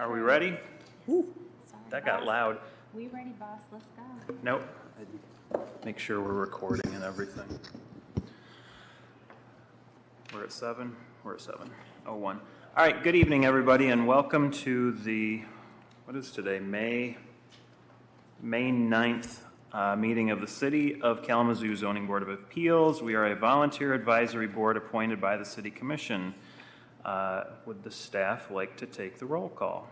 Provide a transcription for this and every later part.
Are we ready? Sorry, That got boss. loud. We ready, boss? Let's go. Nope. Make sure we're recording and everything. We're at 7? We're at 7:01. All right, good evening, everybody, and welcome to the, what is today, May 9th meeting of the City of Kalamazoo Zoning Board of Appeals. We are a volunteer advisory board appointed by the City Commission. Would the staff like to take the roll call?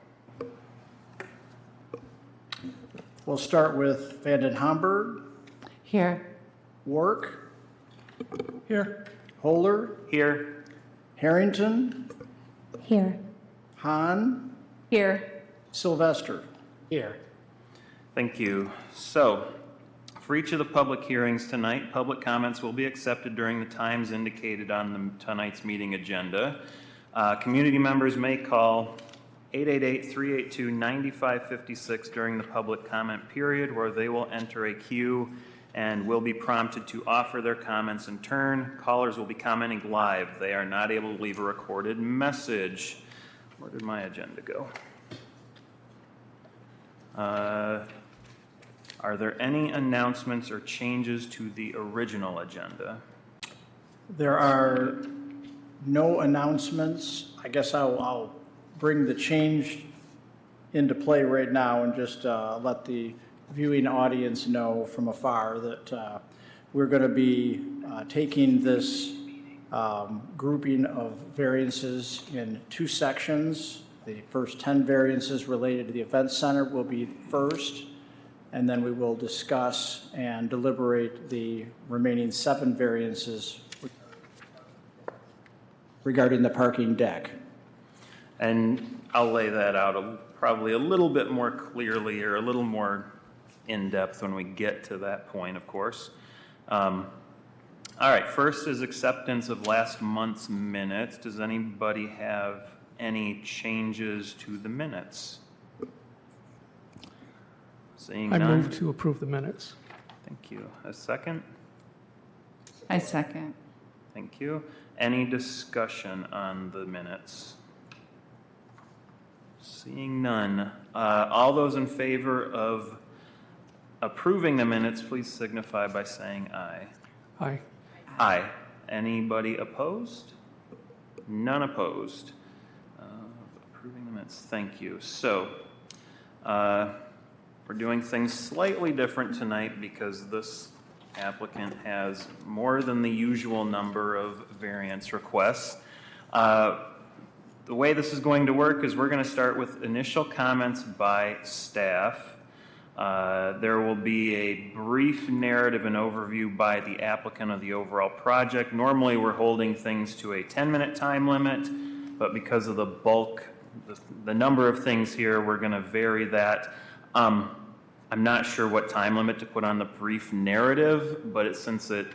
We'll start with Vanden Homburg, Here. Work, Here. Holder, Here. Harrington, Here. Hahn, Here. Sylvester. Here. Thank you. So, for each of the public hearings tonight, public comments will be accepted during the times indicated on tonight's meeting agenda. Community members may call 888-382-9556 during the public comment period, where they will enter a queue and will be prompted to offer their comments in turn. Callers will be commenting live. They are not able to leave a recorded message. Where did my agenda go? Are there any announcements or changes to the original agenda? There are no announcements. I guess I'll bring the change into play right now and just let the viewing audience know from afar that we're going to be taking this grouping of variances in two sections. The first 10 variances related to the event center will be first, and then we will discuss and deliberate the remaining 7 variances regarding the parking deck. And I'll lay that out probably a little bit more clearly or a little more in depth when we get to that point, of course. All right, first is acceptance of last month's minutes. Does anybody have any changes to the minutes? Seeing I none. move to approve the minutes. Thank you. A second? I second. Thank you. Any discussion on the minutes? Seeing none. All those in favor of approving the minutes, please signify by saying aye. Aye. Aye. Anybody opposed? None opposed. Approving the minutes. Thank you. So, we're doing things slightly different tonight because this applicant has more than the usual number of variance requests. The way this is going to work is we're going to start with initial comments by staff. There will be a brief narrative and overview by the applicant of the overall project. Normally we're holding things to a 10-minute time limit, but because of the bulk, the number of things here, we're going to vary that. I'm not sure what time limit to put on the brief narrative, but since it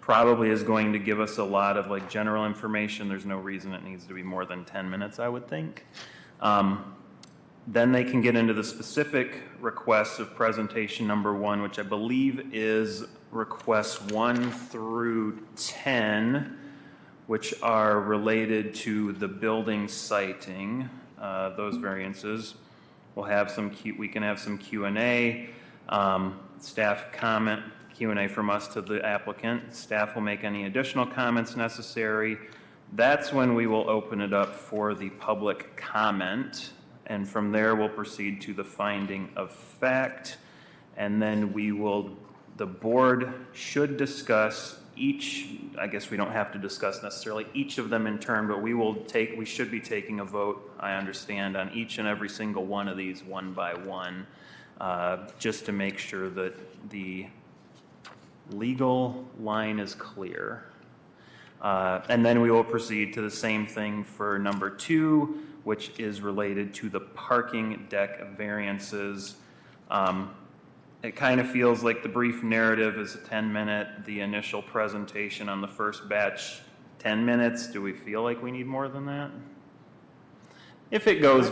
probably is going to give us a lot of like general information, there's no reason it needs to be more than 10 minutes, I would think. Then they can get into the specific requests of presentation number 1, which I believe is requests 1 through 10, which are related to the building siting, those variances. We'll have we can have some Q&A, staff comment, Q&A from us to the applicant. Staff will make any additional comments necessary. That's when we will open it up for the public comment, and from there we'll proceed to the finding of fact, and then the board should discuss each, I guess we don't have to discuss necessarily each of them in turn, but we should be taking a vote, I understand, on each and every single one of these one by one, just to make sure that the legal line is clear. And then we will proceed to the same thing for number 2, which is related to the parking deck variances. It kind of feels like the brief narrative is a 10-minute, the initial presentation on the first batch, 10 minutes. Do we feel like we need more than that? If it goes,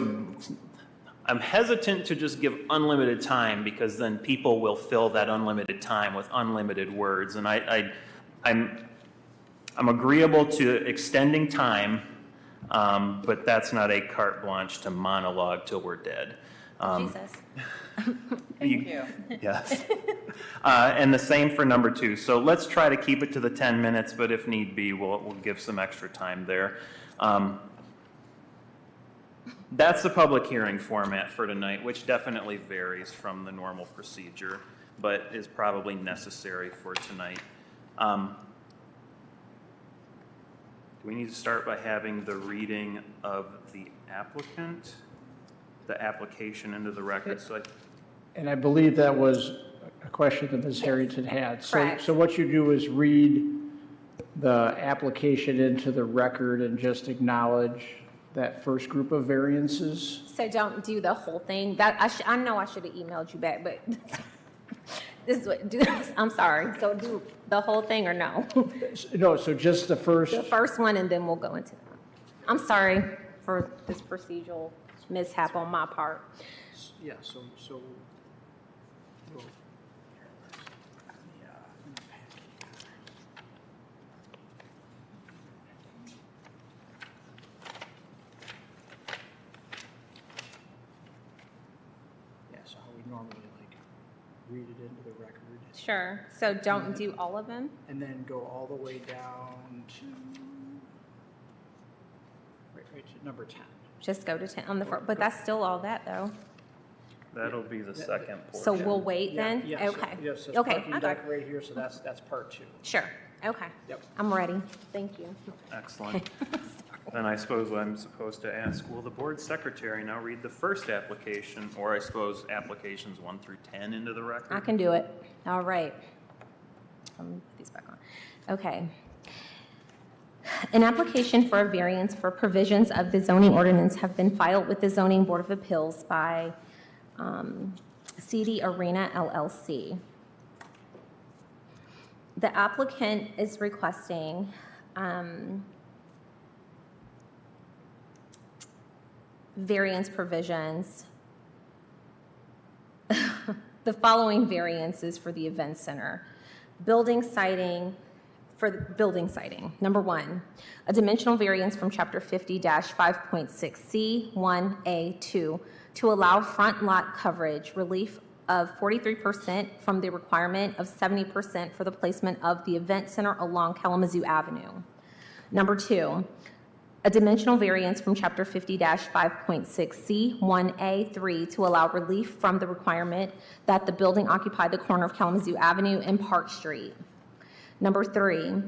I'm hesitant to just give unlimited time because then people will fill that unlimited time with unlimited words. And I'm agreeable to extending time But that's not a carte blanche to monologue till we're dead. Jesus. Thank you. Yes. And the same for number 2. So let's try to keep it to the 10 minutes, but if need be, we'll give some extra time there. That's the public hearing format for tonight, which definitely varies from the normal procedure, but is probably necessary for tonight. Do we need to start by having the reading of the applicant, the application into the record? And I believe that was a question that Ms. Harrington had. Correct. So what you do is read the application into the record and just acknowledge that first group of variances. So don't do the whole thing. I know I should have emailed you back, but this is what, I'm sorry. So do the whole thing or no? No, so just the first. The first one, and then we'll go into that. I'm sorry for this procedural mishap on my part. Yeah, so. So how we normally read it into the record. Sure. So don't do all of them? And then go all the way down to, right to number 10. Just go to 10 on the first, but that's still all that though. That'll be the second portion. So we'll wait then? Yeah, Okay. Yes, it's Okay, parking I got deck right here, so that's part 2. Sure. Okay. Yep. I'm ready. Thank you. Excellent. Then I suppose I'm supposed to ask, will the board secretary now read the first application, or I suppose applications 1 through 10 into the record? I can do it. All right. Let me put these back on. Okay. An application for a variance for provisions of the zoning ordinance have been filed with the Zoning Board of Appeals by CD Arena LLC. The applicant is requesting variance provisions, the following variances for the event center. Building siding, for the building siding. Number 1, a dimensional variance from Chapter 50-5.6C 1A2 to allow front lot coverage relief of 43% from the requirement of 70% for the placement of the event center along Kalamazoo Avenue. Number 2, a dimensional variance from Chapter 50-5.6C 1A3 to allow relief from the requirement that the building occupy the corner of Kalamazoo Avenue and Park Street. Number 3,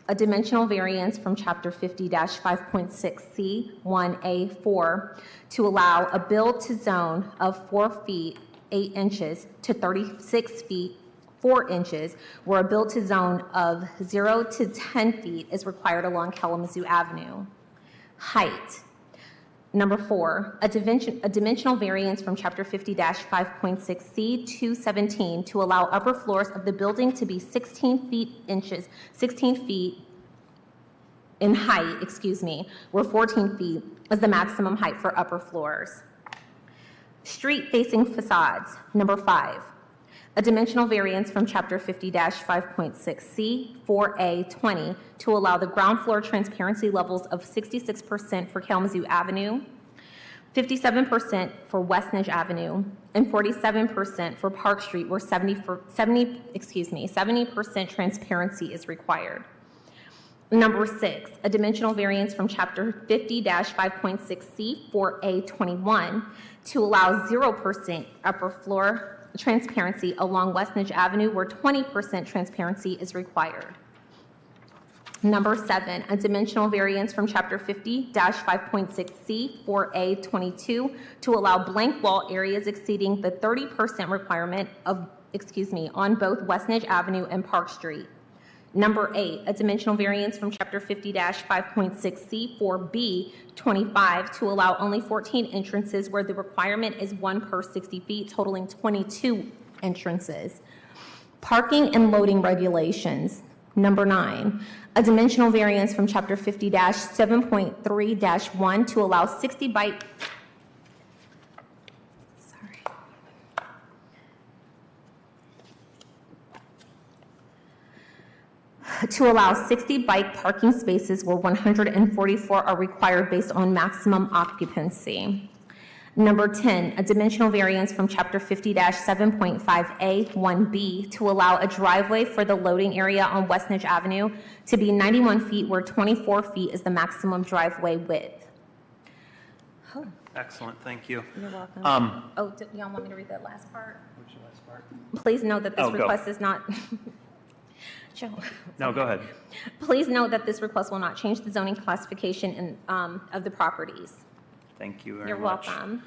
a dimensional variance from Chapter 50-5.6C 1A4 to allow a build-to-zone of 4 feet 8 inches to 36 feet 4 inches, where a build-to-zone of 0 to 10 feet is required along Kalamazoo Avenue. Height. Number 4, a dimensional variance from Chapter 50-5.6C 217 to allow upper floors of the building to be 16 feet in height, where 14 feet is the maximum height for upper floors. Street-facing facades. Number 5, a dimensional variance from Chapter 50-5.6C 4A20 to allow the ground floor transparency levels of 66% for Kalamazoo Avenue, 57% for Westnedge Avenue, and 47% for Park Street, where 70% transparency is required. Number 6, a dimensional variance from Chapter 50-5.6C 4A21 to allow 0% upper floor transparency along Westnedge Avenue, where 20% transparency is required. Number 7, a dimensional variance from Chapter 50-5.6C 4A22 to allow blank wall areas exceeding the 30% requirement on both Westnedge Avenue and Park Street. Number 8, a dimensional variance from Chapter 50-5.6C 4B25 to allow only 14 entrances where the requirement is 1 per 60 feet, totaling 22 entrances. Parking and loading regulations. Number 9, a dimensional variance from Chapter 50-7.3-1 to allow 60 by to allow 60 bike parking spaces where 144 are required based on maximum occupancy. Number 10, a dimensional variance from Chapter 50-7.5A 1B to allow a driveway for the loading area on Westnedge Avenue to be 91 feet where 24 feet is the maximum driveway width. Oh, Excellent, thank you. you're welcome. Y'all want me to read that last part? Which last part? Please note that this Oh, go. request is not... Joe. No, go ahead. Please note that this request will not change the zoning classification of the properties. Thank you very You're much. welcome.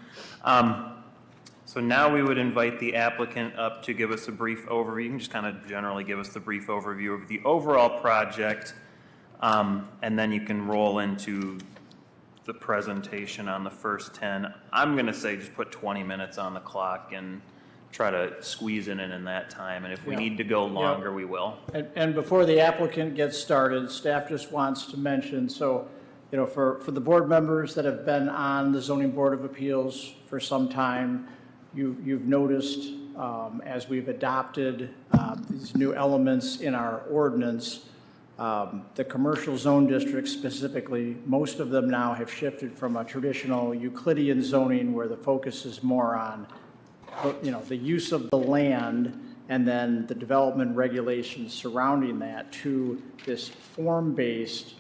So now we would invite the applicant up to give us a brief overview. You can just kind of generally give us the brief overview of the overall project, and then you can roll into the presentation on the first 10. I'm going to say just put 20 minutes on the clock and try to squeeze it in that time, and if we Yeah. need to go longer, we will. And before the applicant gets started, staff just wants to mention, so, you know, for the board members that have been on the Zoning Board of Appeals for some time, you've noticed as we've adopted these new elements in our ordinance, the commercial zone districts specifically, most of them now have shifted from a traditional Euclidean zoning where the focus is more on, you know, the use of the land and then the development regulations surrounding that to this form-based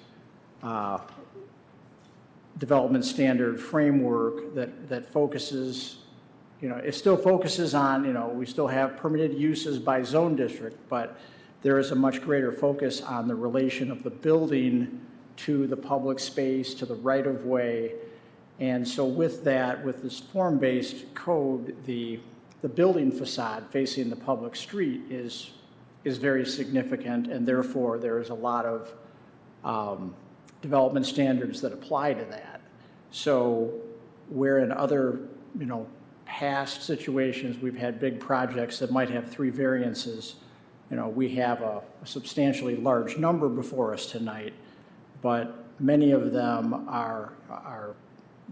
development standard framework that focuses, you know, it still focuses on, you know, we still have permitted uses by zone district, but there is a much greater focus on the relation of the building to the public space, to the right-of-way. And so with that, with this form-based code, the building facade facing the public street is very significant, and therefore there is a lot of development standards that apply to that. So where in other, you know, past situations, we've had big projects that might have 3 variances, you know, we have a substantially large number before us tonight, but many of them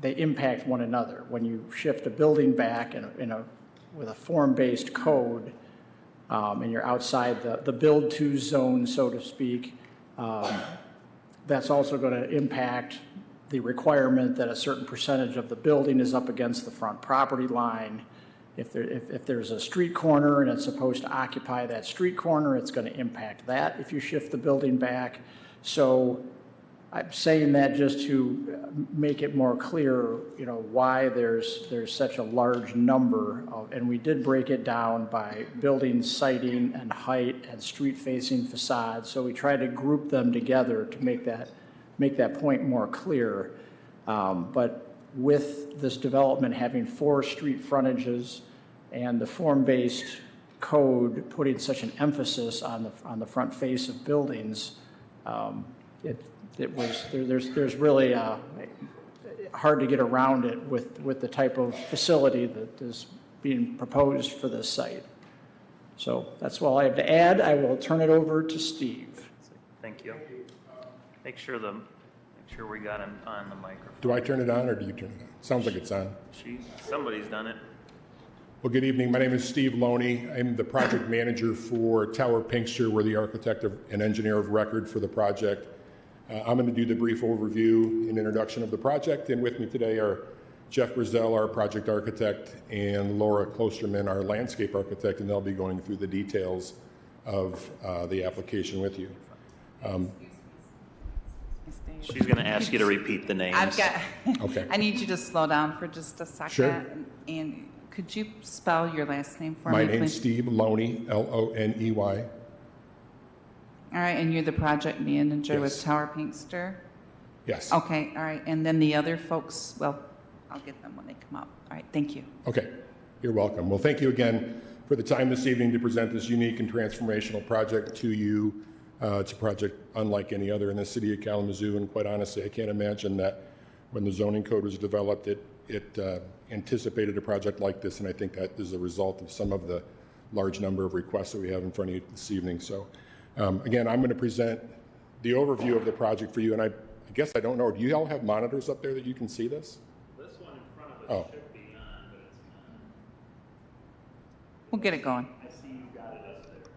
they impact one another. When you shift a building back with a form-based code, and you're outside the build-to zone, so to speak, that's also going to impact the requirement that a certain percentage of the building is up against the front property line. If there's a street corner and it's supposed to occupy that street corner, it's going to impact that if you shift the building back. So I'm saying that just to make it more clear, you know, why there's such a large number of, and we did break it down by building siting and height and street-facing facades. So we tried to group them together to make that point more clear. But with this development having 4 street frontages and the form-based code putting such an emphasis on the front face of buildings, there's really hard to get around it with the type of facility that is being proposed for this site. So that's all I have to add. I will turn it over to Steve. Thank you. Make sure we got him on the microphone. Do I turn it on or do you turn it on? Sounds like it's on. Somebody's done it. Well, good evening. My name is Steve Loney. I'm the project manager for Tower Pinkster. We're the architect and engineer of record for the project. I'm going to do the brief overview and introduction of the project, and with me today are Jeff Brazell, our project architect, and Laura Klosterman, our landscape architect, and they'll be going through the details of the application with you. She's going to ask you to repeat the names. Okay. I need you to slow down for just a second. Sure. And could you spell your last name for My me, name's please? Steve Loney, Loney. All right, and you're the project manager with Yes. Tower Pinkster? Yes. Okay, all right, and then the other folks, well, I'll get them when they come up. All right, thank you. Okay, you're welcome. Well, thank you again for the time this evening to present this unique and transformational project to you. It's a project unlike any other in the city of Kalamazoo, and quite honestly, I can't imagine that when the zoning code was developed, it anticipated a project like this, and I think that is a result of some of the large number of requests that we have in front of you this evening. So, again, I'm going to present the overview of the project for you, and I guess I don't know, do you all have monitors up there that you can see this? This one in front of us Oh. should be on, but it's not. We'll get it going. I see you got it up there.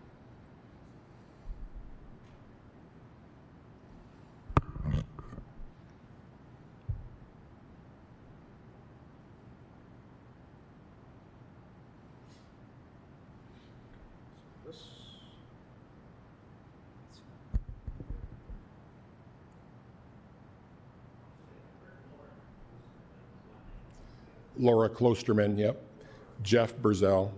Laura Klosterman, yep. Jeff Burzell,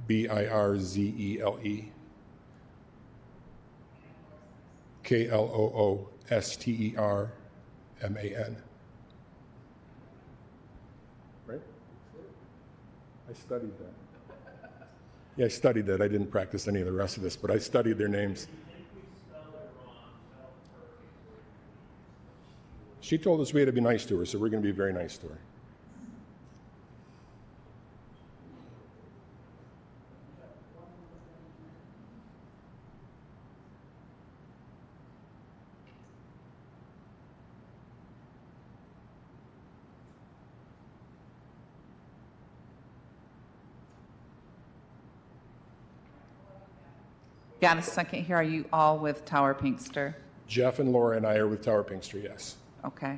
Birzele. Kloosterman. Right? I studied that. Yeah, I studied that. I didn't practice any of the rest of this, but I studied their names. She told us we had to be nice to her, so we're going to be very nice to her. Got a second here. Are you all with Tower Pinkster? Jeff and Laura and I are with Tower Pinkster, yes. Okay.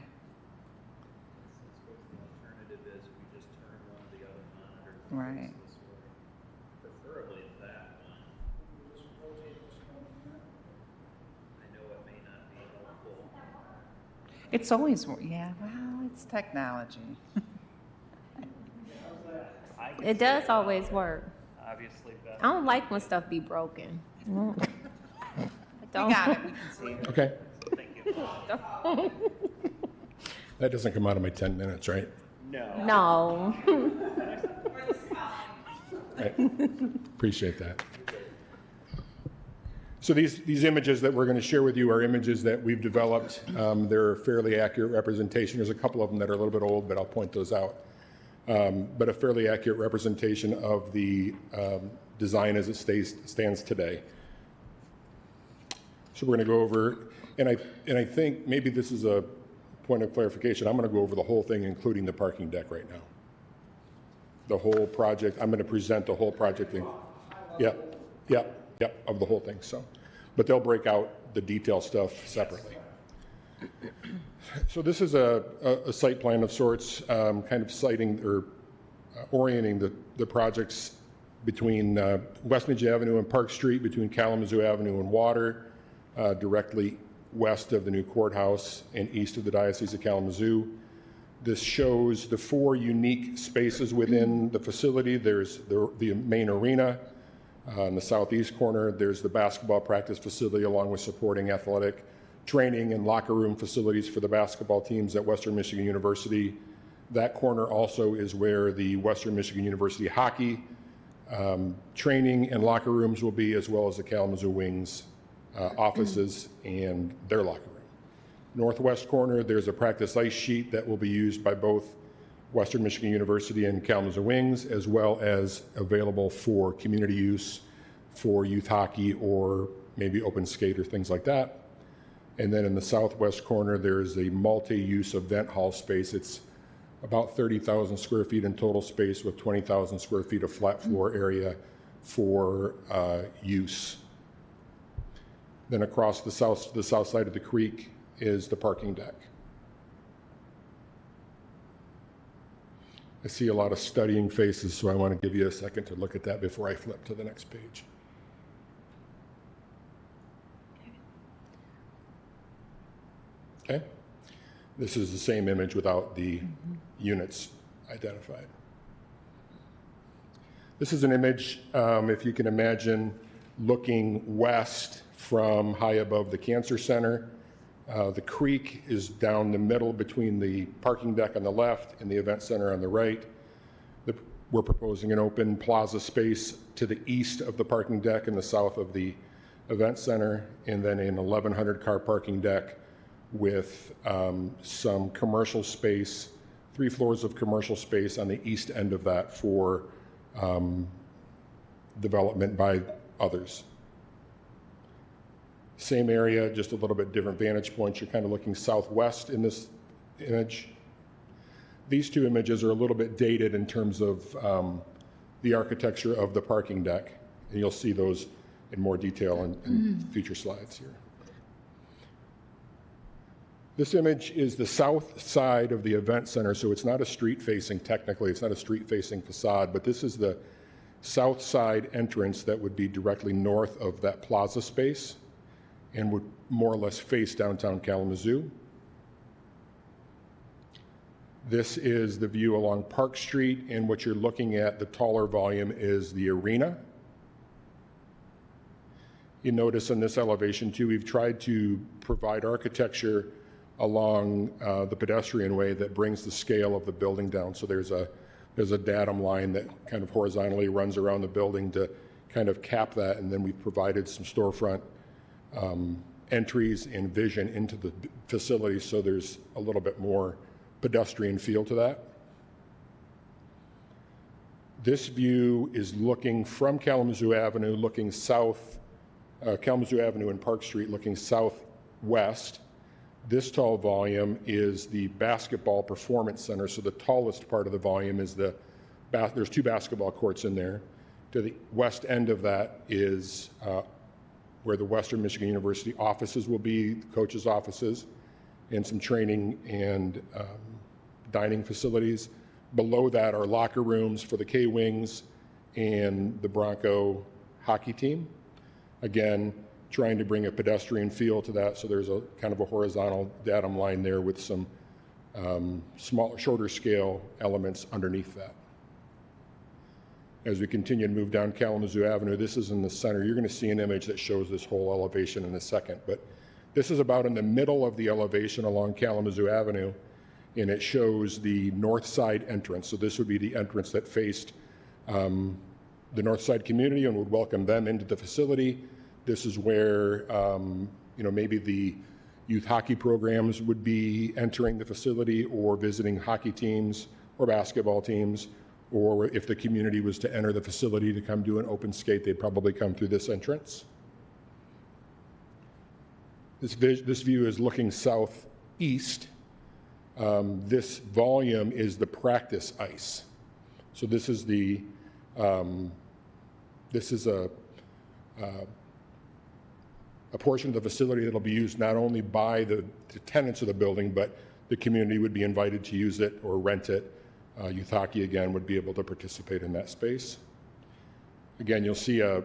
Alternative is we just turn one of the other monitors. Right. Preferably that one. I know it may not be helpful. It's always, yeah, well, it's technology. It does always work. Obviously, better. I don't like when stuff be broken. I We don't. got it, we can see it. Okay. Thank you. That doesn't come out of my 10 minutes, right? No. Right. Appreciate that. So these images that we're going to share with you are images that we've developed. They're a fairly accurate representation. There's a couple of them that are a little bit old, but I'll point those out. But a fairly accurate representation of the design as it stands today. So we're going to go over, and I think maybe this is a point of clarification. I'm going to go over the whole thing, including the parking deck right now. The whole project, I'm going to present the whole project thing. Yep, of the whole thing. So, but they'll break out the detail stuff separately. So this is a site plan of sorts, kind of citing or orienting the projects between Westminster Avenue and Park Street, between Kalamazoo Avenue and Water, directly west of the new courthouse and east of the Diocese of Kalamazoo. This shows the 4 unique spaces within the facility. There's the main arena. In the southeast corner, there's the basketball practice facility along with supporting athletic training and locker room facilities for the basketball teams at Western Michigan University. That corner also is where the Western Michigan University hockey training and locker rooms will be, as well as the Kalamazoo Wings offices and their locker room. Northwest corner, there's a practice ice sheet that will be used by both Western Michigan University and Kalamazoo Wings, as well as available for community use for youth hockey or maybe open skate or things like that. And then in the southwest corner, there's a multi-use event hall space. It's about 30,000 square feet in total space with 20,000 square feet of flat floor area for use. Then across the south side of the creek is the parking deck. I see a lot of studying faces, so I want to give you a second to look at that before I flip to the next page. Okay. This is the same image without the units identified. This is an image, if you can imagine, looking west from high above the Cancer Center. The creek is down the middle between the parking deck on the left and the event center on the right. We're proposing an open plaza space to the east of the parking deck and the south of the event center, and then an 1,100 car parking deck with some commercial space, 3 floors of commercial space on the east end of that for development by others. Same area, just a little bit different vantage points. You're kind of looking southwest in this image. These 2 images are a little bit dated in terms of the architecture of the parking deck, and you'll see those in more detail in future slides here. This image is the south side of the event center, so it's not a street-facing, technically, it's not a street-facing facade, but this is the south side entrance that would be directly north of that plaza space and would more or less face downtown Kalamazoo. This is the view along Park Street, and what you're looking at, the taller volume, is the arena. You notice in this elevation too, we've tried to provide architecture along the pedestrian way that brings the scale of the building down. So there's a datum line that kind of horizontally runs around the building to kind of cap that, and then we've provided some storefront entries and vision into the facility, so there's a little bit more pedestrian feel to that. This view is looking from Kalamazoo Avenue, looking south, Kalamazoo Avenue and Park Street, looking southwest. This tall volume is the basketball performance center, so the tallest part of the volume is there's 2 basketball courts in there. To the west end of that is where the Western Michigan University offices will be, the coaches' offices, and some training and dining facilities. Below that are locker rooms for the K-Wings and the Bronco hockey team. Again, trying to bring a pedestrian feel to that, so there's a kind of a horizontal datum line there with some smaller, shorter scale elements underneath that. As we continue to move down Kalamazoo Avenue, this is in the center. You're going to see an image that shows this whole elevation in a second, but this is about in the middle of the elevation along Kalamazoo Avenue, and it shows the north side entrance. So this would be the entrance that faced the north side community and would welcome them into the facility. This is where maybe the youth hockey programs would be entering the facility, or visiting hockey teams or basketball teams, or if the community was to enter the facility to come do an open skate, they'd probably come through this entrance. This view is looking southeast. This volume is the practice ice. So this is a portion of the facility that will be used not only by the tenants of the building, but the community would be invited to use it or rent it. Youth hockey, again, would be able to participate in that space. Again, you'll see a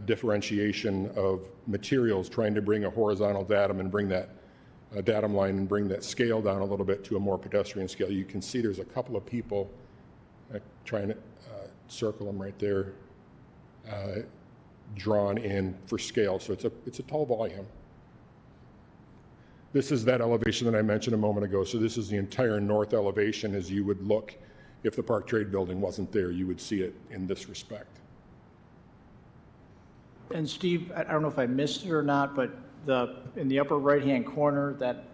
differentiation of materials, trying to bring a horizontal datum and bring that datum line and bring that scale down a little bit to a more pedestrian scale. You can see there's a couple of people trying to circle them right there, drawn in for scale. So it's a tall volume. This is that elevation that I mentioned a moment ago. So this is the entire north elevation as you would look if the Park Trade Building wasn't there. You would see it in this respect. And Steve, I don't know if I missed it or not, but in the upper right-hand corner, that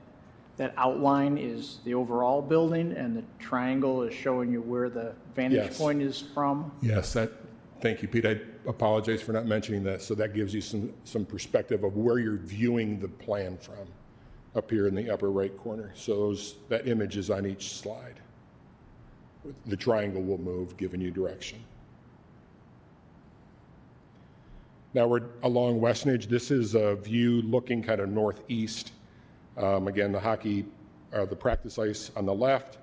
outline is the overall building, and the triangle is showing you where the vantage point is from? Yes, thank you, Pete. I apologize for not mentioning that. So that gives you some perspective of where you're viewing the plan from, up here in the upper right corner. So that image is on each slide. The triangle will move, giving you direction. Now we're along Westnedge. This is a view looking kind of northeast. Again, the practice ice on the left.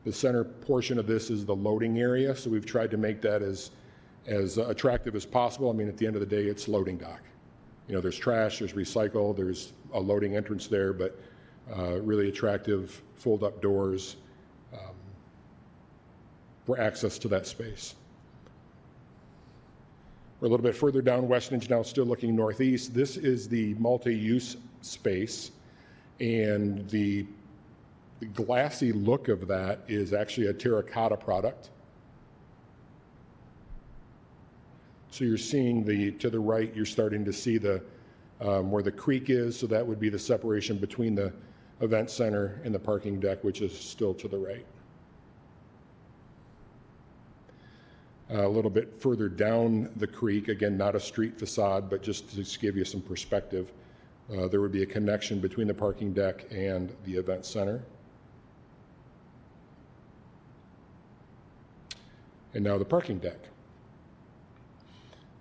The center portion of this is the loading area, so we've tried to make that as attractive as possible. I mean, at the end of the day, it's loading dock. There's trash, there's recycle, there's a loading entrance there, but really attractive fold-up doors for access to that space. We're a little bit further down Westnedge now, still looking northeast. This is the multi-use space, and the glassy look of that is actually a terracotta product. So you're seeing to the right, you're starting to see where the creek is, so that would be the separation between the event center and the parking deck, which is still to the right. A little bit further down the creek, again, not a street facade, but just to give you some perspective, there would be a connection between the parking deck and the event center. And now the parking deck.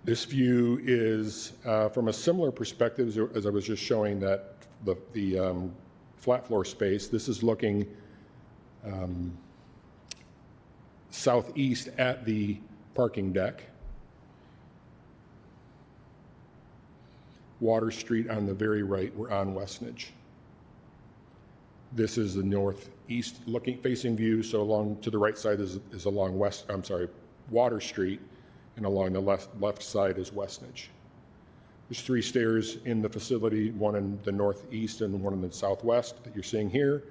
This view is from a similar perspective as I was just showing, that the flat floor space. This is looking southeast at the parking deck. Water Street on the very right, we're on Westnedge. This is the northeast facing view, so along to the right side is along Water Street, and along the left side is Westnedge. There's 3 stairs in the facility, one in the northeast and one in the southwest that you're seeing here.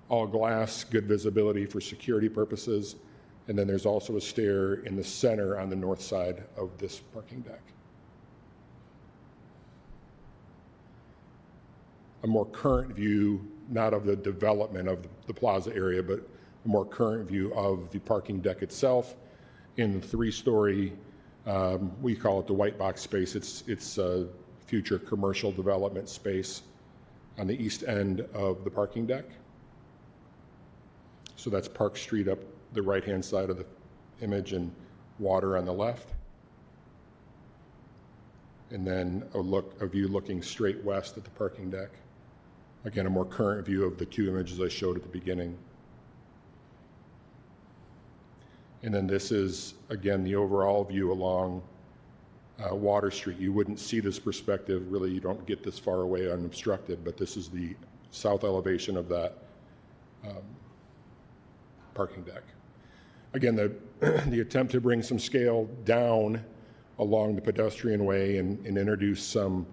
All glass, good visibility for security purposes. And then there's also a stair in the center on the north side of this parking deck. A more current view, not of the development of the plaza area, but a more current view of the parking deck itself in the 3-story, we call it the white box space. It's a future commercial development space on the east end of the parking deck. So that's Park Street up the right-hand side of the image and water on the left. And then a view looking straight west at the parking deck. Again, a more current view of the 2 images I showed at the beginning. And then this is, again, the overall view along Water Street. You wouldn't see this perspective, really, you don't get this far away unobstructed, but this is the south elevation of that parking deck. Again, the attempt to bring some scale down along the pedestrian way and introduce some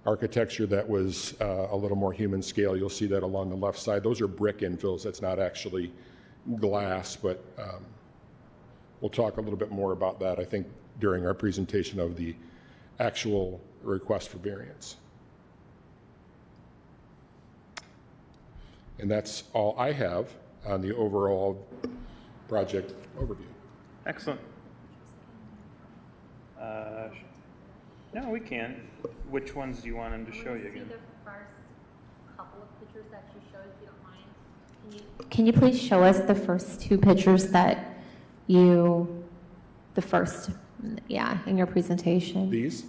architecture that was a little more human scale. You'll see that along the left side. Those are brick infills. That's not actually glass, but we'll talk a little bit more about that, I think, during our presentation of the actual request for variance. And that's all I have on the overall project overview. Excellent. No, we can. Which ones do you want him to show you again? The first couple of pictures that you showed, if you don't mind. Can you please show us the first 2 pictures that in your presentation? These?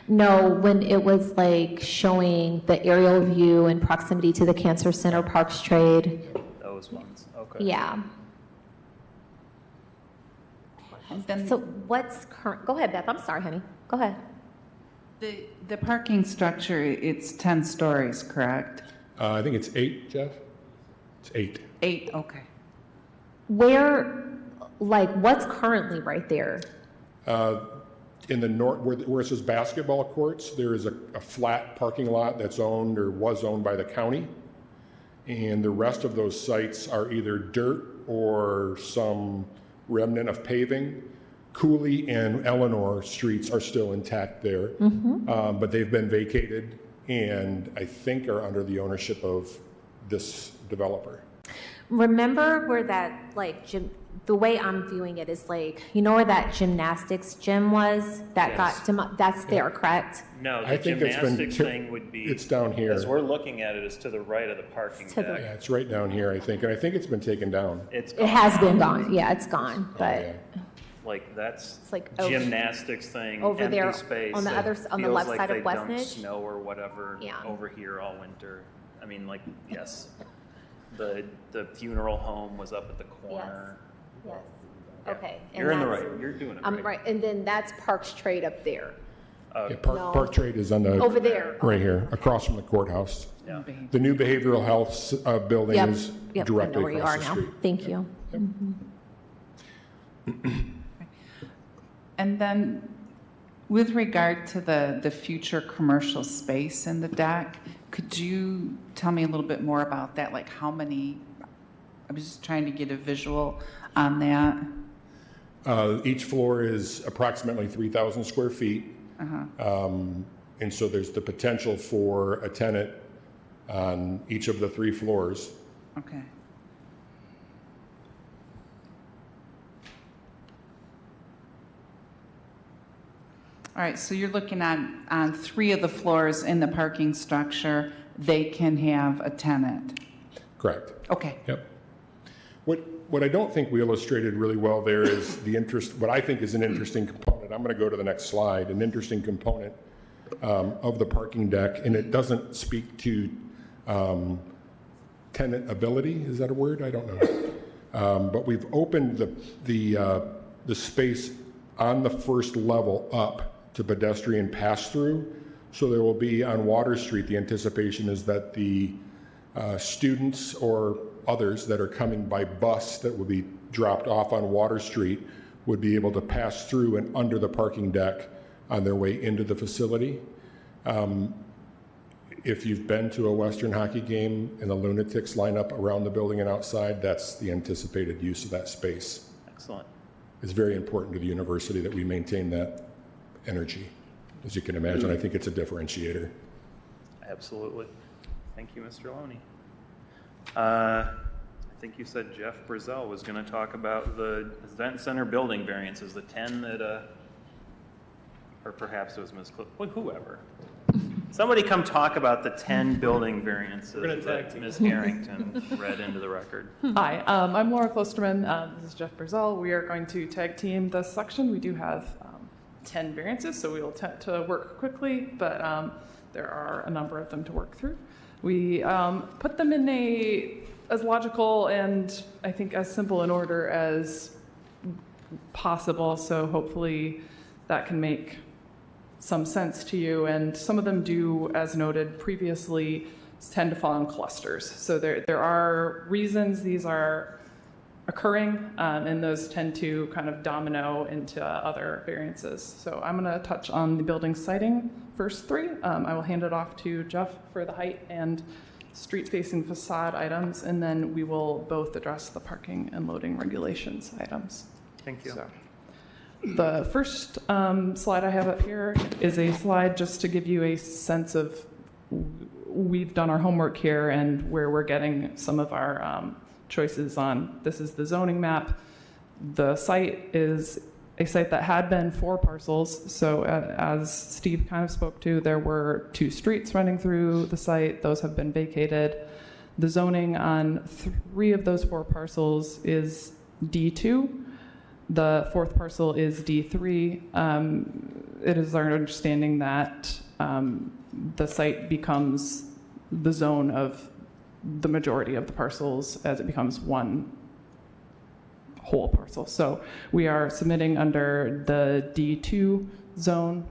No, when it was like showing the aerial view in proximity to the Cancer Center, Parks Trade. Those ones, okay. Yeah. And then So what's current, go ahead, Beth, I'm sorry, honey, go ahead. the parking structure, it's 10 stories, correct? I think it's 8, Jeff? It's 8. 8, okay. What's currently right there? In the north, where it says basketball courts, there is a flat parking lot that's owned or was owned by the county. And the rest of those sites are either dirt or some remnant of paving. Cooley and Eleanor streets are still intact there, but they've been vacated and I think are under the ownership of this developer. Remember where that, the way I'm viewing it is where that gymnastics gym was? That Yes. that's there, correct? No, the I think it's been gymnastics thing would be. It's down here. As we're looking at it, is to the right of the parking To the- deck. Yeah, it's right down here, I think, and I think it's been taken down. It's It gone. has been gone, yeah, it's gone, but Yeah. Like, that's It's like over- gymnastics thing, over empty there space. on the that other on the feels left like side of they dumped Westnedge? Snow or whatever Yeah. over here all winter. I mean, yes. The funeral home was up at the corner. yes, Yeah. okay. and You're in the that's- right, you're doing it I'm right. right, and then that's Parks Trade up there, Yeah, No. Park Trade is on the. over there. Right here, across from the courthouse. Yeah. The new behavioral health building Yep, is yep, I know directly where you across are the now. street. Thank you. And then with regard to the future commercial space in the deck, could you tell me a little bit more about that? Like how many, I was just trying to get a visual on that. Each floor is approximately 3,000 square feet. And so there's the potential for a tenant on each of the 3 floors. Okay. All right, so you're looking on 3 of the floors in the parking structure, they can have a tenant. Correct. Okay. Yep. What I don't think we illustrated really well there is what I think is an interesting component. I'm going to go to the next slide, an interesting component of the parking deck, and it doesn't speak to tenant ability. Is that a word? I don't know. But we've opened the space on the first level up to pedestrian pass-through. So there will be on Water Street, the anticipation is that the students or others that are coming by bus that will be dropped off on Water Street would be able to pass through and under the parking deck on their way into the facility. If you've been to a Western hockey game and the lunatics line up around the building and outside, that's the anticipated use of that space. Excellent. It's very important to the university that we maintain that energy. As you can imagine, I think it's a differentiator. Absolutely. Thank you, Mr. Loney. I think you said Jeff Brazel was going to talk about the event center building variances, the 10 that, or perhaps it was Ms. Well, whoever. Somebody come talk about the 10 building variances that Ms. Harrington read into the record. Hi, I'm Laura Klosterman. This is Jeff Brazel. We are going to tag team this section. We do have 10 variances, so we will attempt to work quickly, but there are a number of them to work through. We put them in as logical and I think as simple an order as possible, so hopefully that can make some sense to you. And some of them do, as noted previously, tend to fall in clusters. So there are reasons these are occurring, and those tend to kind of domino into other variances. So I'm going to touch on the building siting first three. I will hand it off to Jeff for the height and street-facing facade items, and then we will both address the parking and loading regulations items. Thank you. So, the first slide I have up here is a slide just to give you a sense of we've done our homework here and where we're getting some of our choices on. This is the zoning map. The site is a site that had been 4 parcels. So as Steve kind of spoke to, there were 2 streets running through the site. Those have been vacated. The zoning on 3 of those 4 parcels is D2. The 4th parcel is D3. It is our understanding that the site becomes the zone of the majority of the parcels as it becomes one whole parcel. So we are submitting under the D2 zone.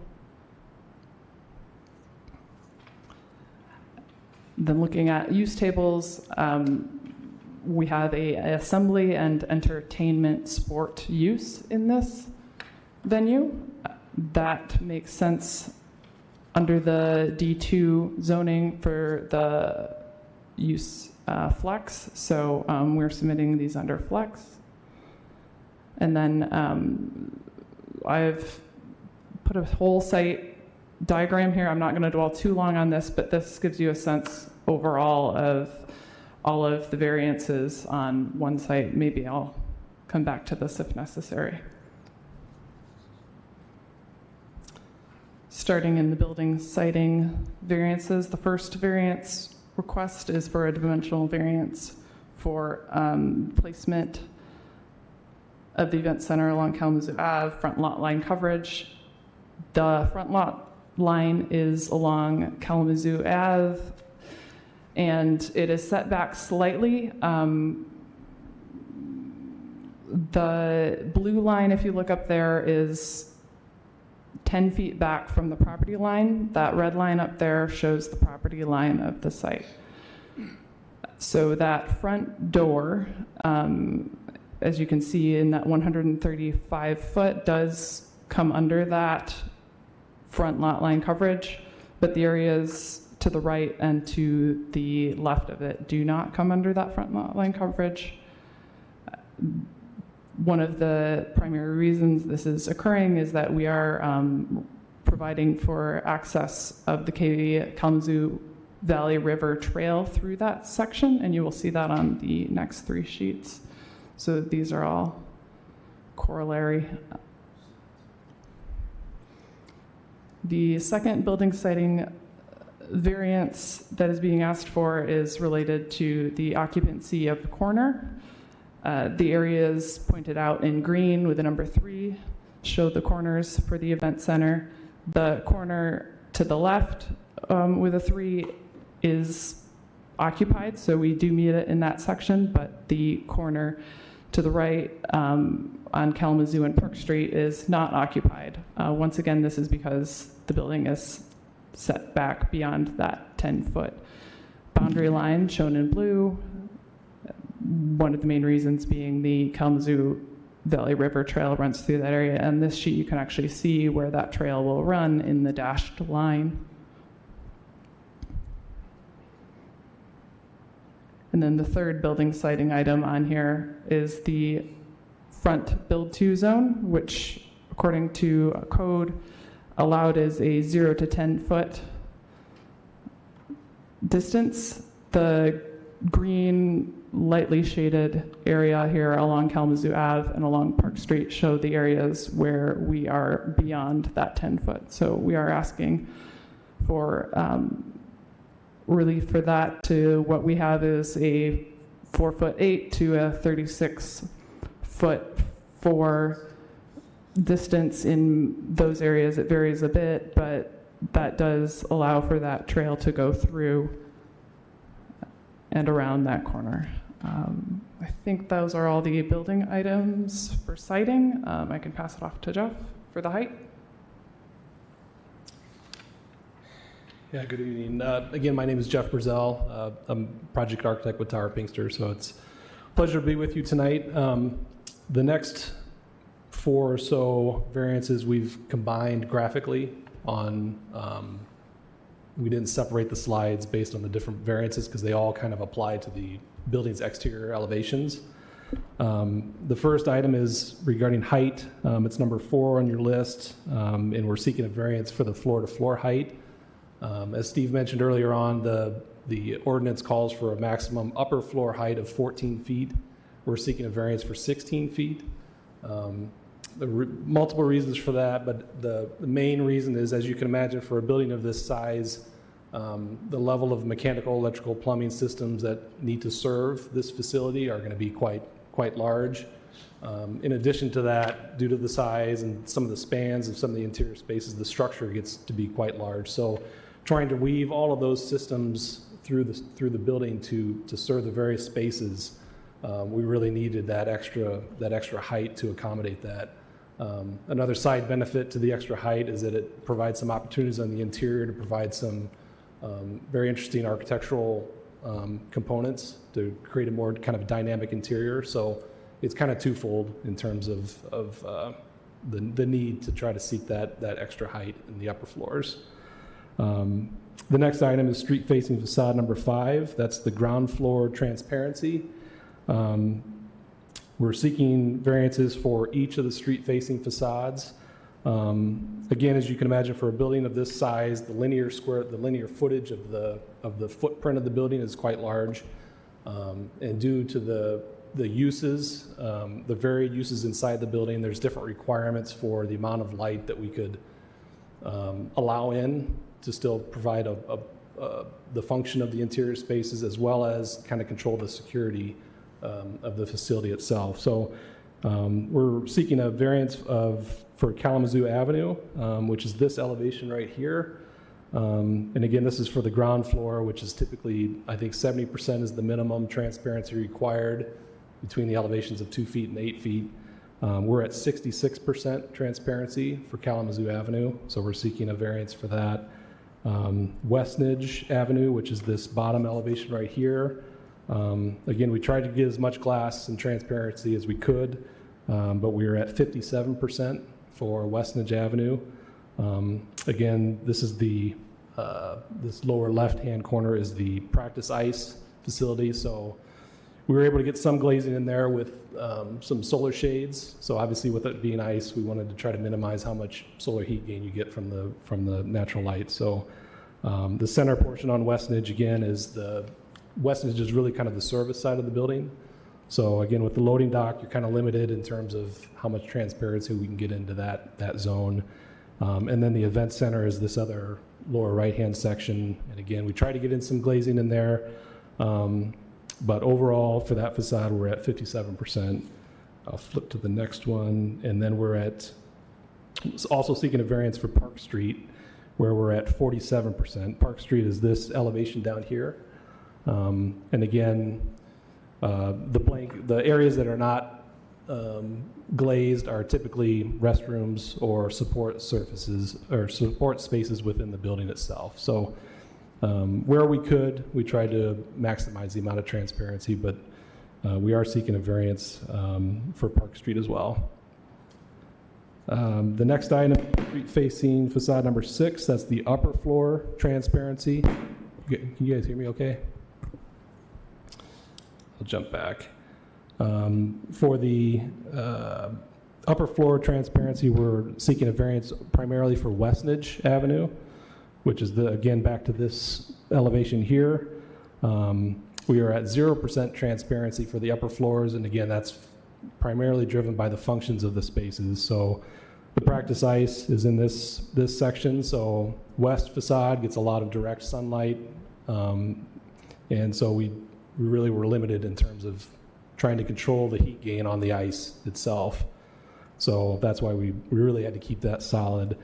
Then looking at use tables, we have a assembly and entertainment sport use in this venue. That makes sense under the D2 zoning for the use flex. So we're submitting these under flex. And then I've put a whole site diagram here. I'm not going to dwell too long on this, but this gives you a sense overall of all of the variances on one site. Maybe I'll come back to this if necessary. Starting in the building siting variances, the first variance request is for a dimensional variance for placement of the event center along Kalamazoo Ave, front lot line coverage. The front lot line is along Kalamazoo Ave, and it is set back slightly. The blue line, if you look up there, is 10 feet back from the property line. That red line up there shows the property line of the site. So that front door, as you can see in that 135 foot, does come under that front lot line coverage, but the areas to the right and to the left of it do not come under that front lot line coverage. One of the primary reasons this is occurring is that we are providing for access of the Kalamazoo Valley River Trail through that section, and you will see that on the next 3 sheets. So these are all corollary. The second building siting variance that is being asked for is related to the occupancy of the corner. The areas pointed out in green with the number 3 show the corners for the event center. The corner to the left with a 3 is occupied, so we do meet it in that section, but the corner to the right on Kalamazoo and Park Street is not occupied. Once again, this is because the building is set back beyond that 10-foot boundary line shown in blue. One of the main reasons being the Kalamazoo Valley River Trail runs through that area. And this sheet, you can actually see where that trail will run in the dashed line. And then the third building siting item on here is the front build-to zone, which according to a code allowed is a 0 to 10 foot distance. The green lightly shaded area here along Kalamazoo Ave and along Park Street show the areas where we are beyond that 10 foot. So we are asking for relief for that. To what we have is a 4'8" to a 36-foot for distance in those areas. It varies a bit, but that does allow for that trail to go through and around that corner. I think those are all the building items for siting. I can pass it off to Jeff for the height. Yeah, good evening. Again, my name is Jeff Brazell. I'm project architect with Tower Pinkster, so it's a pleasure to be with you tonight. The next 4 or so variances we've combined graphically on, we didn't separate the slides based on the different variances because they all kind of apply to the building's exterior elevations. The first item is regarding height. It's number 4 on your list, and we're seeking a variance for the floor-to-floor height. As Steve mentioned earlier on, the ordinance calls for a maximum upper floor height of 14 feet. We're seeking a variance for 16 feet. There are multiple reasons for that, but the main reason is, as you can imagine, for a building of this size, the level of mechanical, electrical, plumbing systems that need to serve this facility are going to be quite large. In addition to that, due to the size and some of the spans of some of the interior spaces, the structure gets to be quite large. So trying to weave all of those systems through the building to serve the various spaces, we really needed that extra height to accommodate that. Another side benefit to the extra height is that it provides some opportunities on the interior to provide some very interesting architectural components to create a more kind of dynamic interior. So it's kind of twofold in terms of the need to try to seek that extra height in the upper floors. The next item is street-facing facade number 5. That's the ground floor transparency. We're seeking variances for each of the street-facing facades. Again, as you can imagine, for a building of this size, the linear footage of the footprint of the building is quite large, and due to the uses, the varied uses inside the building, there's different requirements for the amount of light that we could allow in to still provide the function of the interior spaces, as well as kind of control the security of the facility itself. So we're seeking a variance for Kalamazoo Avenue, which is this elevation right here. And again, this is for the ground floor, which is typically, I think 70% is the minimum transparency required between the elevations of 2 feet and 8 feet. We're at 66% transparency for Kalamazoo Avenue, so we're seeking a variance for that. Westnedge Avenue, which is this bottom elevation right here. Again, we tried to get as much glass and transparency as we could, but we were at 57% for Westnedge Avenue. Again, this is this lower left-hand corner is the practice ice facility, so we were able to get some glazing in there with some solar shades. So obviously, with it being ice, we wanted to try to minimize how much solar heat gain you get from the natural light. So the center portion on Westnedge, again, Westnedge is really kind of the service side of the building. So again, with the loading dock, you're kind of limited in terms of how much transparency we can get into that zone. And then the event center is this other lower right-hand section. And again, we try to get in some glazing in there. But overall, for that facade, we're at 57%. I'll flip to the next one. And then we're also seeking a variance for Park Street, where we're at 47%. Park Street is this elevation down here. And again, the areas that are not glazed are typically restrooms or support surfaces or support spaces within the building itself. So Where we could, we tried to maximize the amount of transparency, but we are seeking a variance for Park Street as well. The next item, street-facing facade number 6, that's the upper floor transparency. Can you guys hear me okay? I'll jump back. For the upper floor transparency, we're seeking a variance primarily for Westnedge Avenue, which is, again, back to this elevation here. We are at 0% transparency for the upper floors, and again, that's primarily driven by the functions of the spaces. So the practice ice is in this section, so west facade gets a lot of direct sunlight, and so we really were limited in terms of trying to control the heat gain on the ice itself. So that's why we really had to keep that solid.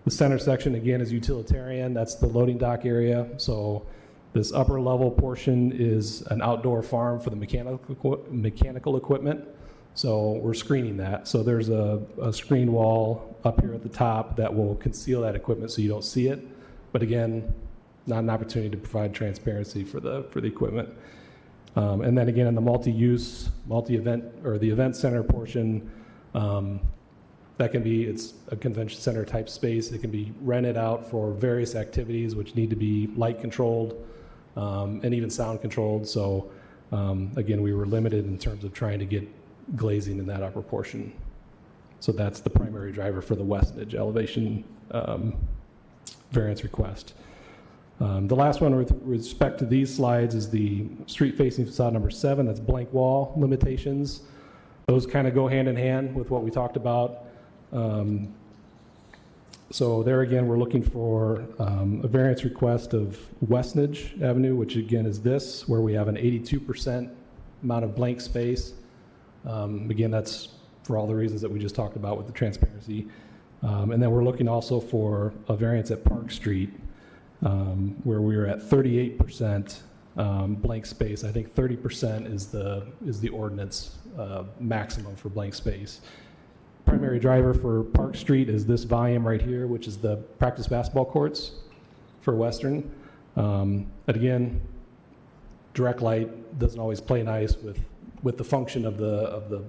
The center section, again, is utilitarian. That's the loading dock area. So this upper level portion is an outdoor farm for the mechanical equipment. So we're screening that. So there's a screen wall up here at the top that will conceal that equipment so you don't see it. But again, not an opportunity to provide transparency for the equipment. And then again, in the multi-use, multi-event, or the event center portion, that can be, it's a convention center type space. It can be rented out for various activities which need to be light controlled and even sound controlled. So again, we were limited in terms of trying to get glazing in that upper portion. So that's the primary driver for the Westnedge elevation variance request. The last one with respect to these slides is the street-facing facade number 7. That's blank wall limitations. Those kind of go hand in hand with what we talked about. So there again, we're looking for a variance request of Westnedge Avenue, which again is this, where we have an 82% amount of blank space. Again, that's for all the reasons that we just talked about with the transparency. And then we're looking also for a variance at Park Street, where we are at 38% blank space. I think 30% is the ordinance maximum for blank space. Primary driver for Park Street is this volume right here, which is the practice basketball courts for Western. But again, direct light doesn't always play nice with the function of the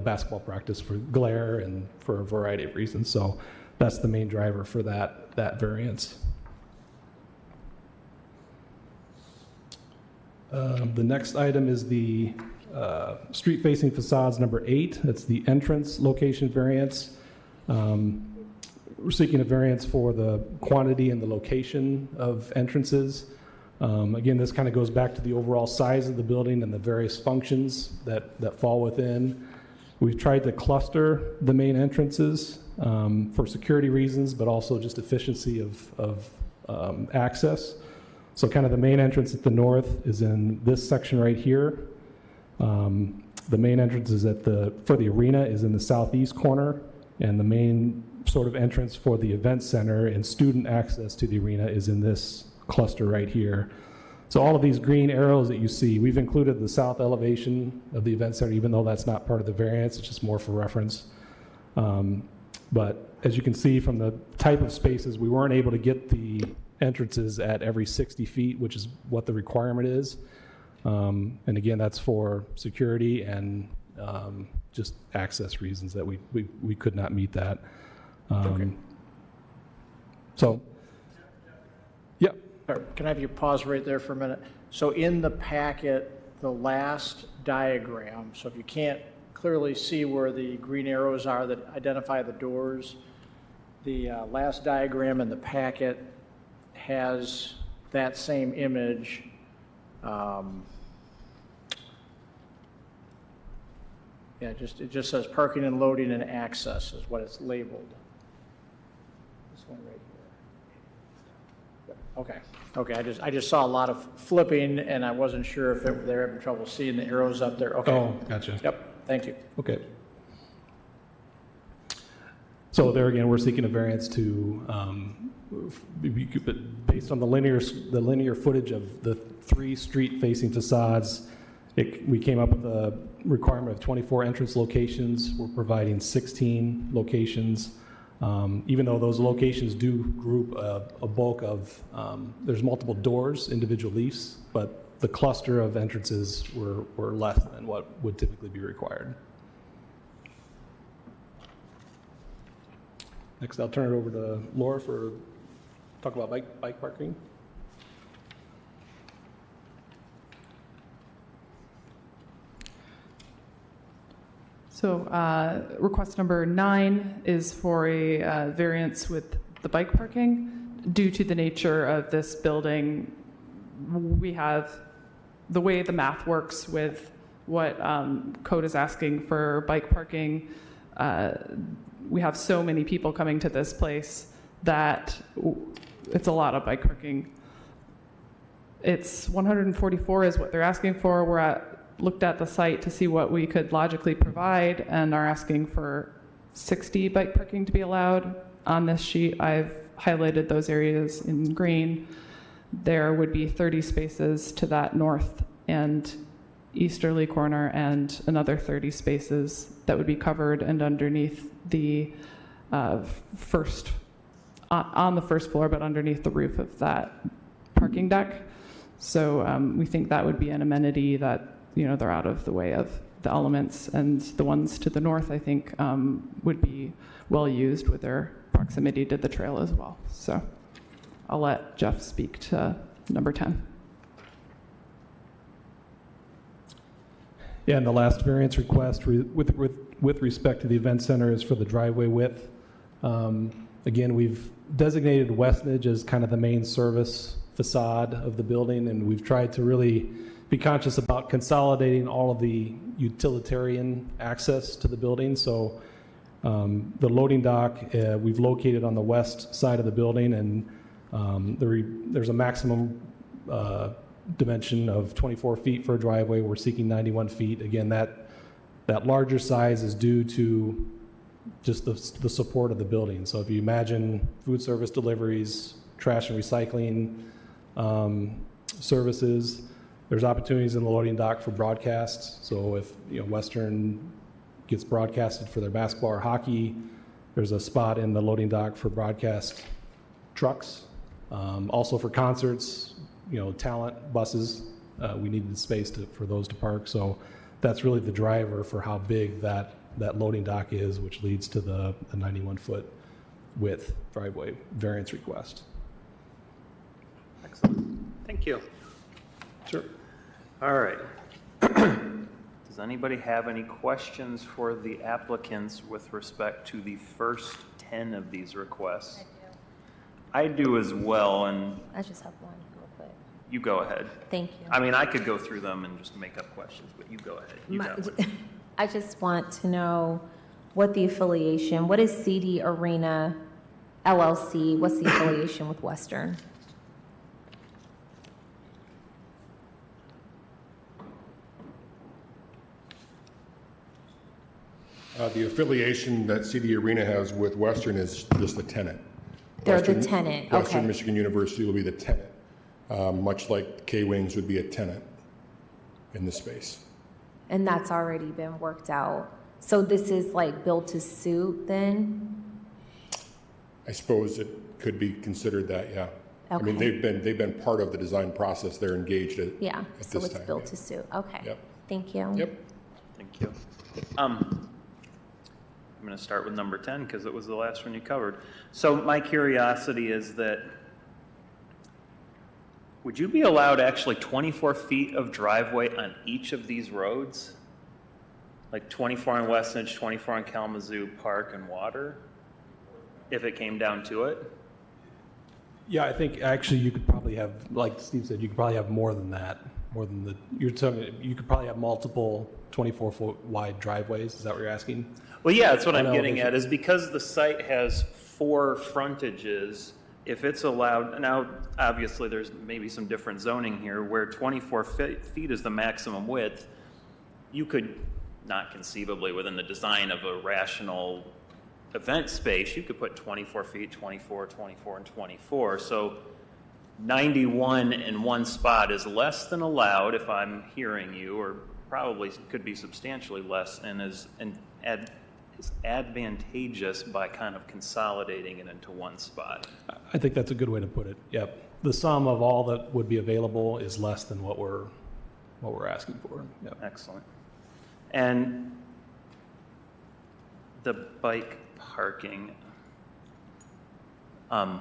basketball practice for glare and for a variety of reasons. So that's the main driver for that variance. The next item is the street-facing facades number 8. That's the entrance location variance. We're seeking a variance for the quantity and the location of entrances. Again, this kind of goes back to the overall size of the building and the various functions that fall within. We've tried to cluster the main entrances for security reasons, but also just efficiency of access. So kind of the main entrance at the north is in this section right here. The main entrance is for the arena is in the southeast corner, and the main sort of entrance for the event center and student access to the arena is in this cluster right here. So all of these green arrows that you see, we've included the south elevation of the event center, even though that's not part of the variance, it's just more for reference. But as you can see from the type of spaces, we weren't able to get the entrances at every 60 feet, which is what the requirement is. And again, that's for security and just access reasons that we could not meet that. Okay. So, yeah. Can I have you pause right there for a minute? So in the packet, the last diagram, so if you can't clearly see where the green arrows are that identify the doors, the last diagram in the packet has that same image. Yeah, it just says parking and loading and access is what it's labeled. This one right here. Okay. I just saw a lot of flipping, and I wasn't sure if they're having trouble seeing the arrows up there. Okay. Oh, gotcha. Yep. Thank you. Okay. So there again, we're seeking a variance to, based on the linear footage of the 3 street-facing facades, we came up with a requirement of 24 entrance locations. We're providing 16 locations. Even though those locations do group a bulk of, there's multiple doors, individual leafs, but the cluster of entrances were less than what would typically be required. Next, I'll turn it over to Laura for talk about bike parking. So request number 9 is for a variance with the bike parking. Due to the nature of this building, we have the way the math works with what code is asking for bike parking. We have so many people coming to this place that it's a lot of bike parking. It's 144 is what they're asking for. Looked at the site to see what we could logically provide and are asking for 60 bike parking to be allowed. On this sheet, I've highlighted those areas in green. There would be 30 spaces to that north and easterly corner and another 30 spaces that would be covered and underneath the on the first floor, but underneath the roof of that parking deck. So we think that would be an amenity that, they're out of the way of the elements, and the ones to the north, I think, would be well used with their proximity to the trail as well. So I'll let Jeff speak to number 10. Yeah, and the last variance request with respect to the event center is for the driveway width. Again, we've designated Westnedge as kind of the main service facade of the building, and we've tried to really be conscious about consolidating all of the utilitarian access to the building. So the loading dock we've located on the west side of the building, and there's a maximum dimension of 24 feet for a driveway. We're seeking 91 feet. Again, that larger size is due to just the support of the building. So if you imagine food service deliveries, trash and recycling services, there's opportunities in the loading dock for broadcasts. So if Western gets broadcasted for their basketball or hockey, there's a spot in the loading dock for broadcast trucks. Also for concerts, talent buses, we needed space for those to park. So that's really the driver for how big that loading dock is, which leads to the 91-foot width driveway variance request. Excellent. Thank you. Sure. All right. Does anybody have any questions for the applicants with respect to the first 10 of these requests? I do as well, and I just have one real quick. you go ahead. Thank you. I mean, I could go through them and just make up questions, but you go ahead. You got one. I just want to know what the affiliation, what is CD Arena LLC? What's the affiliation with Western? The affiliation that CD Arena has with Western is just the tenant. They're the tenant, okay. Western Michigan University will be the tenant, much like K-Wings would be a tenant in the space. And that's already been worked out. So this is like built to suit then? I suppose it could be considered that, yeah. I mean, Okay. they've been part of the design process. They're engaged at Yeah, this so it's time, built yeah. to suit. Okay. Yep. Thank you. Yep. Thank you. I'm going to start with number 10 because it was the last one you covered. So my curiosity is that would you be allowed actually 24 feet of driveway on each of these roads? Like 24 on Westnedge, 24 on Kalamazoo Park and Water, if it came down to it? Yeah, I think actually you could probably have, like Steve said, you could probably have more than that. You could probably have multiple 24-foot wide driveways. Is that what you're asking? Well, yeah, that's what I'm On getting at, elevation. is because the site has 4 frontages, if it's allowed, now, obviously, there's maybe some different zoning here, where 24 feet is the maximum width, you could, not conceivably within the design of a rational event space, you could put 24 feet, 24, 24, and 24. So 91 in one spot is less than allowed, if I'm hearing you, or probably could be substantially less, and is advantageous by kind of consolidating it into one spot. I think that's a good way to put it. Yep. The sum of all that would be available is less than what we're asking for. Yep. Excellent. And the bike parking, I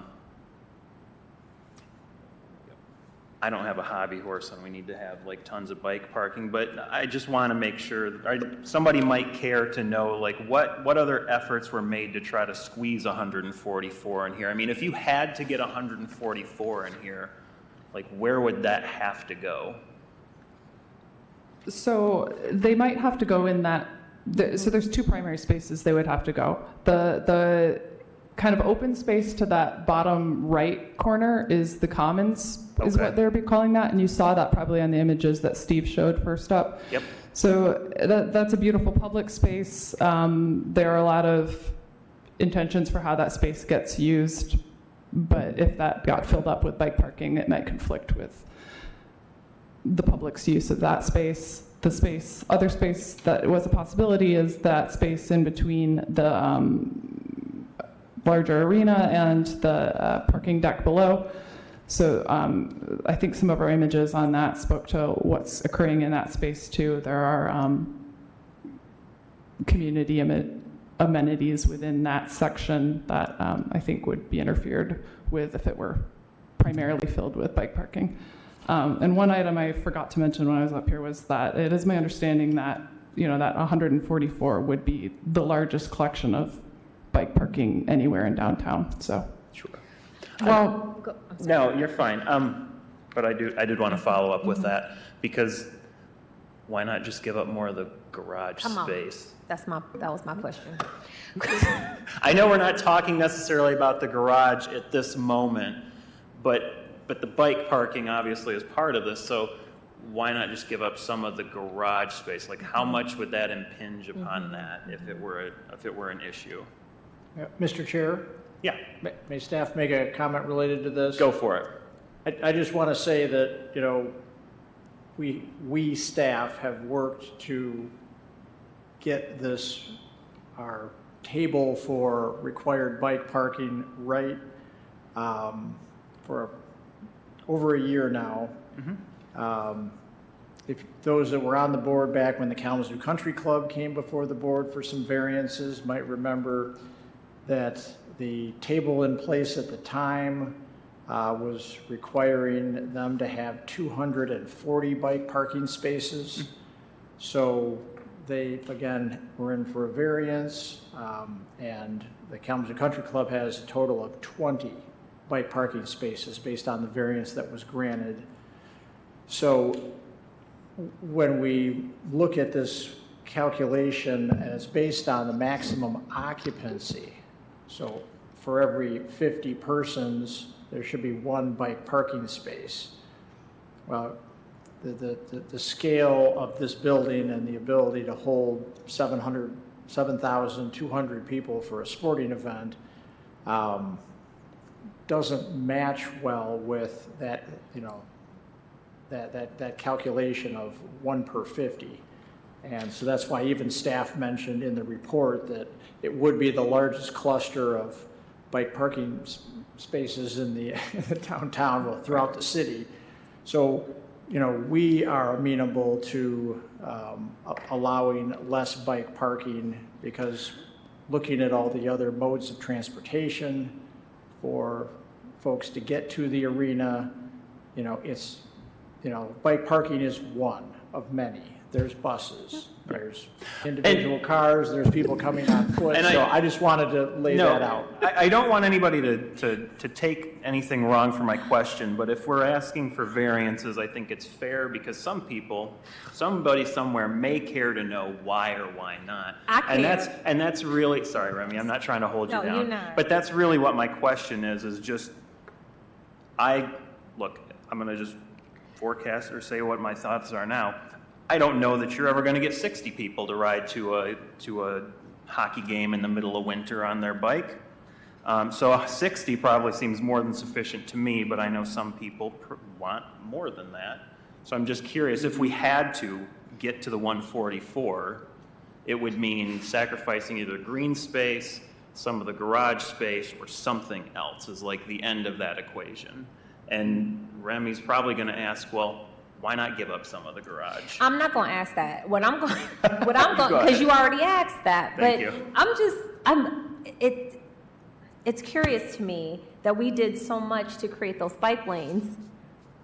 don't have a hobby horse and we need to have like tons of bike parking, but I just want to make sure, somebody might care to know like what other efforts were made to try to squeeze 144 in here? I mean, if you had to get 144 in here, like where would that have to go? So they might have to go in that, so there's two primary spaces they would have to go. The kind of open space to that bottom right corner is the commons, is what they'll be calling that. And you saw that probably on the images that Steve showed first up. Yep. So that's a beautiful public space. There are a lot of intentions for how that space gets used, but if that got filled up with bike parking, it might conflict with the public's use of that space. Other space that was a possibility is that space in between the larger arena and the parking deck below. So I think some of our images on that spoke to what's occurring in that space too. There are community amenities within that section that I think would be interfered with if it were primarily filled with bike parking. And one item I forgot to mention when I was up here was that it is my understanding that, that 144 would be the largest collection of bike parking anywhere in downtown, so. Sure. Well, No, you're fine. But I did want to follow up with that because why not just give up more of the garage space? That was my question. I know we're not talking necessarily about the garage at this moment, but the bike parking obviously is part of this, so why not just give up some of the garage space? Like how much would that impinge upon that if it were an issue? Mr. Chair? Yeah, May staff make a comment related to this? go for it. I just want to say that, we staff have worked to get our table for required bike parking right for over a year now. If those that were on the board back when the Kalamazoo Country Club came before the board for some variances might remember that the table in place at the time was requiring them to have 240 bike parking spaces. So they, again, were in for a variance, and the Kalamazoo Country Club has a total of 20 bike parking spaces based on the variance that was granted. So when we look at this calculation, and it's based on the maximum occupancy, so for every 50 persons, there should be one bike parking space. Well, the scale of this building and the ability to hold 7,200 people for a sporting event doesn't match well with that, that calculation of 1 per 50. And so that's why even staff mentioned in the report that it would be the largest cluster of bike parking spaces in the downtown, well, throughout the city. So, we are amenable to allowing less bike parking because looking at all the other modes of transportation for folks to get to the arena, bike parking is one of many. There's buses, there's individual cars, there's people coming on foot. And so I just wanted to lay that out. I don't want anybody to take anything wrong for my question, but if we're asking for variances, I think it's fair because somebody somewhere may care to know why or why not. And that's really, sorry, Remy, I'm not trying to hold you down. No, you're not. But that's really what my question is just, I'm going to just forecast or say what my thoughts are now. I don't know that you're ever going to get 60 people to ride to a hockey game in the middle of winter on their bike. So 60 probably seems more than sufficient to me, but I know some people want more than that. So I'm just curious, if we had to get to the 144, it would mean sacrificing either green space, some of the garage space, or something else is like the end of that equation. And Remy's probably going to ask, well, why not give up some of the garage? I'm not going to ask that. What I'm going, because you already asked that. Thank But you. it's curious to me that we did so much to create those bike lanes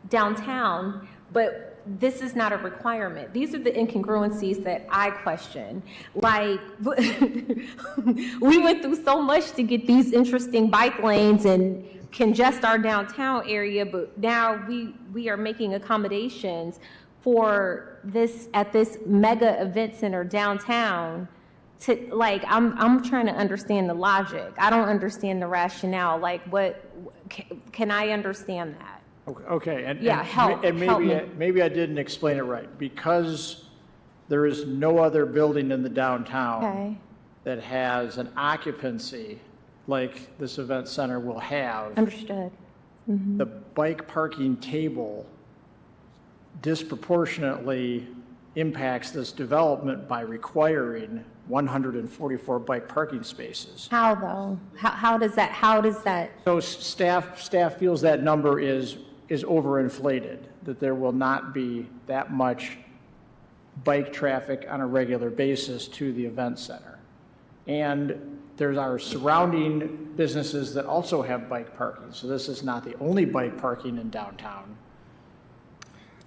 downtown, but this is not a requirement. These are the incongruencies that I question. Like, we went through so much to get these interesting bike lanes and congest our downtown area, but now we are making accommodations for this at this mega event center downtown. To like, I'm trying to understand the logic. I don't understand the rationale. Like, what can I understand that? Okay, and Yeah, help me. maybe I didn't explain it right. Because there is no other building in the downtown Okay. that has an occupancy like this event center will have, Understood. the bike parking table disproportionately impacts this development by requiring 144 bike parking spaces. How though? How does that? So staff feels that number is overinflated, that there will not be that much bike traffic on a regular basis to the event center. And there's our surrounding businesses that also have bike parking. So this is not the only bike parking in downtown.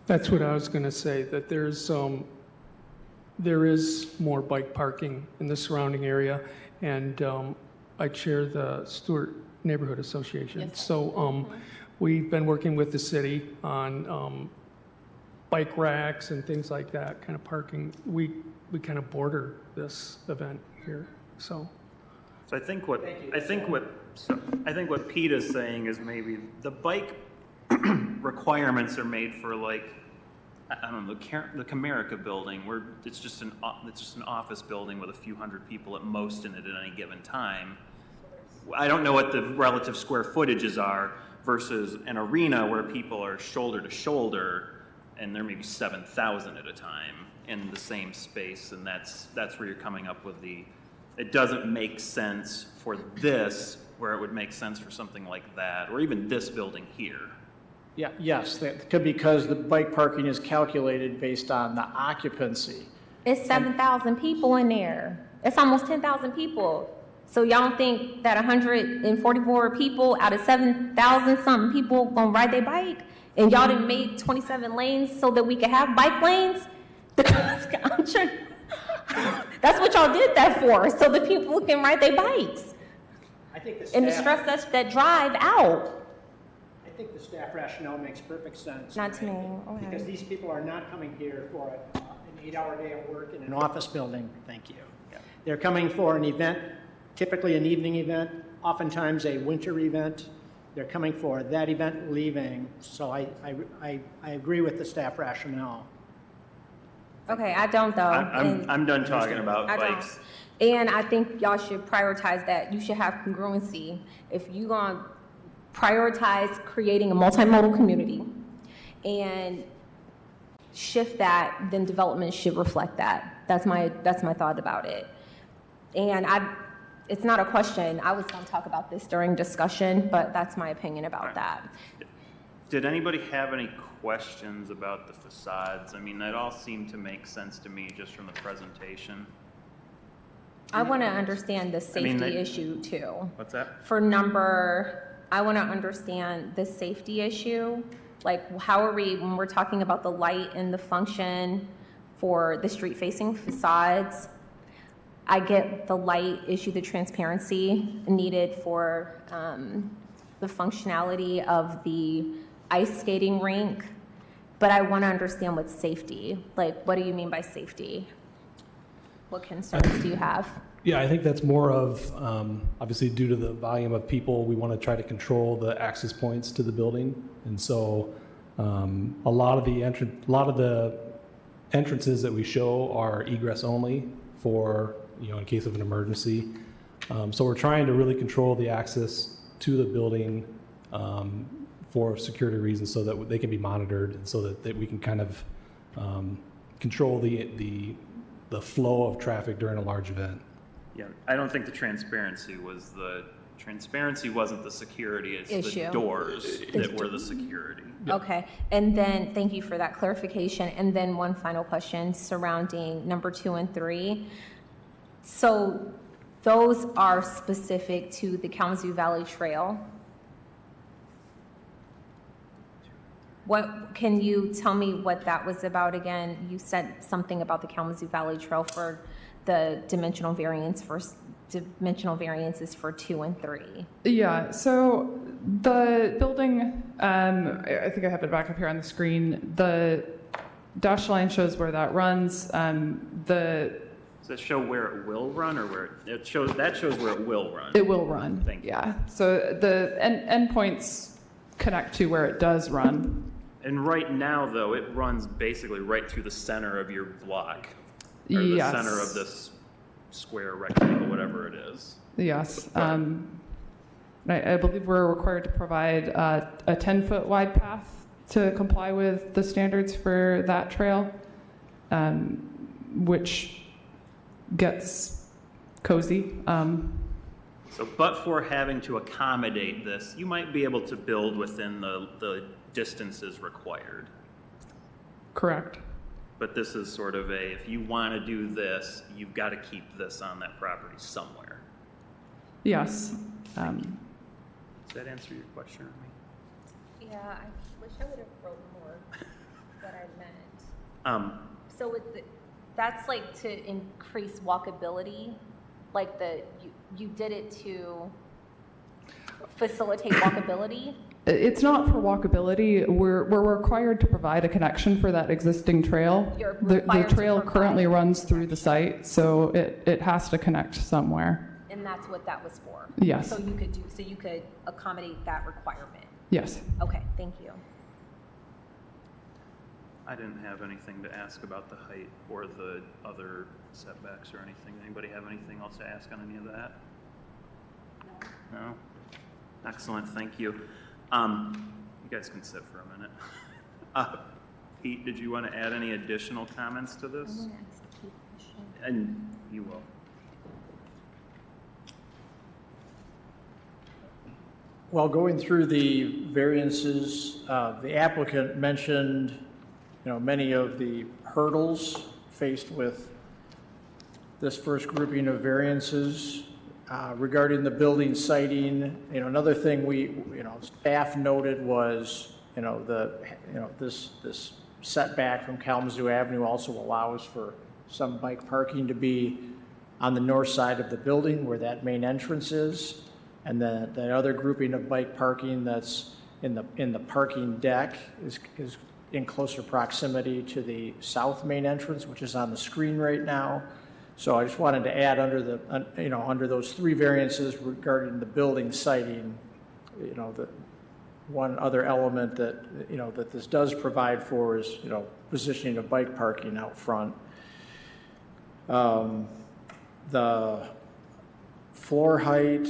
That's what I was going to say, that there is more bike parking in the surrounding area, and I chair the Stewart Neighborhood Association. Yes. So we've been working with the city on bike racks and things like that, kind of parking. We kind of border this event here, so. So I think what Pete is saying is maybe the bike requirements are made for, like, I don't know, the Comerica building, where it's just an office building with a few hundred people at most in it at any given time. I don't know what the relative square footages are versus an arena where people are shoulder to shoulder, and there may be 7,000 at a time in the same space, and that's where you're coming up with the. It doesn't make sense for this, where it would make sense for something like that, or even this building here. Yeah, yes, that could, because the bike parking is calculated based on the occupancy. It's 7,000 people in there. It's almost 10,000 people. So y'all don't think that 144 people out of 7,000 something people gonna ride their bike? And y'all done made 27 lanes so that we could have bike lanes? I'm trying. That's what y'all did that for, so the people can ride their bikes. I think the And to staff, stress that drive out. I think the staff rationale makes perfect sense. Not to me, okay. Because these people are not coming here for an 8-hour day of work in an office building. Thank you. They're coming for an event, typically an evening event, oftentimes a winter event. They're coming for that event, leaving. So I agree with the staff rationale. Okay, I don't though. I'm done talking about I don't. bikes. And I think y'all should prioritize that. You should have congruency. If you're going to prioritize creating a multimodal community and shift that, then development should reflect that. That's my thought about it. And it's not a question. I was going to talk about this during discussion, but that's my opinion about that. Did anybody have any questions about the facades? I mean, that all seemed to make sense to me just from the presentation. I want to understand the safety they- issue too. What's that? I want to understand the safety issue. Like, how are we, when we're talking about the light and the function for the street-facing facades, I get the light issue, the transparency needed for the functionality of the ice skating rink, but I want to understand what's safety. Like, what do you mean by safety? What concerns do you have? Yeah, I think that's more of, obviously due to the volume of people, we want to try to control the access points to the building. And so a lot of the entrances that we show are egress only for, in case of an emergency. So we're trying to really control the access to the building for security reasons so that they can be monitored and so that we can kind of control the the flow of traffic during a large event. Yeah, I don't think the transparency wasn't the security, it's the Issue. doors that were the security. Okay, and then, thank you for that clarification. And then one final question surrounding number 2 and 3. So those are specific to the Kalamazoo Valley Trail. What, can you tell me what that was about again? You said something about the Kalamazoo Valley Trail for the dimensional variances for 2 and 3. Yeah, so the building, I think I have it back up here on the screen. The dashed line shows where that runs. Does that show where it will run, or where it shows where it will run? It will run. Thank you. Yeah. So the endpoints connect to where it does run. And right now, though, it runs basically right through the center of your block, or the Yes. center of this square rectangle, whatever it is. Yes. I believe we're required to provide a 10-foot wide path to comply with the standards for that trail, which gets cozy. So, but for having to accommodate this, you might be able to build within the distances required. Correct. But this is sort of if you want to do this, you've got to keep this on that property somewhere. Yes. Does that answer your question, Remy? Yeah, I wish I would have wrote more what I meant. So that's like to increase walkability, like you did it to facilitate walkability? It's not for walkability. We're required to provide a connection for that existing trail. You're The required to trail provide currently a runs through the connection. site, so it has to connect somewhere. And that's what that was for? Yes. So you could accommodate that requirement? Yes. Okay, thank you. I didn't have anything to ask about the height or the other setbacks or anything. Anybody have anything else to ask on any of that? No? Excellent, thank you. You guys can sit for a minute. Pete, did you want to add any additional comments to this? I'm going to ask Pete a question. And you will. While going through the variances, the applicant mentioned, many of the hurdles faced with this first grouping of variances. Regarding the building siting, another thing staff noted was, this setback from Kalamazoo Avenue also allows for some bike parking to be on the north side of the building where that main entrance is. And then that other grouping of bike parking that's in the parking deck is in closer proximity to the south main entrance, which is on the screen right now. So I just wanted to add under those 3 variances regarding the building siting, the one other element that, that this does provide for is, positioning of bike parking out front. The floor height,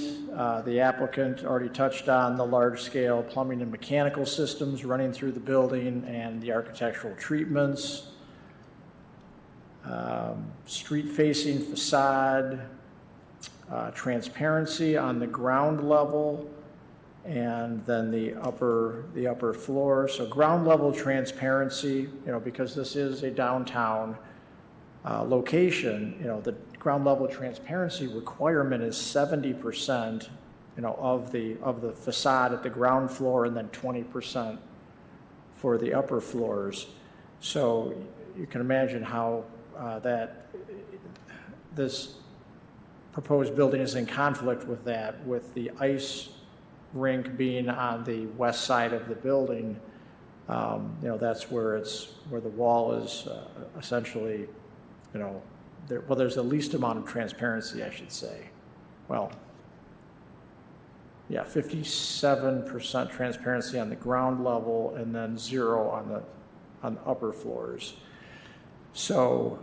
the applicant already touched on the large-scale plumbing and mechanical systems running through the building and the architectural treatments. Street-facing facade, transparency on the ground level, and then the upper floor. So ground level transparency, because this is a downtown location, the ground level transparency requirement is 70%, of the facade at the ground floor, and then 20% for the upper floors. So you can imagine how that this proposed building is in conflict with that, with the ice rink being on the west side of the building. That's where the wall is essentially, there's the least amount of transparency, I should say. Well, yeah, 57% transparency on the ground level, and then 0 on the upper floors. So,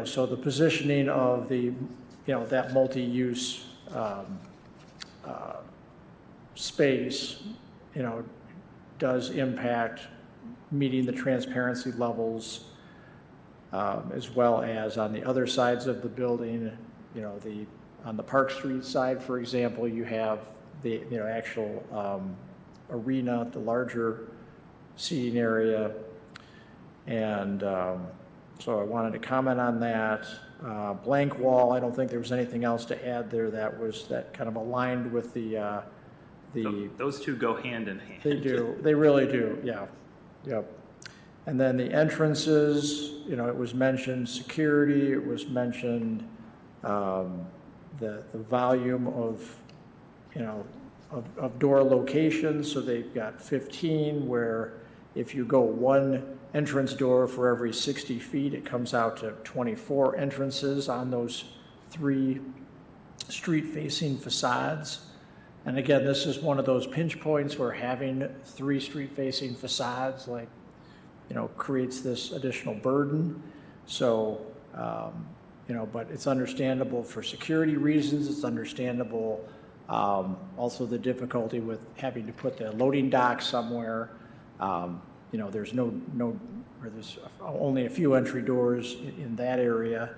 so the positioning of that multi-use space, does impact meeting the transparency levels. as well as on the other sides of the building, on the Park Street side, for example, you have the, actual arena, the larger seating area. And so I wanted to comment on that. Blank wall, I don't think there was anything else to add there that kind of aligned with the Those two go hand in hand. They do, they really do, yeah, yep. And then the entrances, it was mentioned security, it was mentioned the volume of, of door locations. So they've got 15, where if you go one entrance door for every 60 feet, it comes out to 24 entrances on those 3 street-facing facades. And again, this is one of those pinch points where having 3 street-facing facades, creates this additional burden. So, but it's understandable for security reasons. It's understandable also the difficulty with having to put the loading dock somewhere. There's there's only a few entry doors in that area.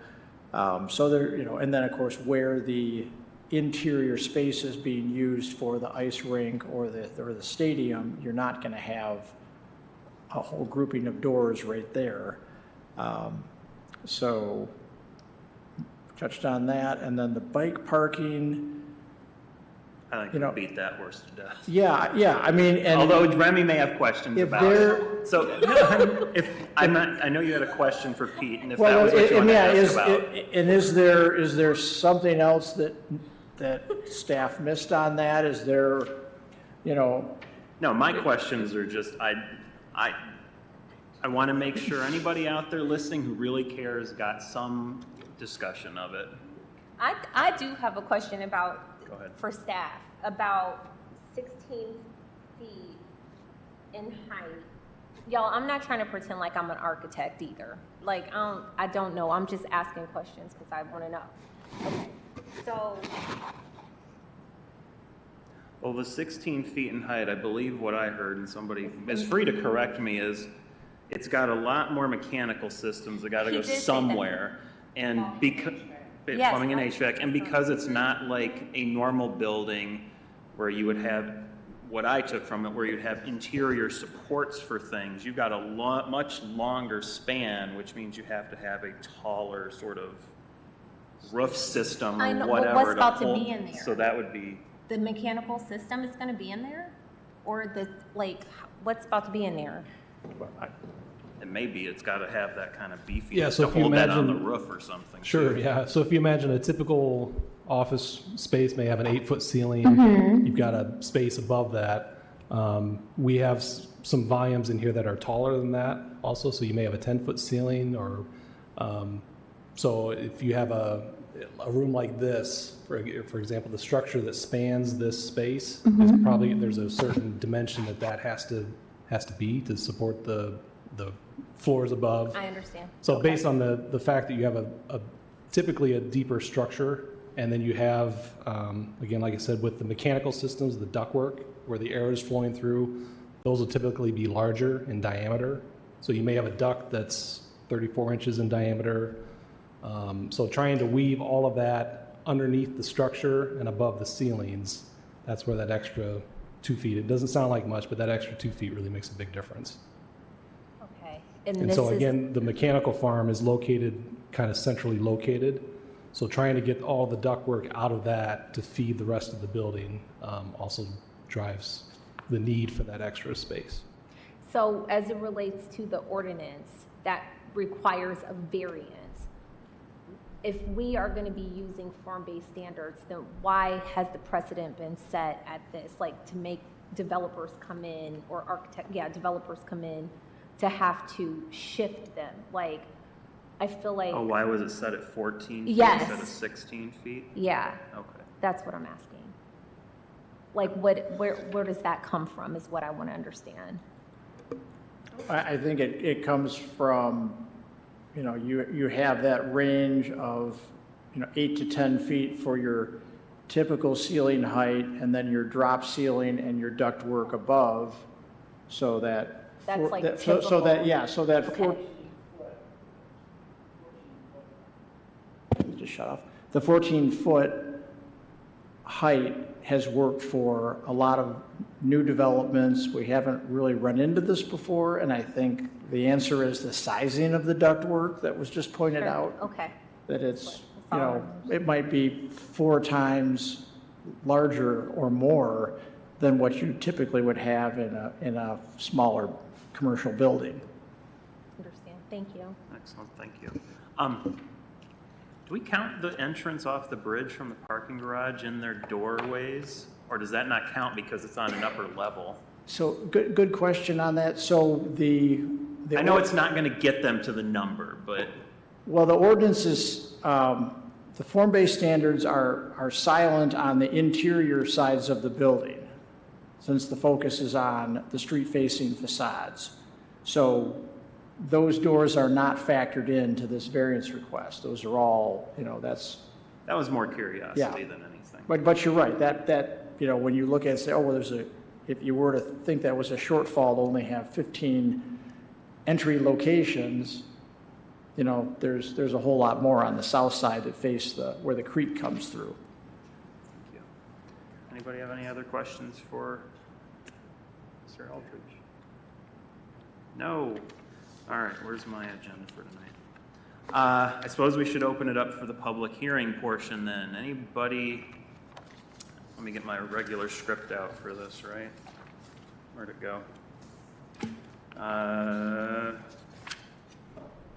So there, and then of course where the interior space is being used for the ice rink or the stadium, you're not going to have a whole grouping of doors right there. So touched on that, and then the bike parking. I think we beat that horse to death. Yeah. I mean, and although Remy may have questions about it. So, I know you had a question for Pete, and if that was what you wanted to ask about. And is there something else that staff missed on that? Is there, No, my questions are just, I want to make sure anybody out there listening who really cares got some discussion of it. I do have a question about, Go ahead. for staff, about 16 feet in height. Y'all, I'm not trying to pretend like I'm an architect either. Like, I don't know. I'm just asking questions because I want to know. Okay. So, Well, the 16 feet in height, I believe what I heard, and somebody is free to correct me, is it's got a lot more mechanical systems that got to He go did say somewhere. And because Yes, plumbing and HVAC, and because it's not like a normal building where you would have, what I took from it, where you'd have interior supports for things, you've got a much longer span, which means you have to have a taller sort of roof system I or know, but whatever. what's about to hold- be in there? So that would be, the mechanical system is going to be in there? Or what's about to be in there? and maybe it's got to have that kind of beefy Yeah, so to if you hold that on the imagine- roof or something. Sure, too. yeah. So if you imagine a typical office space may have an 8-foot ceiling, you've got a space above that. We have some volumes in here that are taller than that also, so you may have a 10-foot ceiling or, so if you have a room like this, for example, the structure that spans this space is probably, there's a certain dimension that has to be to support the floors above. I understand. So based on the fact that you have typically a deeper structure, and then you have, again, like I said, with the mechanical systems, the ductwork, where the air is flowing through, those will typically be larger in diameter. So you may have a duct that's 34 inches in diameter. So trying to weave all of that underneath the structure and above the ceilings, that's where that extra 2 feet, it doesn't sound like much, but that extra 2 feet really makes a big difference. Okay. And so again, the mechanical farm is located, kind of centrally located. So trying to get all the ductwork out of that to feed the rest of the building also drives the need for that extra space. So as it relates to the ordinance that requires a variance, if we are going to be using form-based standards, then why has the precedent been set at this? Like to make developers come in or developers come in to have to shift them? Like, I feel like. Oh, why was it set at 14 feet Yes. instead of 16 feet? Yeah, Okay. that's what I'm asking. Like, where does that come from is what I want to understand. I think it comes from, you have that range of, 8 to 10 feet for your typical ceiling height, and then your drop ceiling and your ductwork above, so that. That's like so that, typical. yeah, so that Okay. shut off. The 14-foot height has worked for a lot of new developments. We haven't really run into this before, and I think the answer is the sizing of the ductwork that was just pointed out. Okay. That it's, you know, it might be 4 times larger or more than what you typically would have in a smaller commercial building. Understand. Thank you. Excellent, thank you. Do we count the entrance off the bridge from the parking garage in their doorways? Or does that not count because it's on an upper level? So good question on that. So I know it's not going to get them to the number, but well, the ordinance is, the form-based standards are silent on the interior sides of the building, since the focus is on the street-facing facades. So those doors are not factored into this variance request. Those are all, you know, that was more curiosity than anything. But you're right, that, you know, when you look at it and say, oh, well, if you were to think that was a shortfall to only have 15 entry locations, you know, there's a whole lot more on the south side that face where the creek comes through. Thank you. Anybody have any other questions for Mr. Eldridge? No. All right, where's my agenda for tonight? I suppose we should open it up for the public hearing portion then. Anybody, let me get my regular script out for this, right? Where'd it go?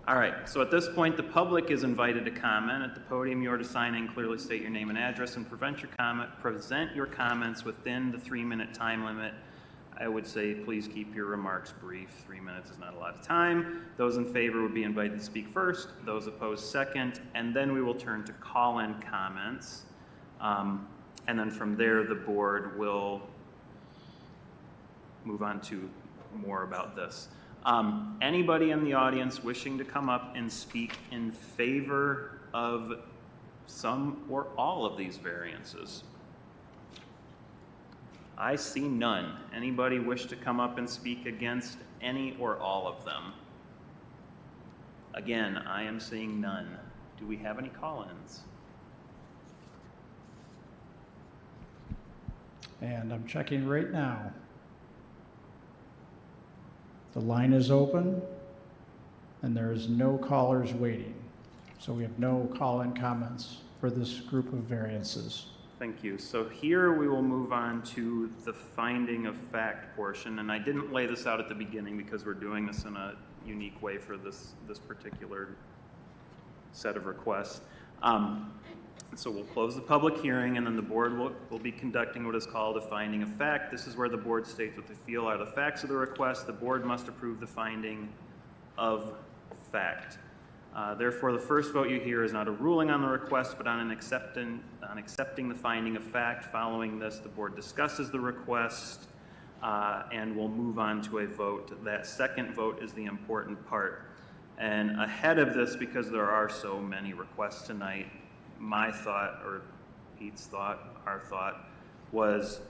All right, so at this point, the public is invited to comment. At the podium, you are to sign in, clearly state your name and address, and present your comments within the 3-minute time limit. I would say please keep your remarks brief. 3 minutes is not a lot of time. Those in favor would be invited to speak first, those opposed second, and then we will turn to call-in comments. And then from there, the board will move on to more about this. Anybody in the audience wishing to come up and speak in favor of some or all of these variances? I see none. Anybody wish to come up and speak against any or all of them? Again, I am seeing none. Do we have any call-ins? And I'm checking right now. The line is open, and there is no callers waiting. So we have no call-in comments for this group of variances. Thank you. So here we will move on to the finding of fact portion. And I didn't lay this out at the beginning because we're doing this in a unique way for this particular set of requests. So we'll close the public hearing, and then the board will be conducting what is called a finding of fact. This is where the board states what they feel are the facts of the request. The board must approve the finding of fact. Therefore, the first vote you hear is not a ruling on the request, but on accepting the finding of fact. Following this, the board discusses the request, and we'll move on to a vote. That second vote is the important part. And ahead of this, because there are so many requests tonight, my thought, or Pete's thought, our thought, was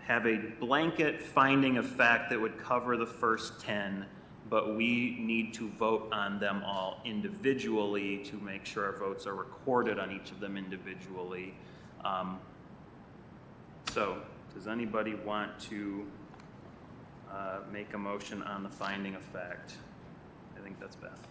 have a blanket finding of fact that would cover the first 10, but we need to vote on them all individually to make sure our votes are recorded on each of them individually. So, does anybody want to make a motion on the finding of fact? I think that's Beth.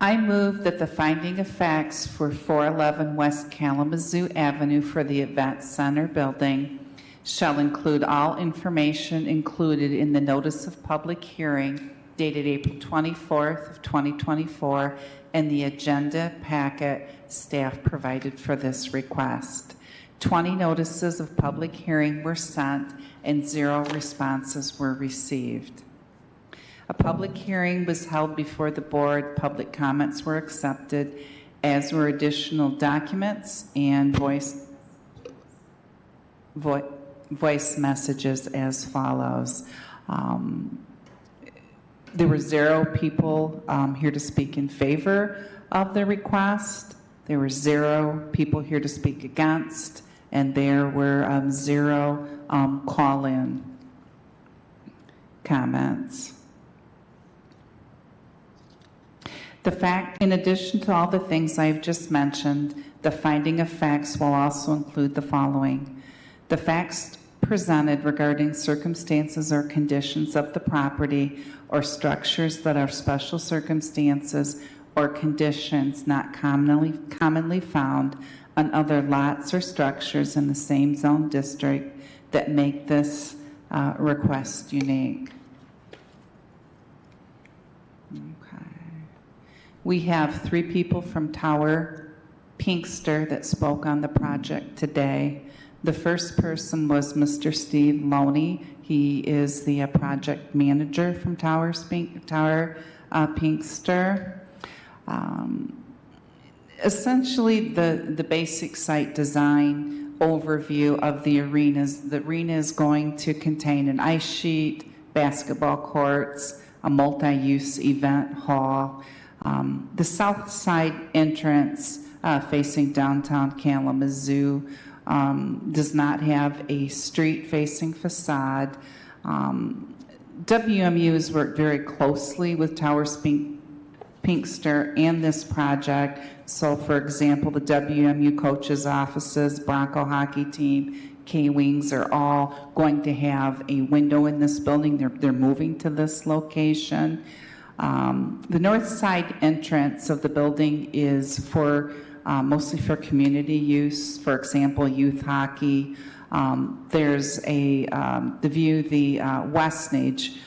I move that the finding of facts for 411 West Kalamazoo Avenue for the Event Center building shall include all information included in the notice of public hearing dated April 24th of 2024 and the agenda packet staff provided for this request. 20 notices of public hearing were sent and 0 responses were received. A public hearing was held before the board. Public comments were accepted, as were additional documents and voice messages as follows. There were 0 people here to speak in favor of the request. There were 0 people here to speak against, and there were 0 call-in comments. In addition to all the things I've just mentioned, the finding of facts will also include the following. The facts presented regarding circumstances or conditions of the property or structures that are special circumstances or conditions not commonly found on other lots or structures in the same zone district that make this request unique. Okay. We have 3 people from Tower Pinkster that spoke on the project today. The first person was Mr. Steve Loney. He is the project manager from Tower Pinkster. Essentially, the basic site design overview of the arenas. The arena is going to contain an ice sheet, basketball courts, a multi-use event hall. The south side entrance facing downtown Kalamazoo does not have a street-facing facade. WMU has worked very closely with Tower Pinkster and this project. So, for example, the WMU coaches' offices, Bronco hockey team, K-Wings are all going to have a window in this building. They're moving to this location. The north side entrance of the building is for mostly for community use, for example, youth hockey. There's the Westnage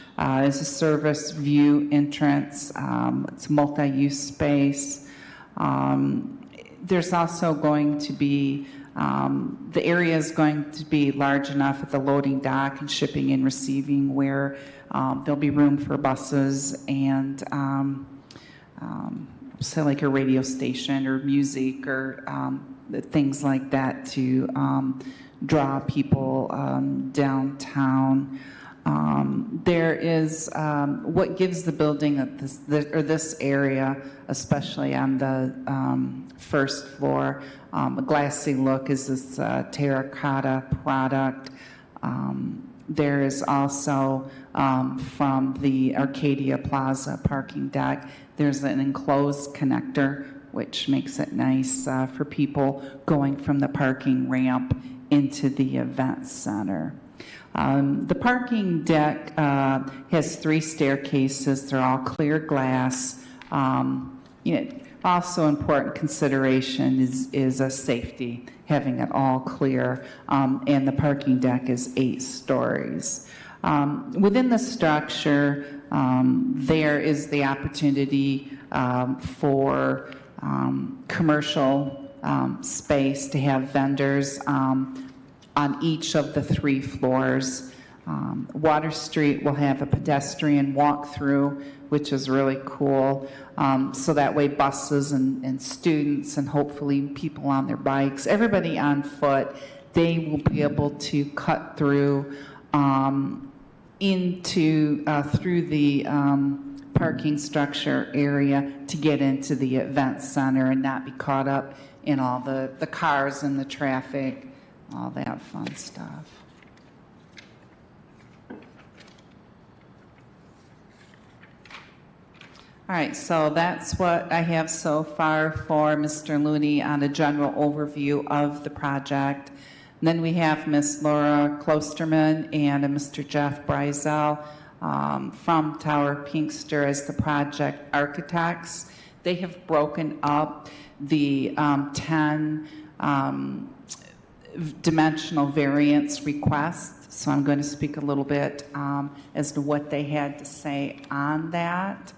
is a service view entrance. It's a multi-use space. There's also going to be, the area is going to be large enough at the loading dock and shipping and receiving where there'll be room for buses and say like a radio station or music or things like that to draw people downtown. There is what gives the building this area, especially on the first floor, a glassy look is this terracotta product. There is also from the Arcadia Plaza parking deck, there's an enclosed connector, which makes it nice for people going from the parking ramp into the event center. The parking deck has 3 staircases. They're all clear glass. Also important consideration is a safety, having it all clear, and the parking deck is 8 stories. Within the structure, there is the opportunity for commercial space to have vendors on each of the 3 floors. Water Street will have a pedestrian walk-through, which is really cool. So that way buses and students and hopefully people on their bikes, everybody on foot, they will be able to cut through through the parking structure area to get into the event center and not be caught up in all the cars and the traffic, all that fun stuff. All right, so that's what I have so far for Mr. Looney on a general overview of the project. And then we have Ms. Laura Klosterman and Mr. Jeff Breisel from Tower Pinkster as the project architects. They have broken up the 10 dimensional variance requests. So I'm going to speak a little bit as to what they had to say on that.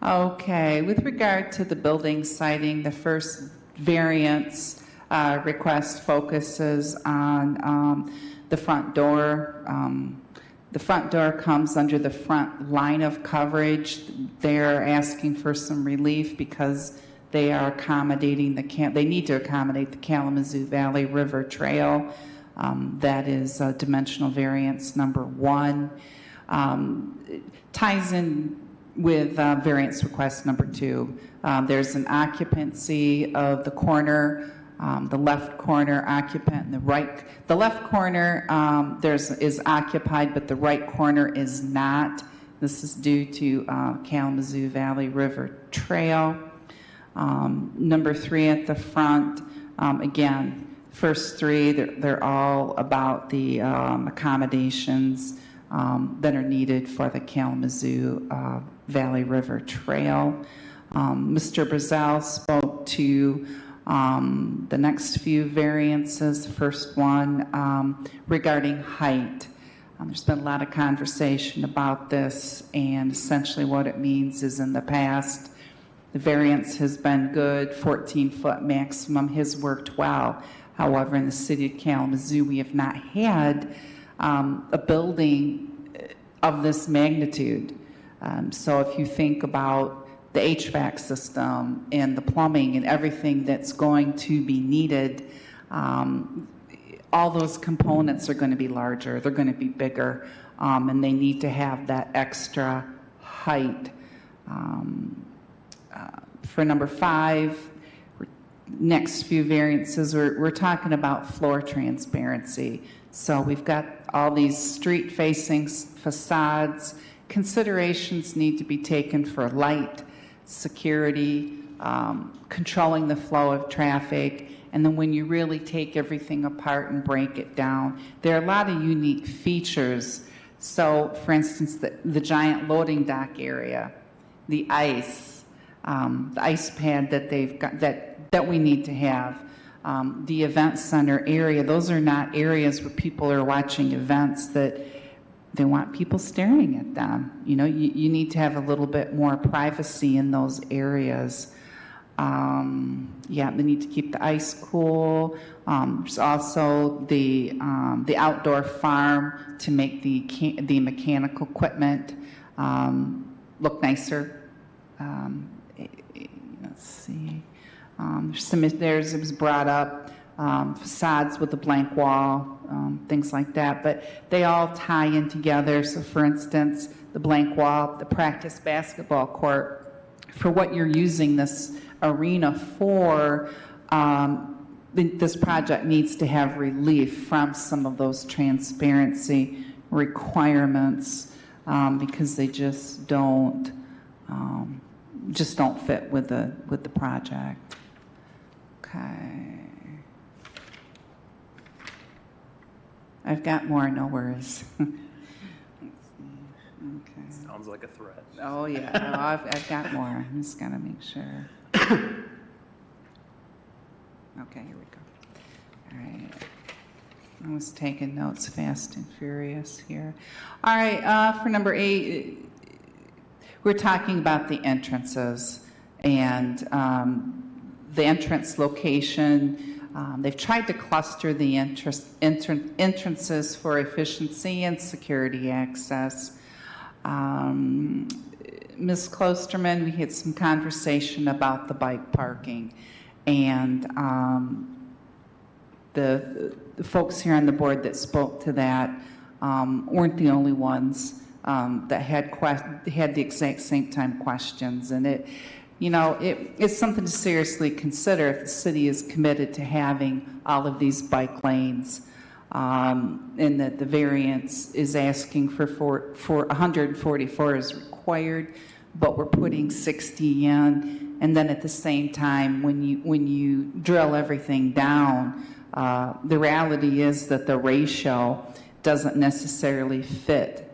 Okay, with regard to the building siting, the first variance request focuses on the front door. The front door comes under the front line of coverage. They're asking for some relief because they are accommodating they need to accommodate the Kalamazoo Valley River Trail. That is dimensional variance number 1. It ties in with variance request number 2. There's an occupancy of the corner, the left corner occupant, and the left corner is occupied, but the right corner is not. This is due to Kalamazoo Valley River Trail. Number 3 at the front, again, first 3, they're all about the accommodations that are needed for the Kalamazoo Valley River Trail. Mr. Brazel spoke to the next few variances. The first one regarding height. There's been a lot of conversation about this, and essentially what it means is in the past, the variance has been good, 14-foot maximum has worked well. However, in the city of Kalamazoo, we have not had a building of this magnitude. So if you think about the HVAC system and the plumbing and everything that's going to be needed, all those components are going to be larger, they're going to be bigger, and they need to have that extra height. For number 5, next few variances, we're talking about floor transparency. So we've got all these street-facing facades. Considerations need to be taken for light, security, controlling the flow of traffic, and then when you really take everything apart and break it down, there are a lot of unique features. So, for instance, the giant loading dock area, the ice pad that they've got that we need to have, the event center area. Those are not areas where people are watching events that they want people staring at them. You know, you need to have a little bit more privacy in those areas. Yeah, they need to keep the ice cool. There's also the outdoor farm to make the mechanical equipment look nicer. Let's see. It was brought up, facades with a blank wall, things like that, but they all tie in together. So for instance, the blank wall, the practice basketball court, for what you're using this arena for, this project needs to have relief from some of those transparency requirements because they just don't fit with the project. Okay. I've got more, no worries. Okay. Sounds like a threat. Oh, yeah. No, I've got more. I'm just going to make sure. Okay, here we go. All right. I was taking notes fast and furious here. All right, for number 8, we're talking about the entrances and the entrance location. They've tried to cluster the entrances for efficiency and security access. Ms. Klosterman, we had some conversation about the bike parking, and the folks here on the board that spoke to that weren't the only ones that had the exact same time questions, and it's something to seriously consider if the city is committed to having all of these bike lanes, and that the variance is asking for 144 is required, but we're putting 60 in, and then at the same time, when you drill everything down, the reality is that the ratio doesn't necessarily fit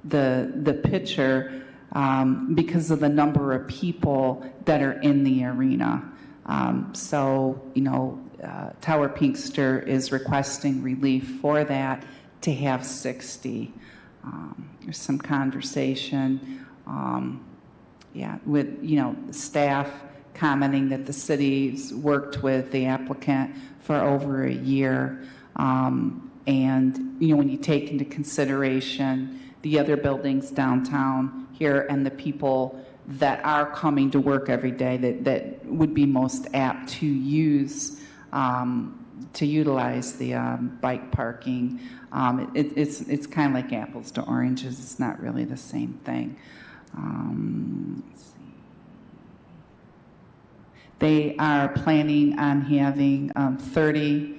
the picture because of the number of people that are in the arena. Tower Pinkster is requesting relief for that to have 60. There's some conversation, with staff commenting that the city's worked with the applicant for over a year, And, you know, when you take into consideration the other buildings downtown here and the people that are coming to work every day that would be most apt to utilize the bike parking, it's kind of like apples to oranges. It's not really the same thing. Let's see. They are planning on having 30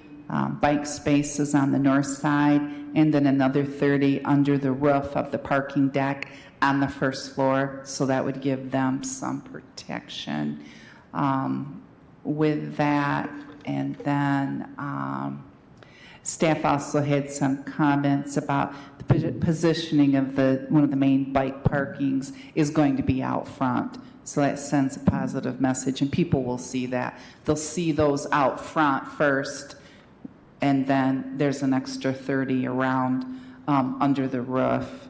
bike spaces on the north side and then another 30 under the roof of the parking deck on the first floor. So that would give them some protection with that. And then staff also had some comments about the positioning of one of the main bike parkings is going to be out front. So that sends a positive message, and people will see that. They'll see those out front first, and then there's an extra 30 around under the roof.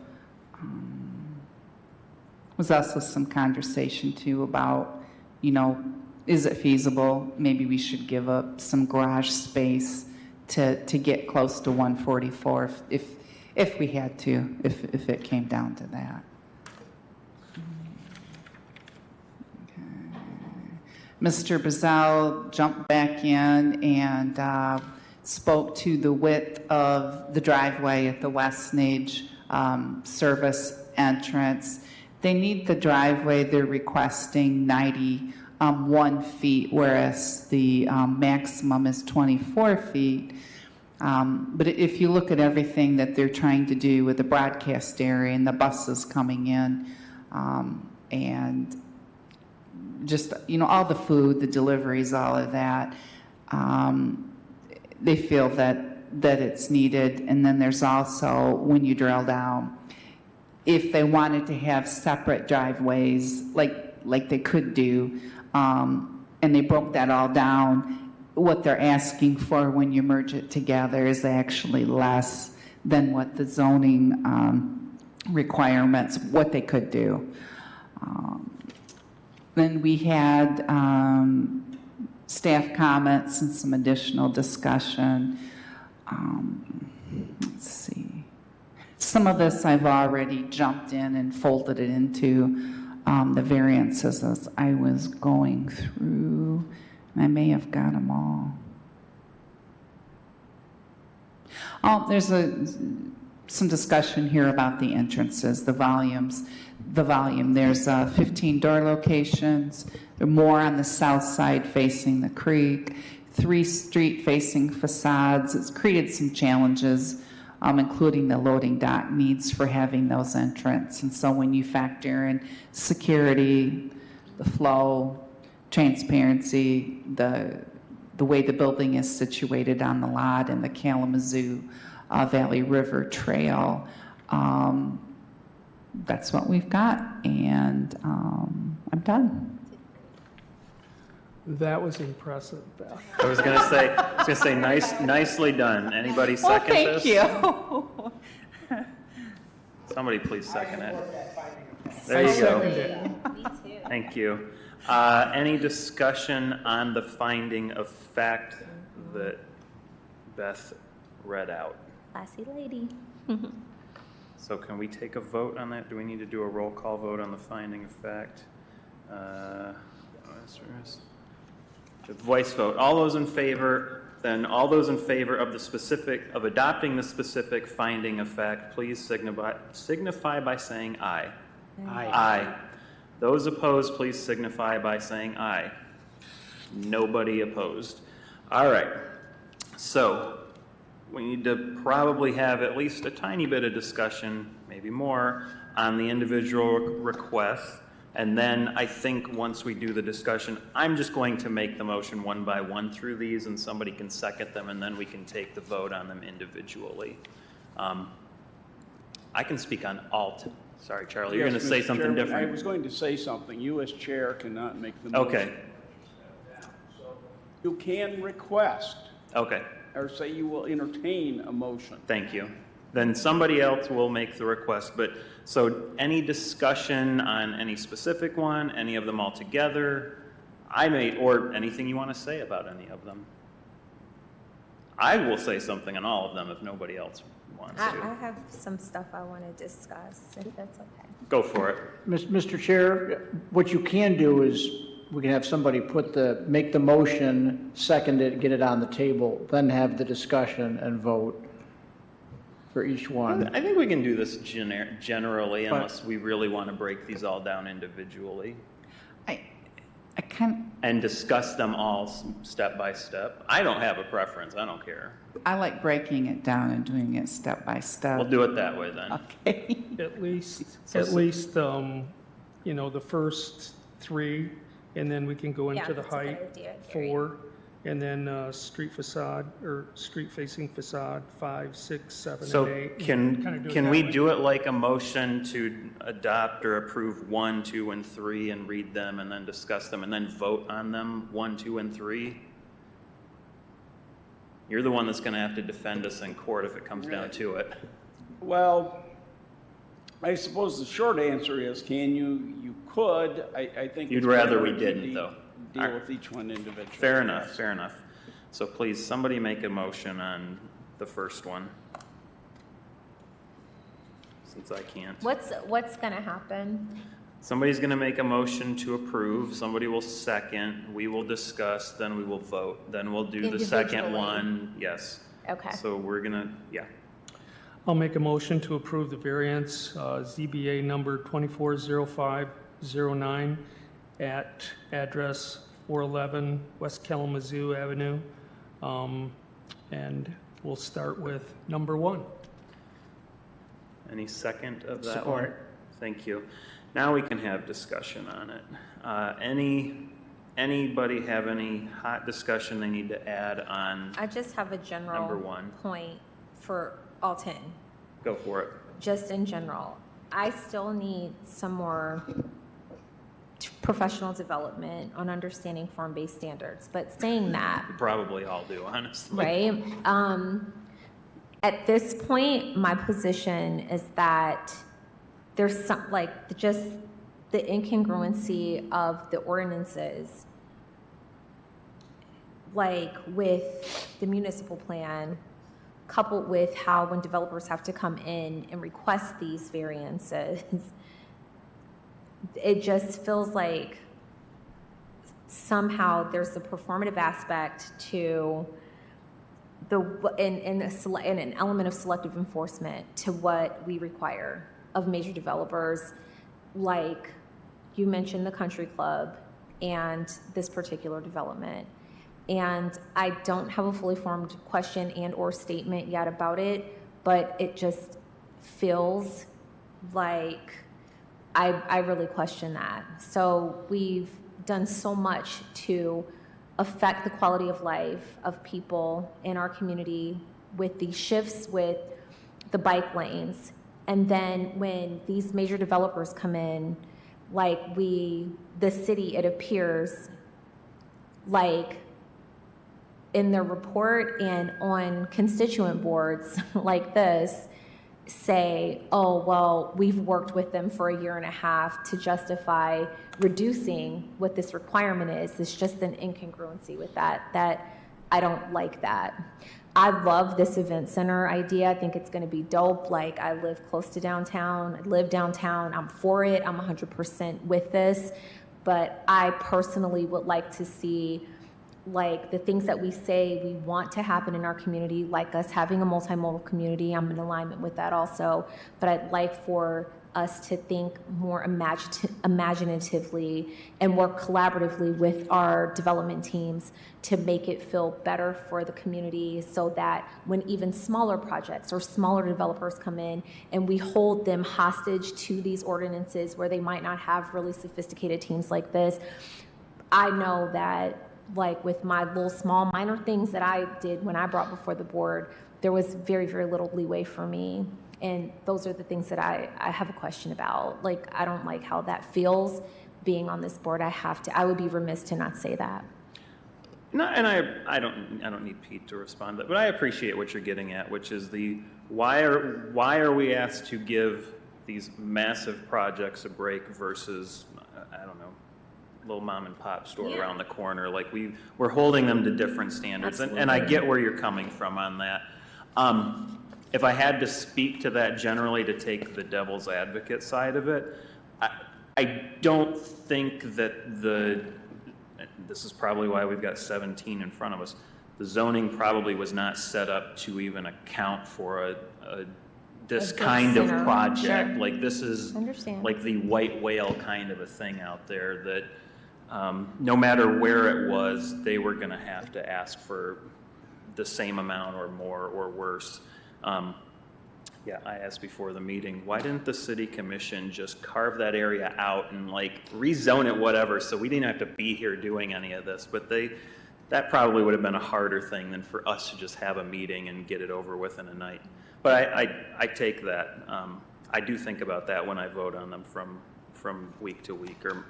Was also some conversation too about, you know, is it feasible? Maybe we should give up some garage space to get close to 144 if we had to, if it came down to that. Mr. Bazell jumped back in and spoke to the width of the driveway at the West Nage service entrance. They need the driveway, they're requesting 91 feet, whereas the maximum is 24 feet. But if you look at everything that they're trying to do with the broadcast area and the buses coming in, and just, you know, all the food, the deliveries, all of that, they feel that it's needed. And then there's also, when you drill down, if they wanted to have separate driveways, like they could do, and they broke that all down, what they're asking for when you merge it together is actually less than what the zoning requirements, what they could do. Then we had staff comments and some additional discussion. Let's see. Some of this I've already jumped in and folded it into the variances as I was going through. I may have got them all. There's some discussion here about the entrances, the volumes. The volume. There's 15 door locations. There are more on the south side facing the creek, 3 street facing facades. It's created some challenges, including the loading dock needs for having those entrants. And so when you factor in security, the flow, transparency, the way the building is situated on the lot and the Kalamazoo Valley River Trail, that's what we've got, and I'm done. That was impressive, Beth. I was gonna say, nicely done. Anybody second this? Thank you. Somebody please second it. There you go. Me too. Thank you. Any discussion on the finding of fact that Beth read out? Classy lady. So can we take a vote on that? Do we need to do a roll call vote on the finding of fact? Voice vote. All those in favor, then all those in favor of adopting the specific finding of fact, please signify by saying aye. Aye. Aye. Those opposed, please signify by saying aye. Nobody opposed. All right. So we need to probably have at least a tiny bit of discussion, maybe more, on the individual requests. And then I think once we do the discussion, I'm just going to make the motion one by one through these, and somebody can second them, and then we can take the vote on them individually. I can speak on all. Sorry, Charlie, you're going to say something different. I was going to say something. You as chair cannot make the motion. Okay. You can request. Okay. Or say you will entertain a motion. Thank you. Then somebody else will make the request. But so any discussion on any specific one, any of them all together, or anything you want to say about any of them? I will say something on all of them if nobody else wants I to. have some stuff I want to discuss, if that's okay. Go for it. Mr. Chair, what you can do is, we can have somebody make the motion, second it, get it on the table, then have the discussion and vote for each one. I think we can do this generally unless we really want to break these all down individually I kind and discuss them all step by step. I don't have a preference. I don't care. I like breaking it down and doing it step by step. We'll do it that way then. Okay. At least, you know, the first 3, and then we can go Yeah, into the that's a good height, idea, Gary. 4, and then street facade, or street-facing facade, 5, 6, 7, So and 8. can we do it like a motion to adopt or approve 1, 2, and 3 and read them and then discuss them and then vote on them, 1, 2, and 3? You're the one that's going to have to defend us in court if it comes down to it. Well, I suppose the short answer is, can you? You could. I think. You'd it's rather better we if you didn't, though. Deal with each one individually. Fair enough, fair enough. So please, somebody make a motion on the first one. Since I can't. What's going to happen? Somebody's going to make a motion to approve, somebody will second, we will discuss, then we will vote, then we'll do the second Individually. one, yes. Okay. So we're going to, yeah. I'll make a motion to approve the variance, ZBA number 240509 at address 411 West Kalamazoo Avenue. And we'll start with number 1. Any second of that Support. one? Thank you. Now we can have discussion on it. Anybody have any hot discussion they need to add on? I just have a general Number 1. point for all 10. Go for it. Just in general, I still need some more professional development on understanding form-based standards. But saying that, We probably all do, honestly. right? At this point, my position is that there's some, like, just the incongruency of the ordinances, like with the municipal plan, coupled with how when developers have to come in and request these variances, it just feels like somehow there's a performative aspect to and an element of selective enforcement to what we require of major developers, like you mentioned the country club and this particular development. And I don't have a fully formed question and or statement yet about it, but it just feels like I really question that. So we've done so much to affect the quality of life of people in our community with these shifts with the bike lanes. And then when these major developers come in, like the city, it appears like in their report and on constituent boards like this, say, oh, well, we've worked with them for 1.5 years to justify reducing what this requirement is. It's just an incongruency with that I don't like that. I love this event center idea. I think it's going to be dope. Like, I live close to downtown. I live downtown. I'm for it. I'm 100% with this. But I personally would like to see, like, the things that we say we want to happen in our community, like us having a multimodal community. I'm in alignment with that also. But I'd like for us to think more imaginatively and work collaboratively with our development teams to make it feel better for the community, so that when even smaller projects or smaller developers come in and we hold them hostage to these ordinances where they might not have really sophisticated teams like this, I know that, like, with my little small minor things that I did when I brought before the board, there was very, very little leeway for me. And those are the things that I have a question about. Like, I don't like how that feels being on this board. I would be remiss to not say that. No, and I don't need Pete to respond to that, but I appreciate what you're getting at, which is why are we asked to give these massive projects a break versus, I don't know, little mom and pop store Yeah. around the corner. Like we're holding them to different standards, and I get where you're coming from on that. If I had to speak to that generally, to take the devil's advocate side of it, I don't think that this is probably why we've got 17 in front of us. The zoning probably was not set up to even account for this A kind of center. project. Sure. Like this is Understand. like the white whale kind of a thing out there that no matter where it was, they were going to have to ask for the same amount or more or worse. Yeah, I asked before the meeting, why didn't the city commission just carve that area out and like rezone it whatever, so we didn't have to be here doing any of this? But that probably would have been a harder thing than for us to just have a meeting and get it over with in a night. But I take that. I do think about that when I vote on them from week to week or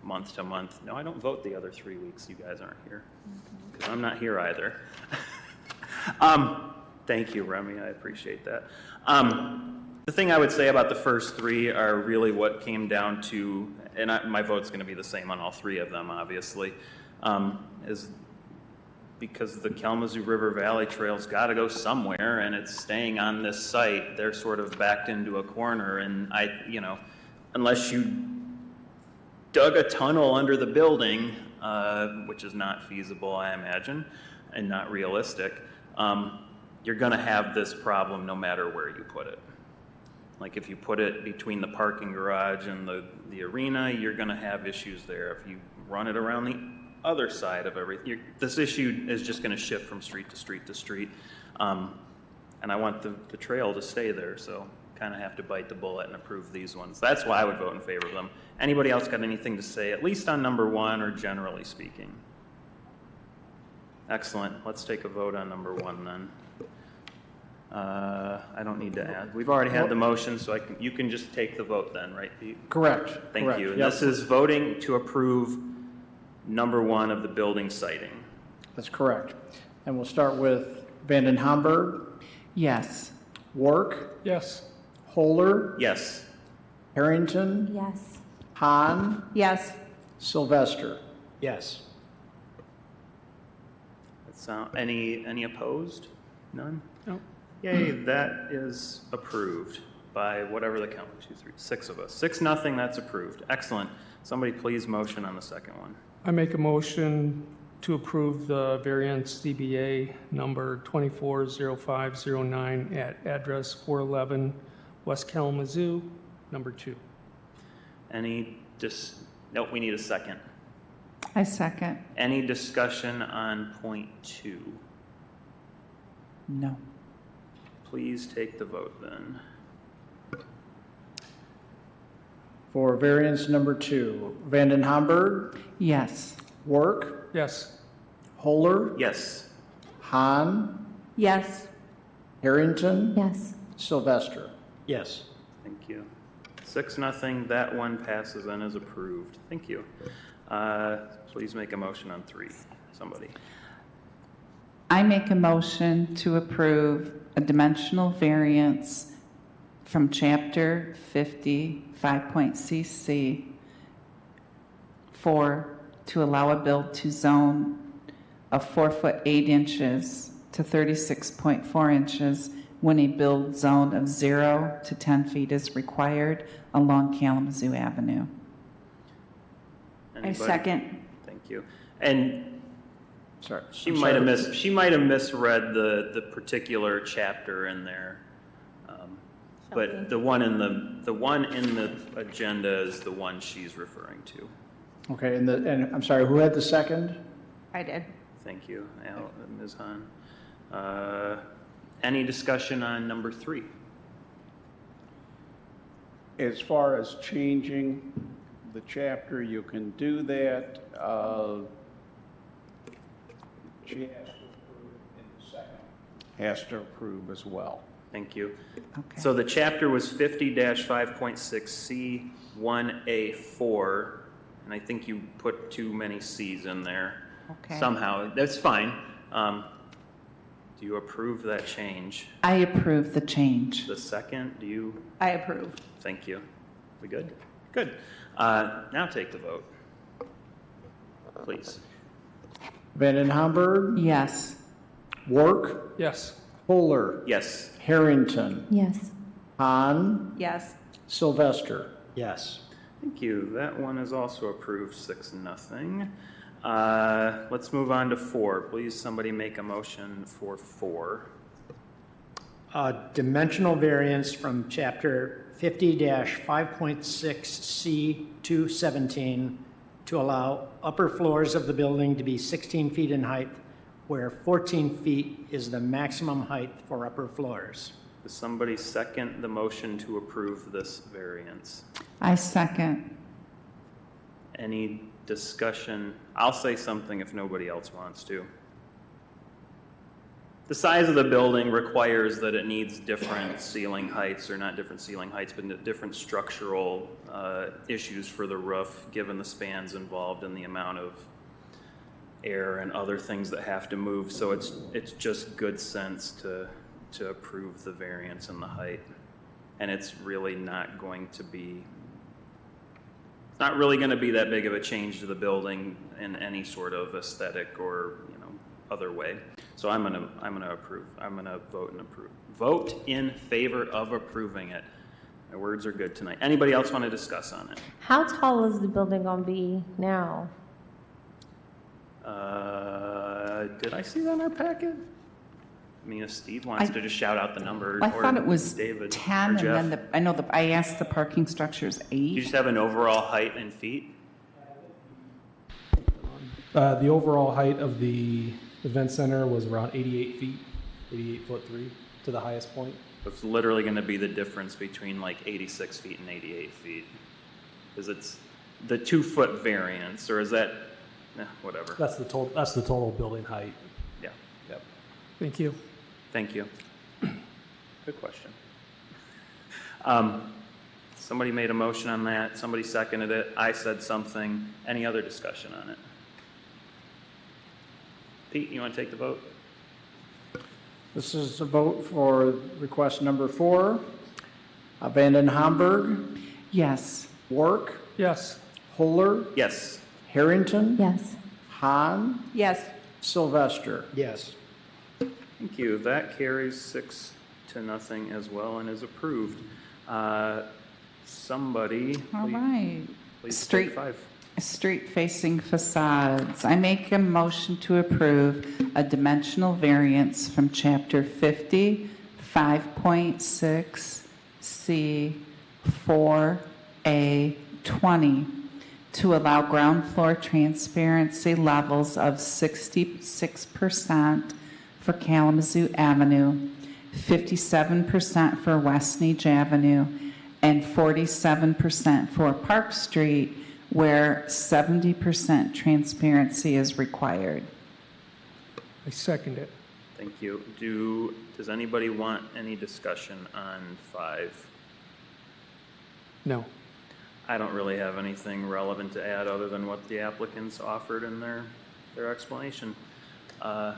month to month. No, I don't vote the other 3 weeks you guys aren't here, because I'm not here either. Thank you, Remy, I appreciate that. The thing I would say about the first three are really what came down to, and my vote's going to be the same on all three of them, obviously, is because the Kalamazoo River Valley Trail's got to go somewhere, and it's staying on this site. They're sort of backed into a corner, and unless you dug a tunnel under the building, which is not feasible, I imagine, and not realistic, you're going to have this problem no matter where you put it. Like if you put it between the parking garage and the arena, you're going to have issues there. If you run it around the other side of everything, this issue is just going to shift from street to street to street. And I want the trail to stay there, so kind of have to bite the bullet and approve these ones. That's why I would vote in favor of them. Anybody else got anything to say, at least on number one or generally speaking? Excellent. Let's take a vote on number one then. I don't need to add. We've already had the motion, so you can just take the vote then, right, Pete? Correct. Thank correct. you. And Yep. this is voting to approve number one of the building siting. That's correct. And we'll start with Vanden Hamburg, Yes. Work, Yes. Holder, Yes. Harrington, Yes. Hahn, Yes. Sylvester. Yes. Any opposed? None? No. Yay, that is approved by whatever the count, 2, 3, 6 of us. 6-0, that's approved. Excellent. Somebody please motion on the second one. I make a motion to approve the variance CBA number 240509 at address 411 West Kalamazoo, number 2. Nope, we need a second. I second. Any discussion on point 2? No. Please take the vote then. For variance number 2, Vanden Hamburg, Yes. Work, Yes. Holder, Yes. Hahn, Yes. Harrington, Yes. Sylvester. Yes. Thank you. 6-0, that one passes and is approved. Thank you. Please make a motion on 3. Somebody. I make a motion to approve a dimensional variance from Chapter 50, 5.cc to allow a build to zone of 4 foot 8 inches to 36.4 inches when a build zone of 0 to 10 feet is required along Kalamazoo Avenue. Anybody? second. Thank you. And Sorry. she might have misread the particular chapter in there. But the one in the agenda is the one she's referring to. Okay, and I'm sorry, who had the second? I did. Thank you, Ms. Hahn. Any discussion on number 3? As far as changing the chapter, you can do that. She has to approve in the second. Has to approve as well. Thank you. Okay. So the chapter was 50-5.6C 1A4, and I think you put too many C's in there. Okay. Somehow. That's fine. Do you approve that change? I approve the change. The second, do you? I approve. Thank you. We good? Good. Now take the vote. please. Vanden Hamburg, Yes. Work, Yes. Fuller, Yes. Harrington, Yes. Hahn, Yes. Sylvester. Yes. Thank you. That one is also approved 6-0. Let's move on to 4. Please, somebody make a motion for 4. Dimensional variance from Chapter 50-5.6C217 to allow upper floors of the building to be 16 feet in height, where 14 feet is the maximum height for upper floors. Does somebody second the motion to approve this variance? I second. Any discussion? I'll say something if nobody else wants to. The size of the building requires that it needs different ceiling heights, or not different ceiling heights, but different structural issues for the roof, given the spans involved and the amount of air and other things that have to move. So it's just good sense to approve the variance in the height. And it's really not going to be, it's not really going to be that big of a change to the building in any sort of aesthetic or, other way. So I'm gonna approve. I'm gonna vote and approve. Vote in favor of approving it. My words are good tonight. Anybody else want to discuss on it? How tall is the building gonna be now? Did I see that in our packet? I mean, if Steve wants to just shout out the number, I or thought it was David 10, or and Jeff. then I asked the parking structures Do you 8. just have an overall height in feet? The overall height of the event center was around 88 feet, 88'3" to the highest point. It's literally going to be the difference between like 86 feet and 88 feet. Because it's the 2-foot variance, or is that, whatever. That's the total building height. Yeah. Yep. Thank you. Thank you. Good question. Somebody made a motion on that. Somebody seconded it. I said something. Any other discussion on it? Pete, you want to take the vote? This is a vote for request number 4. Vanden Hamburg, Yes. Work, Yes. Fuller, Yes. Harrington, Yes. Hahn, Yes. Sylvester. Yes. Thank you. That carries 6-0 as well and is approved. Somebody, All right. please Street- take 5. Street-facing facades. I make a motion to approve a dimensional variance from Chapter 50, 5.6C, 4A, 20 to allow ground floor transparency levels of 66% for Kalamazoo Avenue, 57% for West Neach Avenue, and 47% for Park Street, where 70% transparency is required. I second it. Thank you. Does anybody want any discussion on 5? No. I don't really have anything relevant to add other than what the applicants offered in their explanation. Would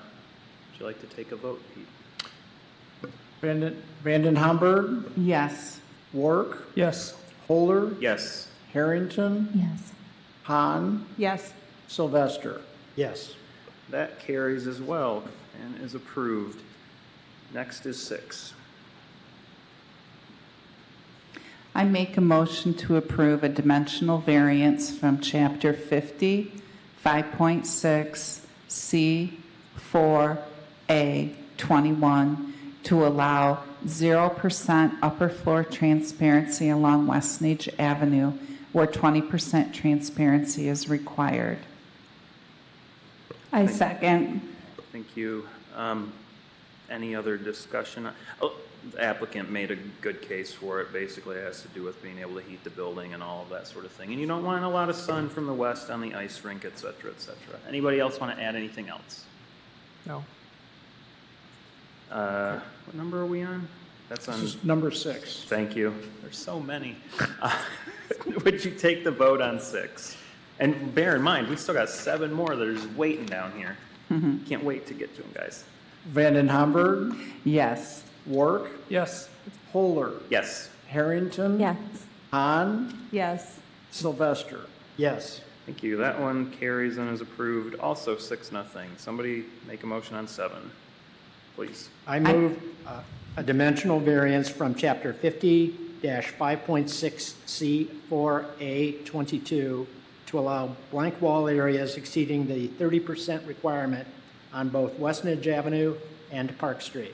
you like to take a vote, Pete? Vanden Hamburg, Yes. Work, Yes. Fuller, Yes. Harrington, Yes. Hahn, Yes. Sylvester. Yes. That carries as well and is approved. Next is 6. I make a motion to approve a dimensional variance from Chapter 50, 5.6, C, 4A, 21 to allow 0% upper floor transparency along West Neach Avenue, where 20% transparency is required. I second. Thank you. Any other discussion? Oh, the applicant made a good case for it. Basically, it has to do with being able to heat the building and all of that sort of thing. And you don't want a lot of sun from the west on the ice rink, et cetera, et cetera. Anybody else want to add anything else? No. What number are we on? That's on. This is number 6. Thank you. There's so many. Would you take the vote on 6? And bear in mind, we still got 7 more that are just waiting down here. Can't wait to get to them, guys. Vanden Hamburg, Yes. Work, Yes. Fuller, Yes. Harrington, Yes. Hahn, Yes. Sylvester. Yes. Thank you. That one carries and is approved, also 6-0. Somebody make a motion on 7, please. I move a dimensional variance from Chapter 50-5.6C4A22 to allow blank wall areas exceeding the 30% requirement on both Westnedge Avenue and Park Street.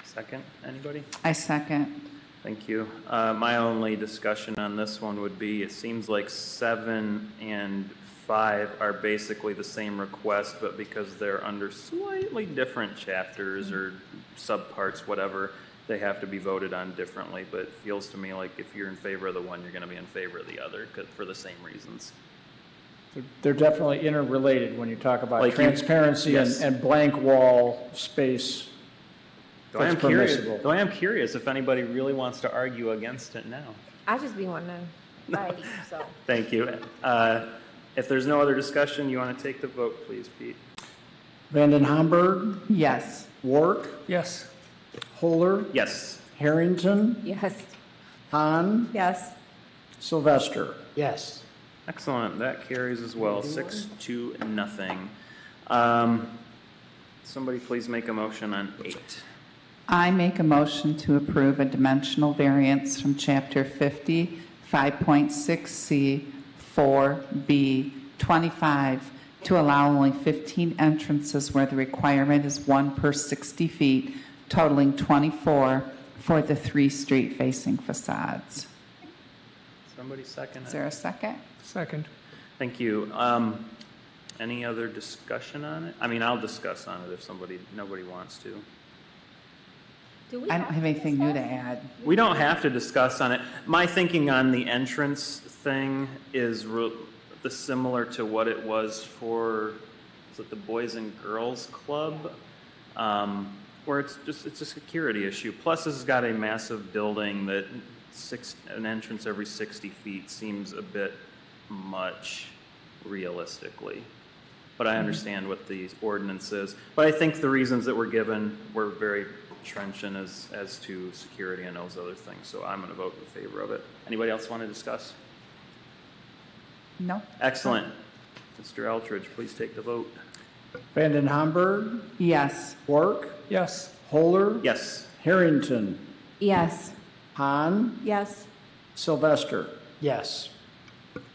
Second, anybody? I second. Thank you. My only discussion on this one would be, it seems like 7 and 5 are basically the same request, but because they're under slightly different chapters or subparts, whatever, they have to be voted on differently. But it feels to me like if you're in favor of the one, you're going to be in favor of the other for the same reasons. They're definitely interrelated when you talk about Like you- transparency yes. and blank wall space Though I that's am curious, permissible. though I am curious if anybody really wants to argue against it now. I just be wanting to fight, so. Thank you. If there's no other discussion, you want to take the vote, please, Pete? Vanden Hamburg, Yes. Wark, Yes. Holer, Yes. Harrington, Yes. Hahn, Yes. Sylvester. Yes. Excellent. That carries as well, 6-0. Somebody please make a motion on 8. I make a motion to approve a dimensional variance from Chapter 50, 5.6C, 4B, 25 to allow only 15 entrances where the requirement is 1 per 60 feet, totaling 24 for the 3 street-facing facades. Somebody second Is it? there a second? Second. Thank you. Any other discussion on it? I mean, I'll discuss on it if nobody wants to. Do we I don't have anything new to discuss? add. We don't have to discuss on it. My thinking on the entrance thing is similar to what it was for, is it the Boys and Girls Club? Where it's a security issue. Plus, this has got a massive building that an entrance every 60 feet seems a bit much realistically. But I understand what the ordinance is. But I think the reasons that were given were very trenchant as to security and those other things. So I'm going to vote in favor of it. Anybody else want to discuss? No? Excellent. Mr. Eltridge, please take the vote. Vanden Hamburg, Yes. Wark, Yes. Holer, Yes. Harrington, Yes. Hahn, Yes. Sylvester. Yes.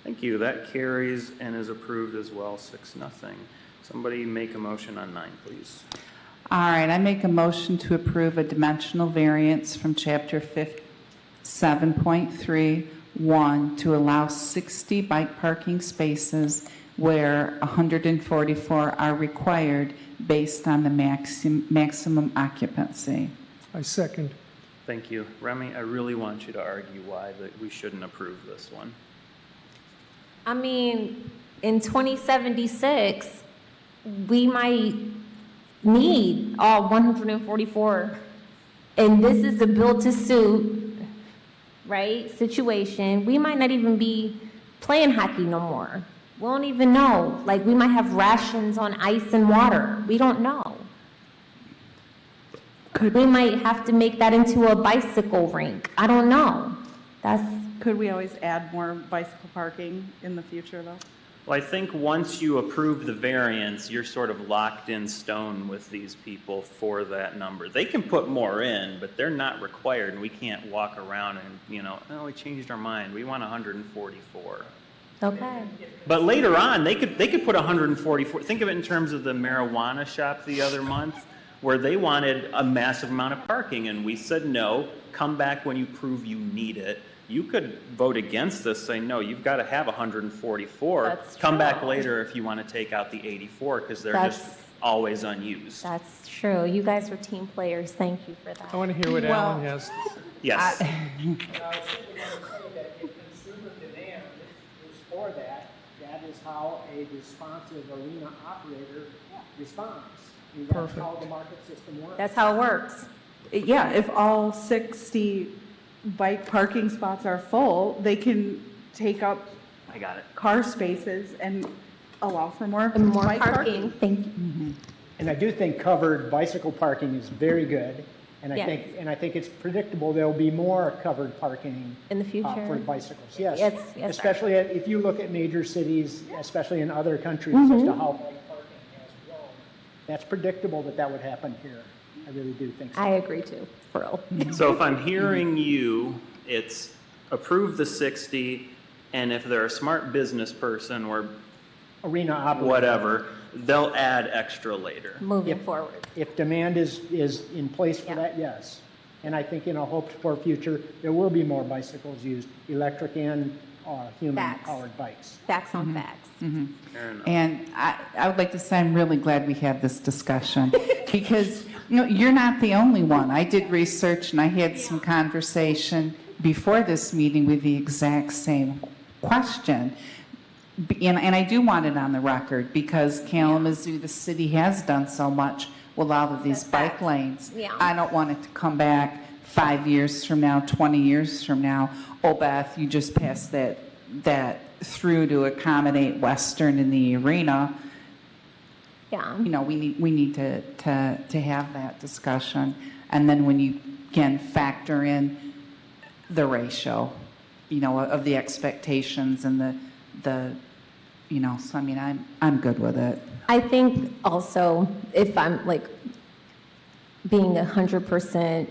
Thank you. That carries and is approved as well, 6-0. Somebody make a motion on 9, please. All right, I make a motion to approve a dimensional variance from Chapter 7.3.1 to allow 60 bike parking spaces where 144 are required based on the maximum occupancy. I second. Thank you. Remy, I really want you to argue why that we shouldn't approve this one. I mean, in 2076, we might need all 144. And this is a build-to-suit, right, situation. We might not even be playing hockey no more. We don't even know. Like, we might have rations on ice and water. We don't know. We might have to make that into a bicycle rink. I don't know. Could we always add more bicycle parking in the future, though? Well, I think once you approve the variance, you're sort of locked in stone with these people for that number. They can put more in, but they're not required, and we can't walk around and, oh, we changed our mind. We want 144. Okay. But later on, they could put 144. Think of it in terms of the marijuana shop the other month, where they wanted a massive amount of parking, and we said no, come back when you prove you need it. You could vote against this, say, no, you've got to have 144. That's Come back true. later if you want to take out the 84, because they're just That's- always unused. That's true. You guys were team players. Thank you for I that. want to hear what Alan has. Yes. I was simply going to say that if consumer demand is for that, that is how a responsive arena operator responds. I mean, that's how the market system works. That's how it works. Yeah, if all 60 bike parking spots are full, they can take up I got it. car spaces and allow for more And more bike parking. Thank you. And I do think covered bicycle parking is very good. And I Yes. think it's predictable there'll be more covered parking. In the future? For bicycles, yes. Yes, yes, sir. Especially if you look at major cities, especially in other countries, Mm-hmm. as to how bike parking has grown. That's predictable that would happen here. I really do think so. I agree too, for real. So if I'm hearing you, it's approve the 60, and if they're a smart business person or Arena operator. whatever, they'll add extra later. Moving forward. If demand is in place for Yeah. that, yes. And I think in a hoped-for future, there will be more bicycles used, electric and human-powered bikes. Facts on facts. Fair enough. And I would like to say I'm really glad we had this discussion because, you're not the only one. I did research and I had some conversation before this meeting with the exact same question. And I do want it on the record because Kalamazoo, the city has done so much with all of these That's bike facts. lanes. Yeah. I don't want it to come back 5 years from now, 20 years from now. Oh, Beth, you just passed that through to accommodate Western in the arena. Yeah. We need to have that discussion. And then when you can factor in the ratio, of the expectations and the so I mean, I'm good with it. I think also, if I'm like being 100%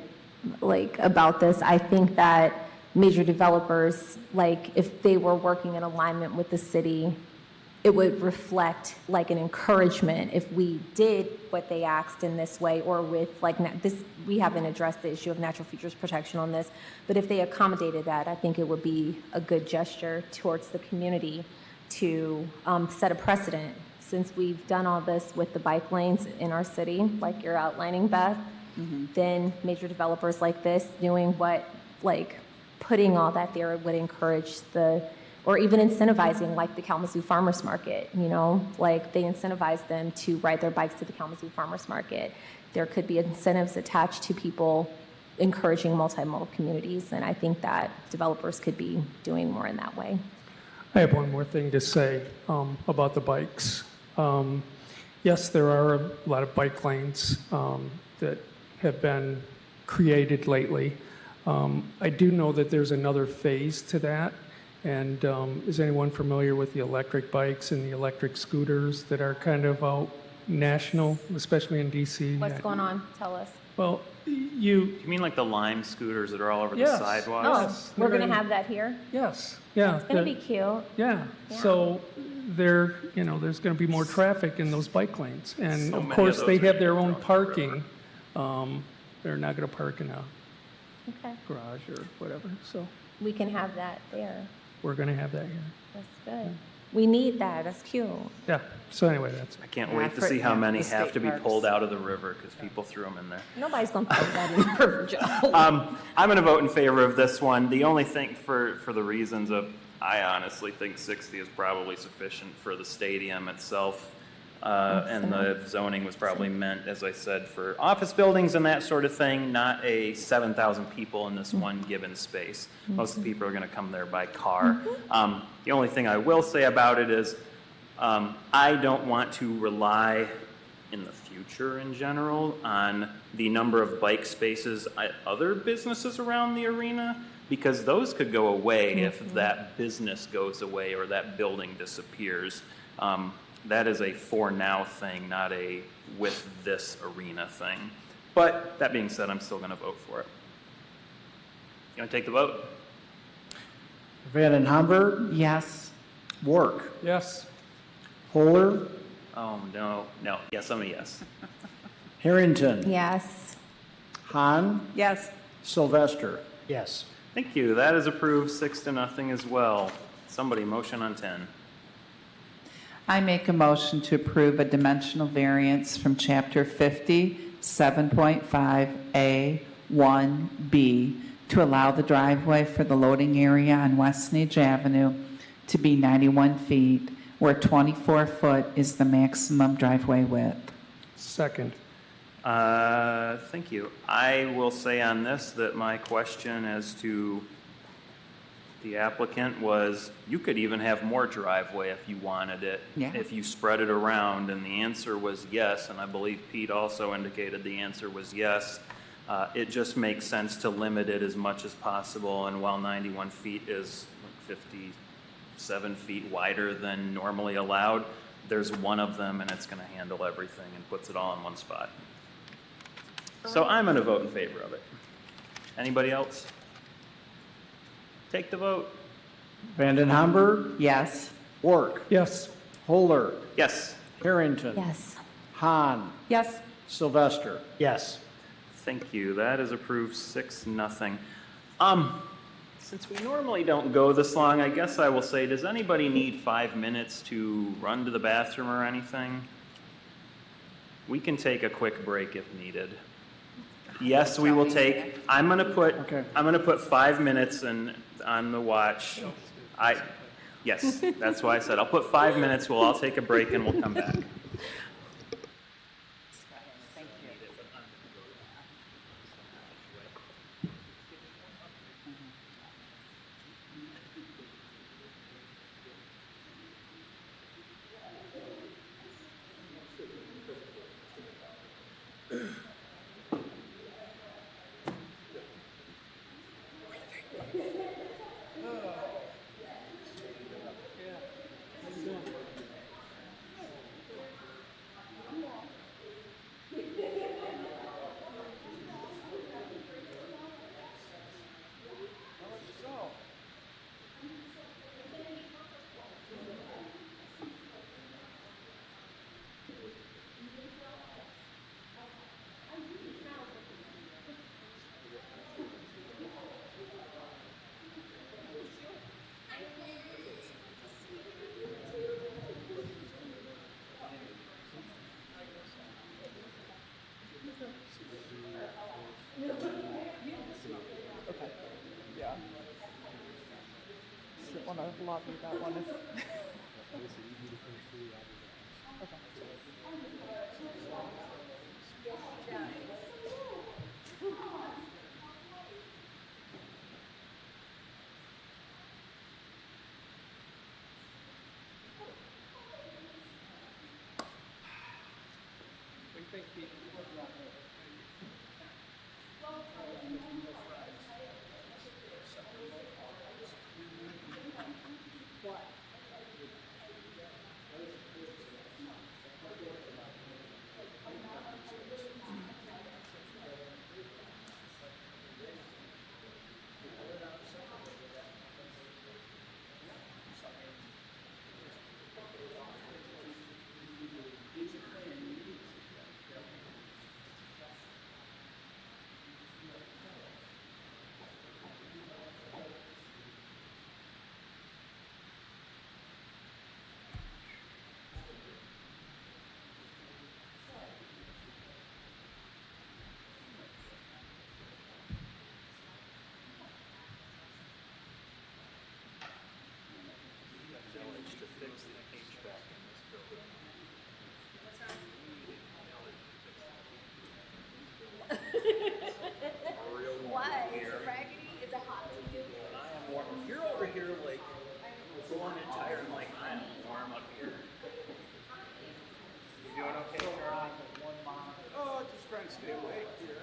like about this, I think that major developers, like if they were working in alignment with the city, it would reflect like an encouragement if we did what they asked in this way, or with like this, we haven't addressed the issue of natural features protection on this, but if they accommodated that, I think it would be a good gesture towards the community to set a precedent. Since we've done all this with the bike lanes in our city, like you're outlining, Beth, then major developers like this doing what, like putting all that there would encourage or even incentivizing, like the Kalamazoo Farmers Market, like they incentivize them to ride their bikes to the Kalamazoo Farmers Market. There could be incentives attached to people encouraging multimodal communities, and I think that developers could be doing more in that way. I have one more thing to say about the bikes. Yes, there are a lot of bike lanes that have been created lately. I do know that there's another phase to that. And is anyone familiar with the electric bikes and the electric scooters that are kind of out national, especially in DC? What's going on? Tell us. Well, You mean like the Lime scooters that are all over the Yes. sidewalks? Oh, Yes, we're they're going to in- have that here? yes, yeah. It's going to be cute. Yeah, so there's going to be more traffic in those bike lanes. And So of many course, of they those are have their gonna own be across the river. parking. They're not going to park in a Okay. garage or whatever, so We can have that there. we're going to have that here. That's good. We need that. That's cute. Yeah, so anyway, that's I can't Yeah, wait to for- see how yeah, many the have state to be parks. pulled out of the river because people threw them in there. Nobody's going to put that in the river, Joe. I'm going to vote in favor of this one. The only thing for the reasons of, I honestly think 60 is probably sufficient for the stadium itself. And the zoning was probably meant, as I said, for office buildings and that sort of thing, not a 7,000 people in this one given space. Most of the people are going to come there by car. The only thing I will say about it is I don't want to rely in the future in general on the number of bike spaces at other businesses around the arena, because those could go away if that business goes away or that building disappears. That is a for now thing, not a with this arena thing. But that being said, I'm still going to vote for it. You want to take the vote? Van den Hamburg, Yes. Work, yes. Polar, Oh, no. Yes, I'm a yes. Harrington, Yes. Hahn, Yes. Sylvester. Yes. Thank you. That is approved 6-0 as well. Somebody motion on 10. I make a motion to approve a dimensional variance from Chapter 50, 7.5A1B to allow the driveway for the loading area on West Nage Avenue to be 91 feet, where 24 foot is the maximum driveway width. Second. Thank you. I will say on this that my question as to the applicant was, you could even have more driveway if you wanted it, Yeah. if you spread it around, and the answer was yes, and I believe Pete also indicated the answer was yes. It just makes sense to limit it as much as possible, and while 91 feet is like 57 feet wider than normally allowed, there's one of them and it's going to handle everything and puts it all in one spot. So I'm going to vote in favor of it. Anybody else? Take the vote. Vanden Hamburg, Yes. Work, Yes. Holder, Yes. Harrington. Yes. Hahn, Yes. Sylvester. Yes. Thank you. That is approved 6-0. Since we normally don't go this long, I guess I will say, does anybody need 5 minutes to run to the bathroom or anything? We can take a quick break if needed. Yes, we will take, I'm gonna put 5 minutes on the watch. Yes, that's why I said, I'll put 5 minutes, we'll all take a break and we'll come back. Want to lobby that one if... Why? Is it raggedy? Is it hot to you? You're over here like pulling it tired. I'm like, I'm warm up here. You doing okay, Charlie? Oh, just trying to stay awake here.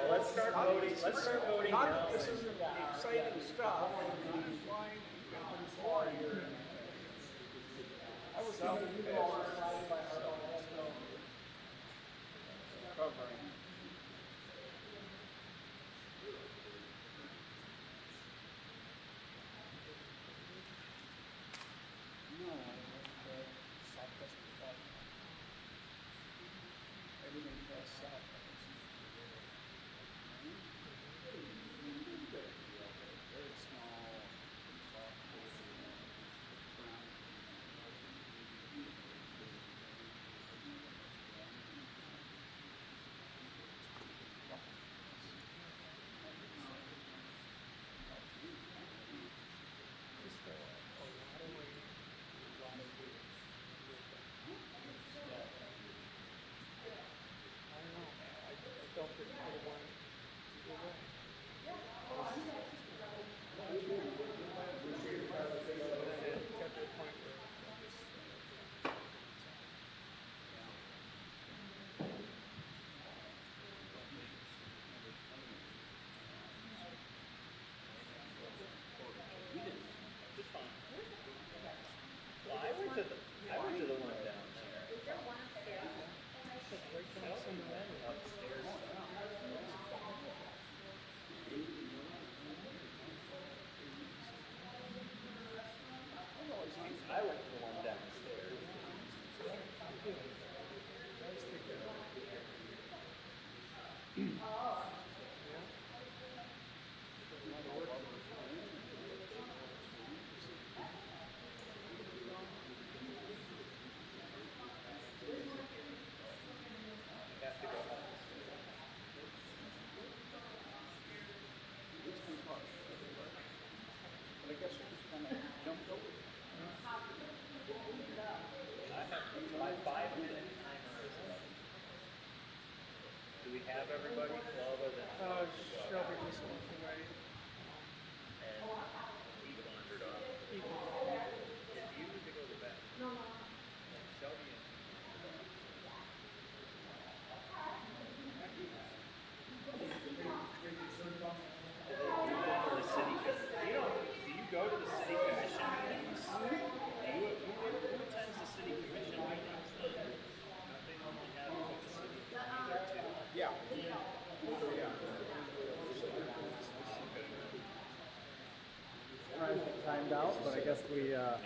Let's start voting. Let's start voting Not now. that this isn't exciting stuff. I was out covering. No, everything past south. Very small, soft, brown. My 5-minute timer is up. Do we have everybody? Well, other than Shelby just walked away. and he wandered off. If you need to go to the bathroom, then Shelby and the city. You don't. Do you go to the city commission meetings? Who attends the city commission meetings? Then? Don't they normally have the city attorney there too? Yeah. Timed out, but I guess we, yeah.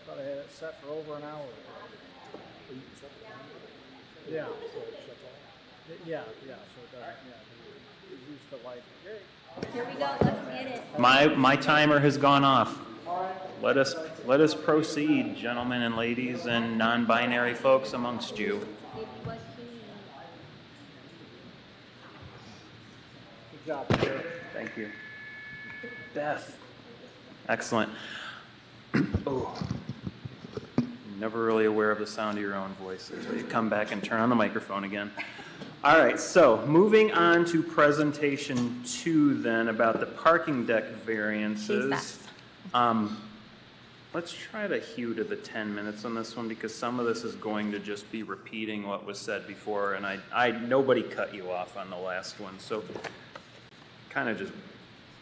Thought I had it set for over an hour. Yeah. Yeah, so it doesn't, use the light. Here we go, let's get it. My timer has gone off. Let us proceed, gentlemen and ladies and non-binary folks amongst you. Good job, Chair. Thank you. Beth. Excellent. Oh. Never really aware of the sound of your own voice until you come back and turn on the microphone again. All right, so moving on to presentation 2 then about the parking deck variances. Let's try to hew to the 10 minutes on this one because some of this is going to just be repeating what was said before, and nobody cut you off on the last one, so kind of just,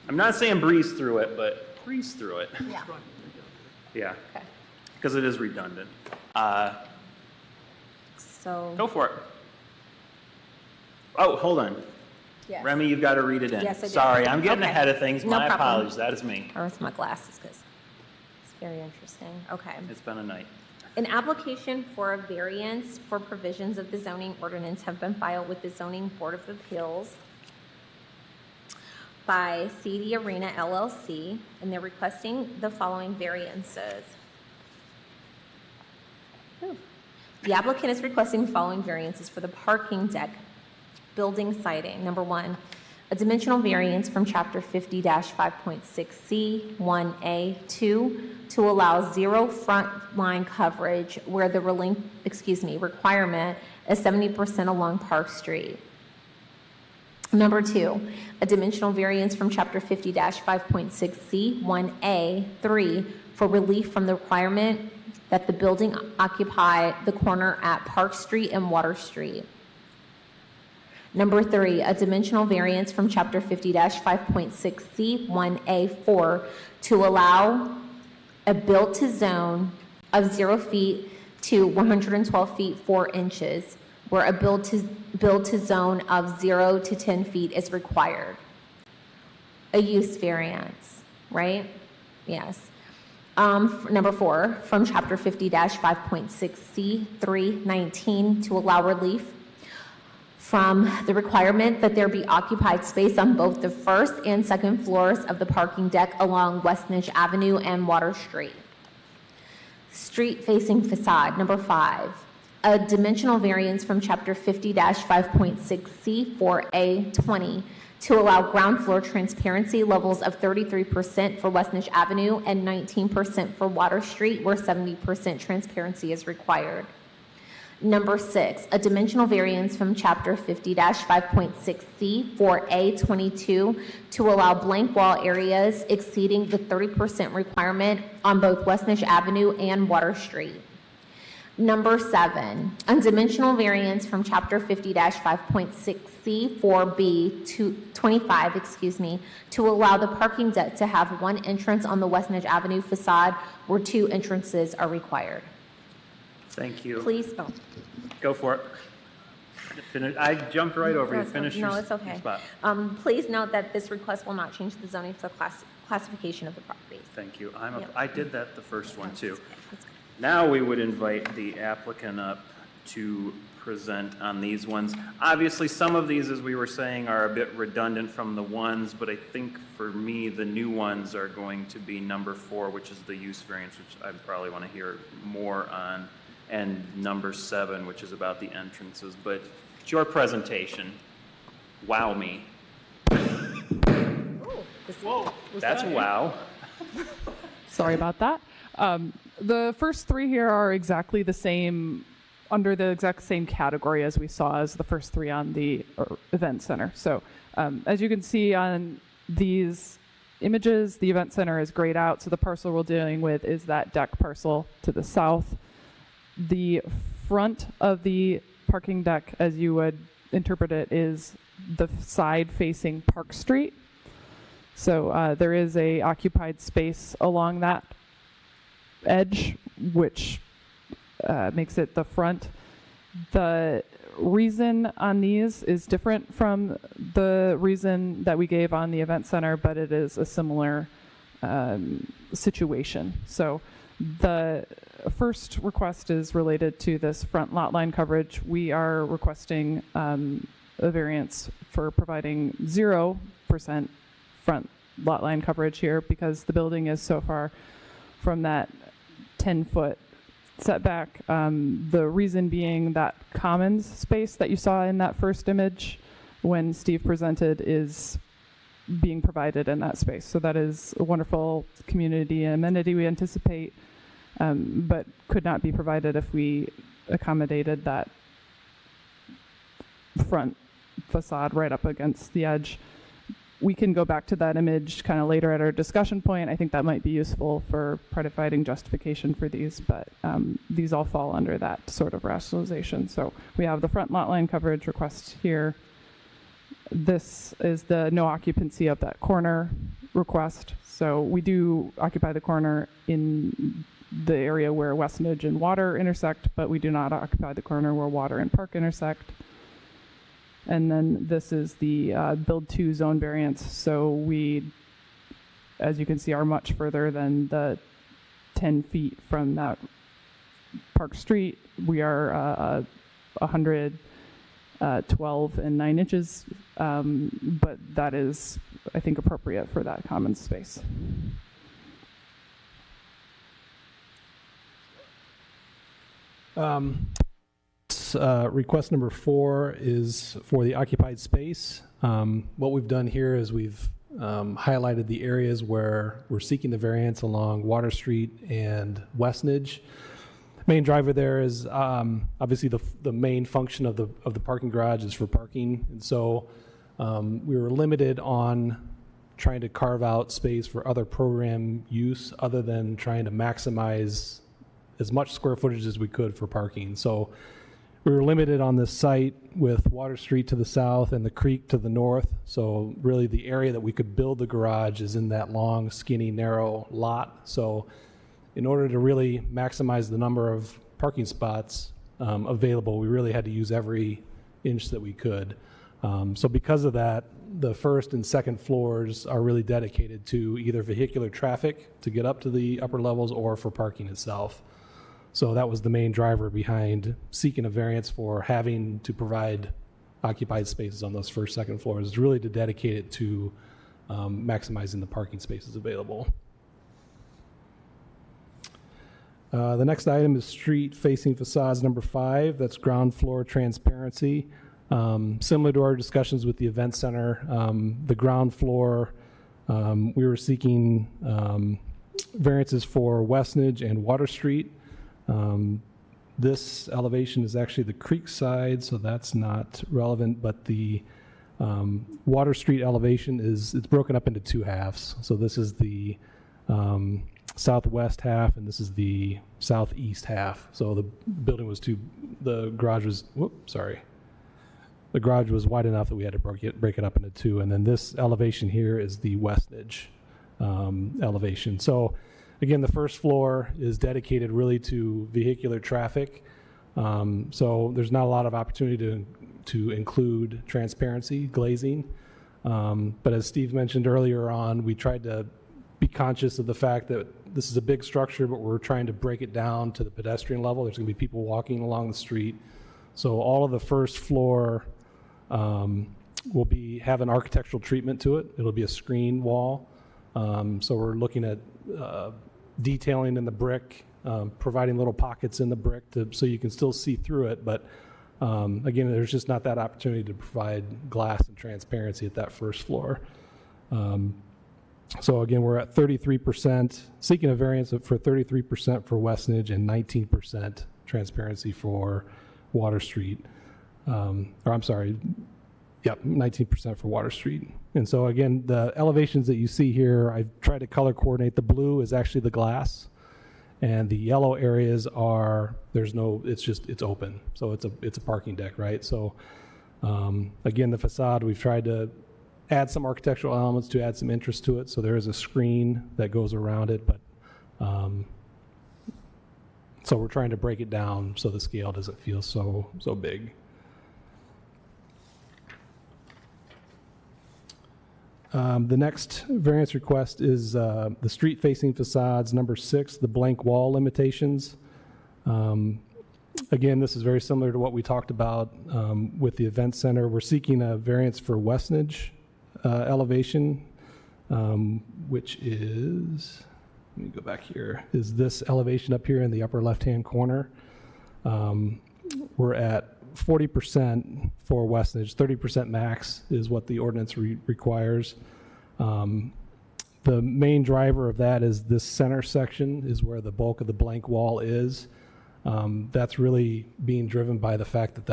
I'm not saying breeze through it, but breeze through it. Yeah. Yeah. Okay. Because it is redundant. So. Go for it. Oh, hold on. Yes. Remy, you've got to read it in. Yes, I do. Sorry, I'm getting Okay. ahead of things. No My problem. apologies. That is me. I with my glasses because it's very interesting. Okay. It's been a night. An application for a variance for provisions of the zoning ordinance have been filed with the Zoning Board of Appeals by CD Arena LLC, and they're requesting the following variances. The applicant is requesting the following variances for the parking deck building siding. Number 1, a dimensional variance from Chapter 50-5.6C 1A2 to allow 0 front line coverage where the requirement is 70% along Park Street. Number 2, a dimensional variance from Chapter 50-5.6C 1A3 for relief from the requirement that the building occupy the corner at Park Street and Water Street. Number 3, a dimensional variance from Chapter 50-5.6C 1A4 to allow a build-to-zone of 0 feet to 112 feet 4 inches, where a build-to-zone of 0 to 10 feet is required. A use variance, right? Yes. Number 4, from Chapter 50-5.6C 319 to allow relief from the requirement that there be occupied space on both the first and second floors of the parking deck along West Niche Avenue and Water Street. Street-facing facade. Number 5, a dimensional variance from Chapter 50-5.6C 4A20 to allow ground floor transparency levels of 33% for West Niche Avenue and 19% for Water Street, where 70% transparency is required. Number 6, a dimensional variance from Chapter 50-5.6C 4A22 to allow blank wall areas exceeding the 30% requirement on both West Niche Avenue and Water Street. Number 7, a dimensional variance from Chapter 50-5.6C 4B25, to allow the parking deck to have 1 entrance on the West Niche Avenue facade where 2 entrances are required. Thank you. Please, Go for it. I jumped right over you. Finish your No, it's okay. spot. Please note that this request will not change the zoning for classification of the properties. Thank you. Yep. I did that the first one too. That's good. Now we would invite the applicant up to present on these ones. Obviously, some of these, as we were saying, are a bit redundant from the ones, but I think for me, the new ones are going to be number 4, which is the use variance, which I probably want to hear more on, and number 7, which is about the entrances. But it's your presentation. Wow me. That's a wow. Sorry about that. The first three here are exactly the same, under the exact same category as we saw as the first three on the event center. So as you can see on these images, the event center is grayed out. So the parcel we're dealing with is that deck parcel to the south. The front of the parking deck, as you would interpret it, is the side facing Park Street. So there is a occupied space along that edge, which makes it the front. The reason on these is different from the reason that we gave on the event center, but it is a similar situation. So the first request is related to this front lot line coverage. We are requesting a variance for providing 0% front lot line coverage here because the building is so far from that 10-foot setback. The reason being that commons space that you saw in that first image when Steve presented is being provided in that space. So that is a wonderful community amenity we anticipate, but could not be provided if we accommodated that front facade right up against the edge. We can go back to that image kind of later at our discussion point. I think that might be useful for providing justification for these, but these all fall under that sort of rationalization. So we have the front lot line coverage request here. This is the no occupancy of that corner request. So we do occupy the corner in the area where Westnedge and Water intersect, but we do not occupy the corner where Water and Park intersect. And then this is the build 2 zone variance. So we, as you can see, are much further than the 10 feet from that Park Street. We are 112 and 9 inches, but that is, I think, appropriate for that common space. Request number 4 is for the occupied space. What we've done here is we've highlighted the areas where we're seeking the variance along Water Street and Westnedge. Main driver there is obviously the main function of the parking garage is for parking, and so we were limited on trying to carve out space for other program use other than trying to maximize as much square footage as we could for parking. So we were limited on this site with Water Street to the south and the creek to the north. So really the area that we could build the garage is in that long, skinny, narrow lot. So in order to really maximize the number of parking spots available, we really had to use every inch that we could. So because of that, the first and second floors are really dedicated to either vehicular traffic to get up to the upper levels or for parking itself. So that was the main driver behind seeking a variance for having to provide occupied spaces on those first, second floors, is really to dedicate it to maximizing the parking spaces available. The next item is street facing facades number 5. That's ground floor transparency. Similar to our discussions with the event center, the ground floor, we were seeking variances for Westnedge and Water Street. This elevation is actually the creek side, so that's not relevant, but the Water Street elevation it's broken up into 2 halves. So this is the southwest half, and this is the southeast half. So the building was the garage was, the garage was wide enough that we had to break it up into 2, and then this elevation here is the Westnedge elevation. So again, the first floor is dedicated really to vehicular traffic. So there's not a lot of opportunity to include transparency, glazing. But as Steve mentioned earlier on, we tried to be conscious of the fact that this is a big structure, but we're trying to break it down to the pedestrian level. There's going to be people walking along the street. So all of the first floor will have an architectural treatment to it. It'll be a screen wall. So we're looking at detailing in the brick, providing little pockets in the brick so you can still see through it. But again, there's just not that opportunity to provide glass and transparency at that first floor. So again, we're at 33%, seeking a variance for 33% for Westnedge and 19% transparency for Water Street. Or I'm sorry, yep, 19% for Water Street. And so again, the elevations that you see here, I've tried to color coordinate. The blue is actually the glass, and the yellow areas are, there's no, it's open. So it's a parking deck, right? So again, the facade, we've tried to add some architectural elements to add some interest to it. So there is a screen that goes around it, but so we're trying to break it down so the scale doesn't feel so big. The next variance request is the street-facing facades, number 6, the blank wall limitations. Again, this is very similar to what we talked about with the event center. We're seeking a variance for Westnedge elevation, which is, let me go back here, is this elevation up here in the upper left-hand corner. We're at 40% for Westnedge, 30% max is what the ordinance requires. The main driver of that is this center section is where the bulk of the blank wall is. That's really being driven by the fact that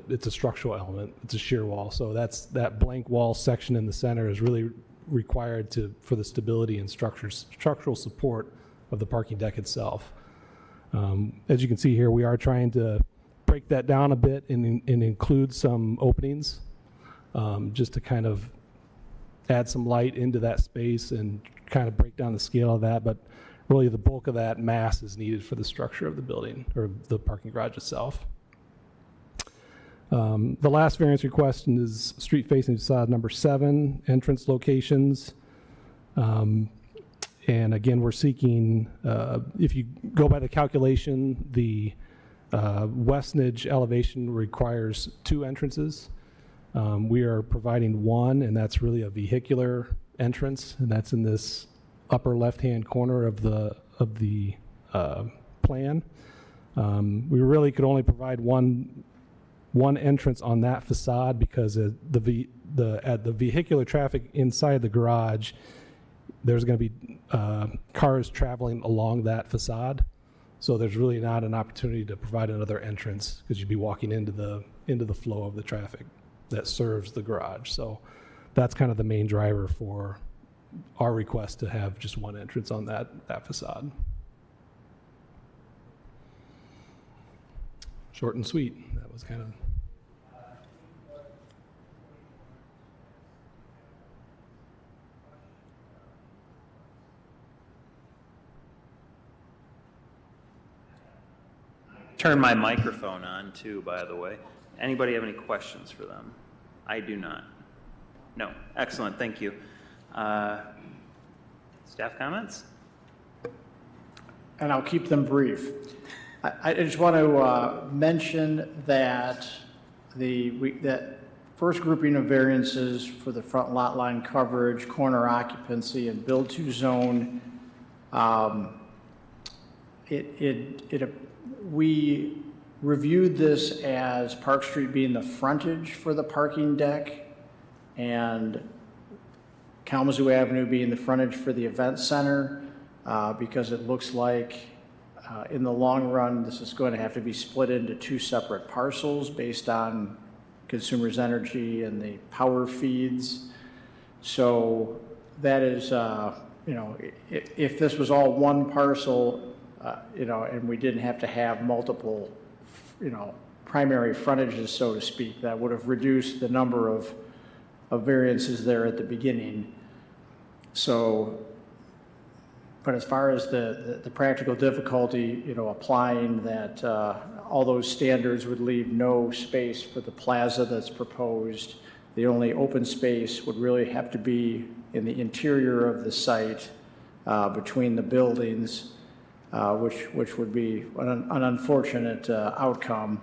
it's a structural element. It's a shear wall. So that blank wall section in the center is really required for the stability and structural support of the parking deck itself. As you can see here, we are trying to break that down a bit and include some openings just to kind of add some light into that space and kind of break down the scale of that. But really the bulk of that mass is needed for the structure of the building or the parking garage itself. The last variance request is street-facing facade number 7, entrance locations. And again, we're seeking, if you go by the calculation, the Westnedge elevation requires 2 entrances. We are providing 1, and that's really a vehicular entrance, and that's in this upper left-hand corner of the plan. We really could only provide one entrance on that facade because the vehicular traffic inside the garage, there's going to be cars traveling along that facade. So there's really not an opportunity to provide another entrance because you'd be walking into the flow of the traffic that serves the garage. So that's kind of the main driver for our request to have just 1 entrance on that facade. Short and sweet. That was kind of. Turn my microphone on too, by the way. Anybody have any questions for them? I do not. No. Excellent. Thank you. Staff comments? And I'll keep them brief. I just want to mention that that first grouping of variances for the front lot line coverage, corner occupancy, and build-to zone, we reviewed this as Park Street being the frontage for the parking deck and Kalamazoo Avenue being the frontage for the event center, because it looks like in the long run this is going to have to be split into 2 separate parcels based on consumers' energy and the power feeds. So that is, if this was all one parcel, and we didn't have to have multiple, primary frontages, so to speak, that would have reduced the number of variances there at the beginning. So, but as far as the practical difficulty, applying that all those standards would leave no space for the plaza that's proposed. The only open space would really have to be in the interior of the site between the buildings. Which would be an unfortunate outcome.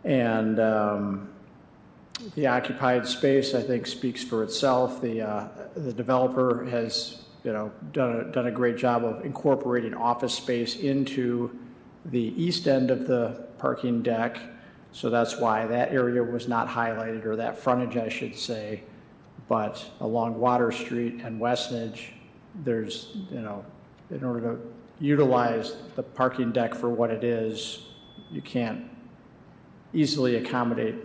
And the occupied space, I think, speaks for itself. The developer has, done a great job of incorporating office space into the east end of the parking deck. So that's why that area was not highlighted, or that frontage, I should say. But along Water Street and Westnedge, there's, in order to utilize the parking deck for what it is, you can't easily accommodate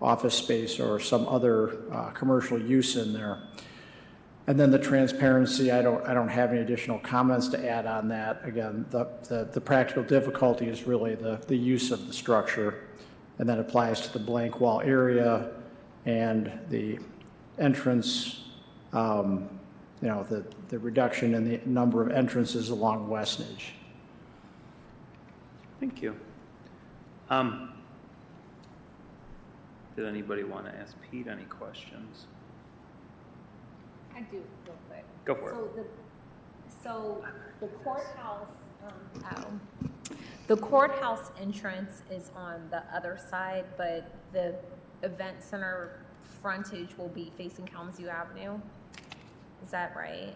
office space or some other commercial use in there. And then the transparency, I don't have any additional comments to add on that. Again, the practical difficulty is really the use of the structure, and that applies to the blank wall area and the entrance, the reduction in the number of entrances along Westnedge. Thank you. Did anybody want to ask Pete any questions? I do, real quick. Go for it. So the courthouse, the courthouse entrance is on the other side, but the event center frontage will be facing Kalamazoo Avenue. Is that right?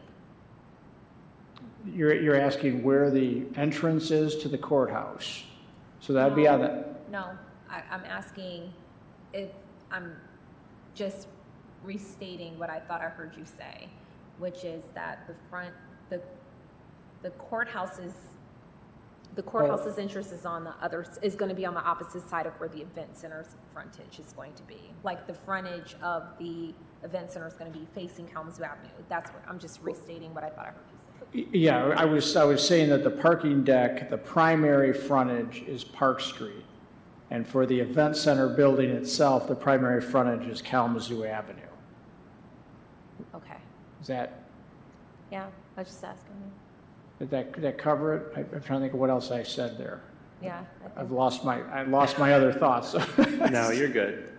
You're asking where the entrance is to the courthouse. So that'd be on the... No, I'm asking if I'm just restating what I thought I heard you say, which is that the courthouse's interest is going to be on the opposite side of where the event center's frontage is going to be. Like the frontage of the event center is going to be facing Kalamazoo Avenue. That's what I'm just restating what I thought I heard you say. Yeah, I was saying that the parking deck, the primary frontage is Park Street. And for the event center building itself, the primary frontage is Kalamazoo Avenue. Okay. Is that, Yeah, I was just asking. did that cover it? I'm trying to think of what else I said there. Yeah. I lost my other thoughts. No, you're good.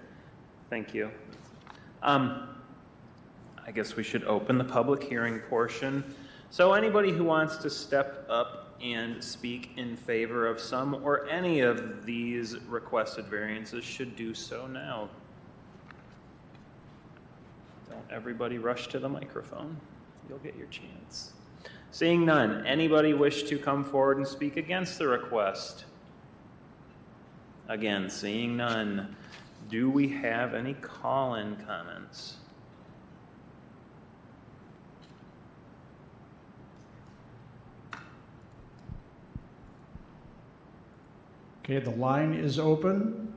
Thank you. I guess we should open the public hearing portion. So anybody who wants to step up and speak in favor of some or any of these requested variances should do so now. Don't everybody rush to the microphone. You'll get your chance. Seeing none, anybody wish to come forward and speak against the request? Again, seeing none, do we have any call-in comments? Okay, the line is open.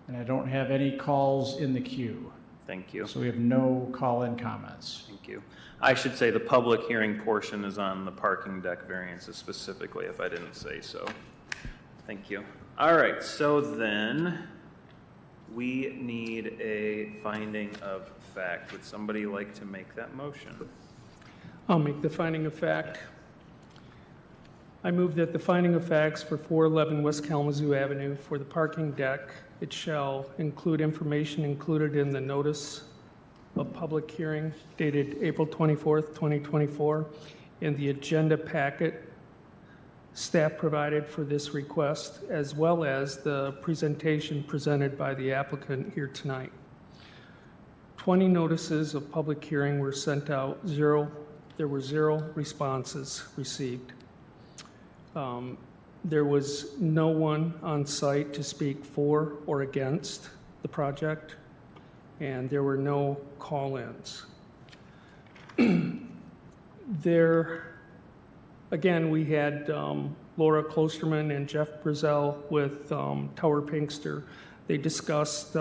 And I don't have any calls in the queue. Thank you. So we have no call-in comments. Thank you. I should say the public hearing portion is on the parking deck variances specifically, if I didn't say so. Thank you. All right, so then we need a finding of fact. Would somebody like to make that motion? I'll make the finding of fact. I move that the finding of facts for 411 West Kalamazoo Avenue for the parking deck, it shall include information included in the notice of public hearing dated April 24th, 2024, in the agenda packet staff provided for this request, as well as the presentation presented by the applicant here tonight. 20 notices of public hearing were sent out. There were 0 responses received. There was no one on site to speak for or against the project, and there were no call-ins. Again, we had Laura Klosterman and Jeff Brazel with Tower Pinkster. They discussed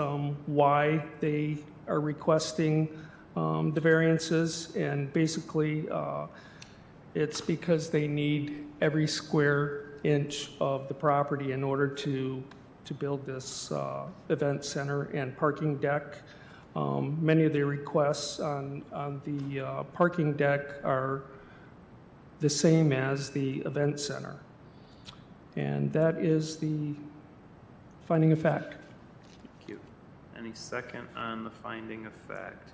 why they are requesting the variances, and basically it's because they need every square inch of the property in order to build this event center and parking deck. Many of the requests on the parking deck are the same as the event center. And that is the finding of fact. Thank you. Any second on the finding of fact?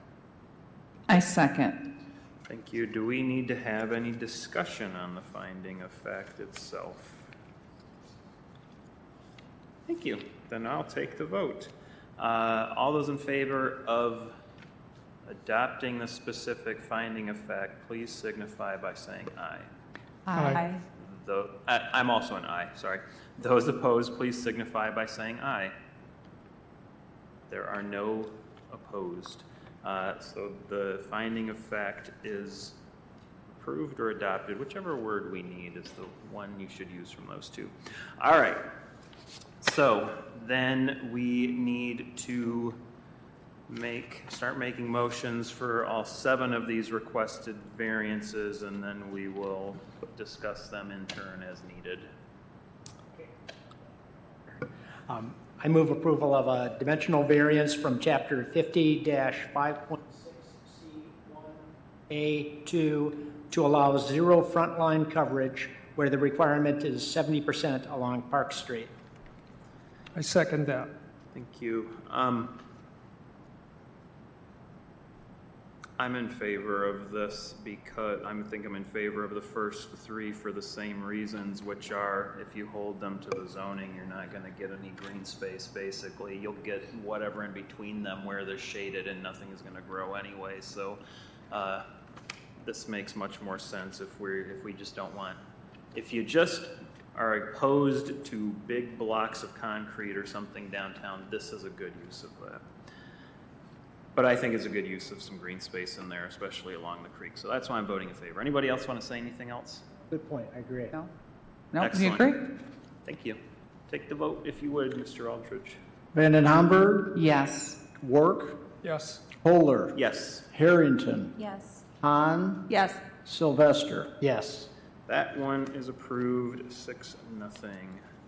I second. Thank you. Do we need to have any discussion on the finding of fact itself? Thank you. Then I'll take the vote. All those in favor of adopting the specific finding of fact, please signify by saying aye. Aye. I'm also an aye, sorry. Those opposed, please signify by saying aye. There are no opposed. So the finding of fact is approved or adopted, whichever word we need is the one you should use from those two. All right. So then we need to start making motions for all 7 of these requested variances, and then we will discuss them in turn as needed. I move approval of a dimensional variance from Chapter 50-5.6C1A2 to allow 0 front line coverage where the requirement is 70% along Park Street. I second that. Thank you. I'm in favor of this because I'm in favor of the first 3 for the same reasons, which are if you hold them to the zoning, you're not going to get any green space, basically. You'll get whatever in between them where they're shaded and nothing is going to grow anyway. So this makes much more sense if we just don't want, if you just are opposed to big blocks of concrete or something downtown, this is a good use of that. But I think it's a good use of some green space in there, especially along the creek. So that's why I'm voting in favor. Anybody else want to say anything else? Good point, I agree. No? No, you Excellent. agree? Thank you. Take the vote if you would, Mr. Aldridge. Vanden Hamburg, Yes. Work, Yes. Kohler, Yes. Harrington, Yes. Hahn, Yes. Sylvester. Yes. That one is approved 6-0.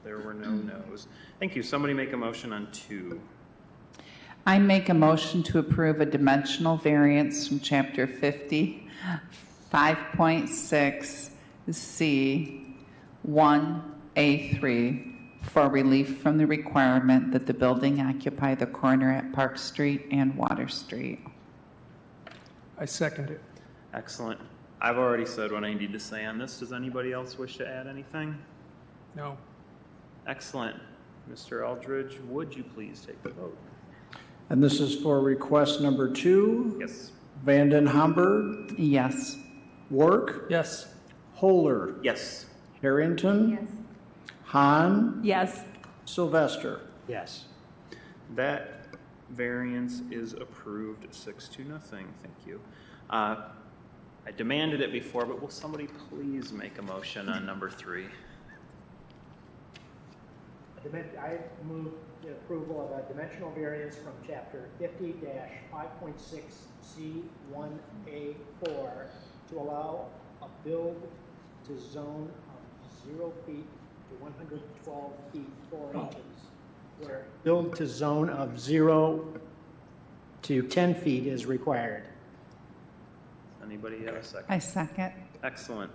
There were no no's. Thank you. Somebody make a motion on 2. I make a motion to approve a dimensional variance from Chapter 50, 5.6C1A3 for relief from the requirement that the building occupy the corner at Park Street and Water Street. I second it. Excellent. I've already said what I need to say on this. Does anybody else wish to add anything? No. Excellent. Mr. Aldridge, would you please take the vote? And this is for request number 2. Yes. Vanden Hamburg, Yes. Work, Yes. Kohler, Yes. Harrington, Yes. Hahn, Yes. Sylvester. Yes. That variance is approved 6-0. Thank you. I demanded it before, but will somebody please make a motion on number 3? I move the approval of a dimensional variance from Chapter 50-5.6C1A4 to allow a build to zone of 0 feet to 112 feet 4 inches, where build to zone of 0 to 10 feet is required. Anybody have a second? I second. Excellent.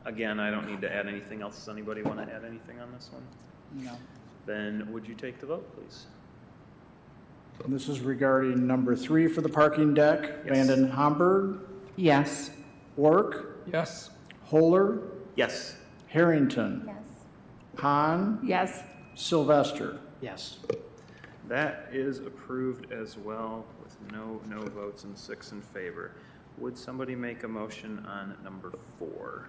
Again, I don't need to add anything else. Does anybody want to add anything on this one? No. Then would you take the vote, please? And this is regarding number 3 for the parking deck. Yes. Vanden Hamburg, Yes. Work, Yes. Kohler, Yes. Harrington, Yes. Hahn, Yes. Sylvester. Yes. That is approved as well with no votes and 6 in favor. Would somebody make a motion on number 4?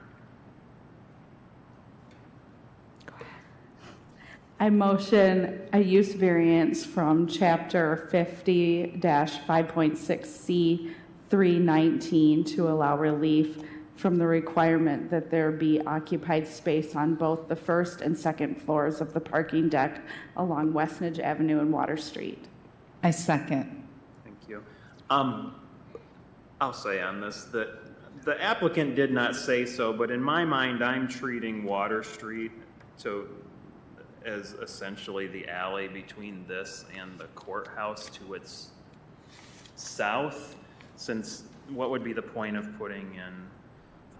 I motion a use variance from Chapter 50-5.6C319 to allow relief from the requirement that there be occupied space on both the first and second floors of the parking deck along Westnedge Avenue and Water Street. I second. Thank you. I'll say on this that the applicant did not say so, but in my mind, I'm treating Water Street as essentially the alley between this and the courthouse to its south, since what would be the point of putting in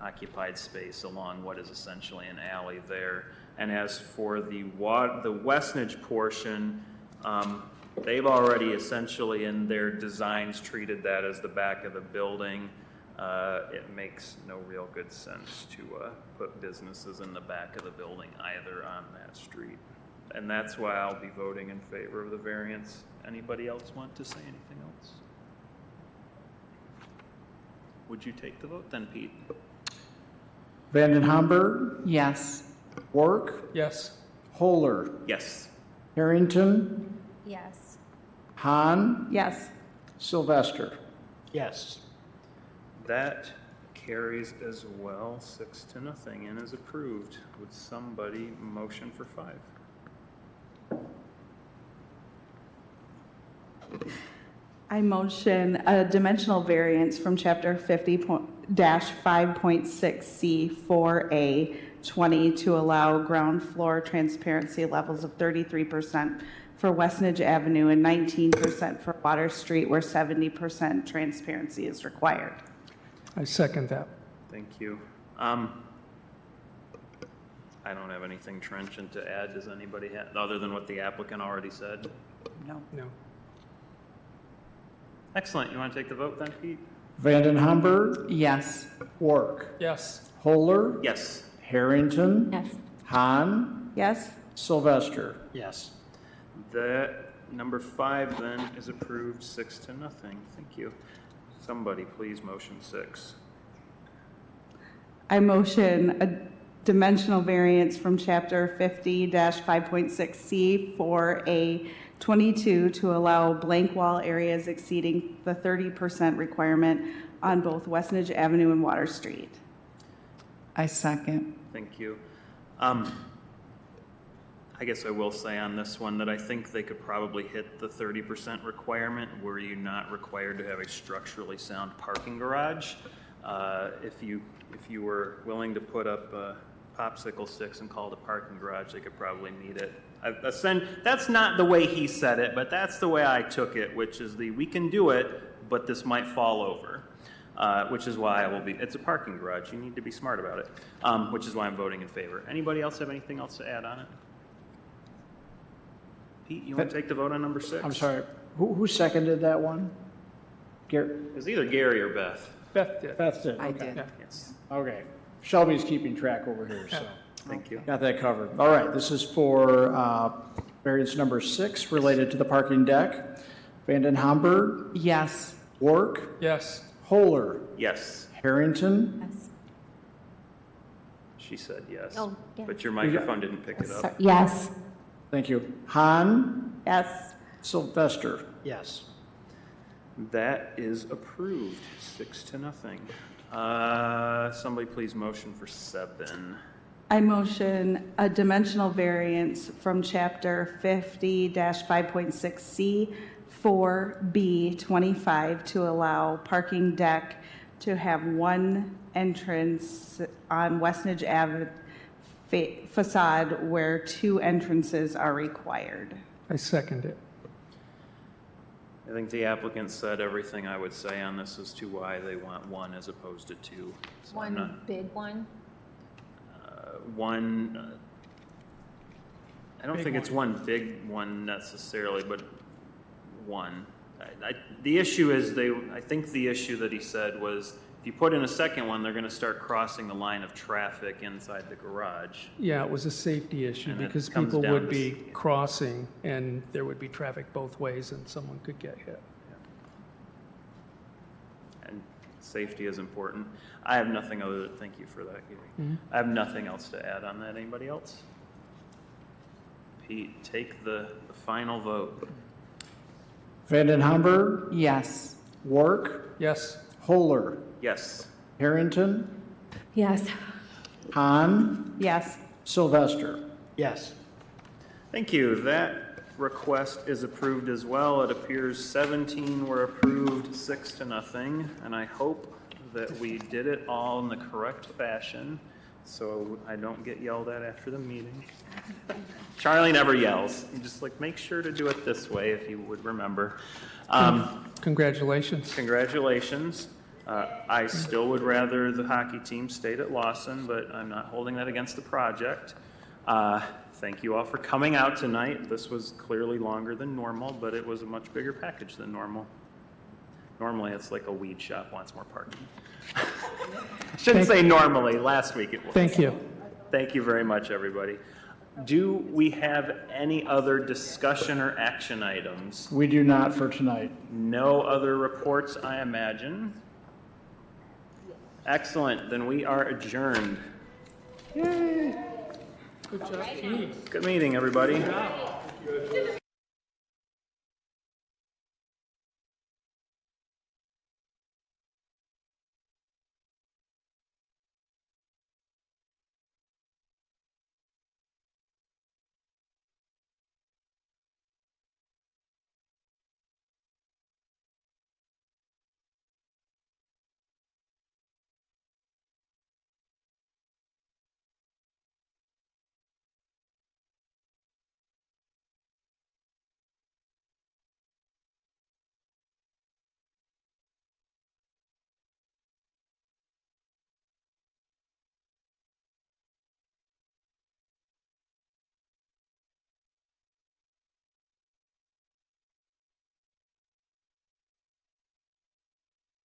occupied space along what is essentially an alley there? And as for the Westnedge portion, they've already essentially in their designs treated that as the back of the building. It makes no real good sense to put businesses in the back of the building either on that street. And that's why I'll be voting in favor of the variance. Anybody else want to say anything else? Would you take the vote then, Pete? Vanden Hamburg, Yes. Work, Yes. Kohler, Yes. Harrington, Yes. Hahn, Yes. Sylvester. Yes. That carries as well, 6-0, and is approved. Would somebody motion for 5? I motion a dimensional variance from Chapter 50-5.6C 4A 20 to allow ground floor transparency levels of 33% for Westnedge Avenue and 19% for Water Street, where 70% transparency is required. I second that. Thank you. I don't have anything trenchant to add. Does anybody have, other than what the applicant already said? No. No. Excellent. You want to take the vote then, Pete? Vanden Hamburg, Yes. Work. Yes. Kohler, Yes. Harrington, Yes. Hahn, Yes? Sylvester. Yes. That number 5 then is approved 6-0. Thank you. Somebody please motion 6. I motion a dimensional variance from Chapter 50-5.6C 4A 22 to allow blank wall areas exceeding the 30% requirement on both Westnedge Avenue and Water Street. I second. Thank you. I guess I will say on this one that I think they could probably hit the 30% requirement were you not required to have a structurally sound parking garage. If you were willing to put up popsicle sticks and call it a parking garage, they could probably meet it. That's not the way he said it, but that's the way I took it, which is we can do it, but this might fall over, which is why it's a parking garage. You need to be smart about it, which is why I'm voting in favor. Anybody else have anything else to add on it? Pete, you want to take the vote on number 6? I'm sorry, who seconded that one? It was either Gary or Beth. Beth did. That's it. I Okay. did. Yes. Okay. Shelby's keeping track over here, so Thank you. got that covered. All right, this is for variance number 6 related to the parking deck. Vanden Hamburg, Yes. Work, Yes. Kohler, Yes. Harrington, Yes. She said yes. Oh, yes. But your microphone didn't pick it up. Yes. thank you, Hahn, Yes. Sylvester. Yes. That is approved, 6-0. Somebody please motion for 7. I motion a dimensional variance from Chapter 50-5.6C 4B 25 to allow parking deck to have one entrance on Westnedge Ave facade where 2 entrances are required. I second it. I think the applicant said everything I would say on this as to why they want 1 as opposed to 2. So I'm not- One big one. One, I don't Big think it's one. one big one necessarily, but 1. The issue is I think the issue that he said was if you put in a second one, they're going to start crossing the line of traffic inside the garage. Yeah, it was a safety issue And it because comes people down would to be crossing and there would be traffic both ways and someone could get hit. And safety is important. I have nothing other than, thank you for that, Gary. I have nothing else to add on that. Anybody else? Pete, take the final vote. Vanden Hamburg, Yes. Work, Yes. Kohler, Yes. Harrington, Yes. Hahn, Yes. Sylvester. Yes. Thank you. That request is approved as well. It appears 17 were approved, 6-0, and I hope that we did it all in the correct fashion so I don't get yelled at after the meeting. Charlie never yells. You just make sure to do it this way if you would remember. Congratulations. Congratulations. I still would rather the hockey team stayed at Lawson, but I'm not holding that against the project. Thank you all for coming out tonight. This was clearly longer than normal, but it was a much bigger package than normal. Normally, it's like a weed shop wants more parking. Shouldn't say normally. Last week it was. Thank you. Thank you very much, everybody. Do we have any other discussion or action items? We do not for tonight. No other reports, I imagine. Excellent. Then we are adjourned. Good job, Pete. Good meeting, everybody.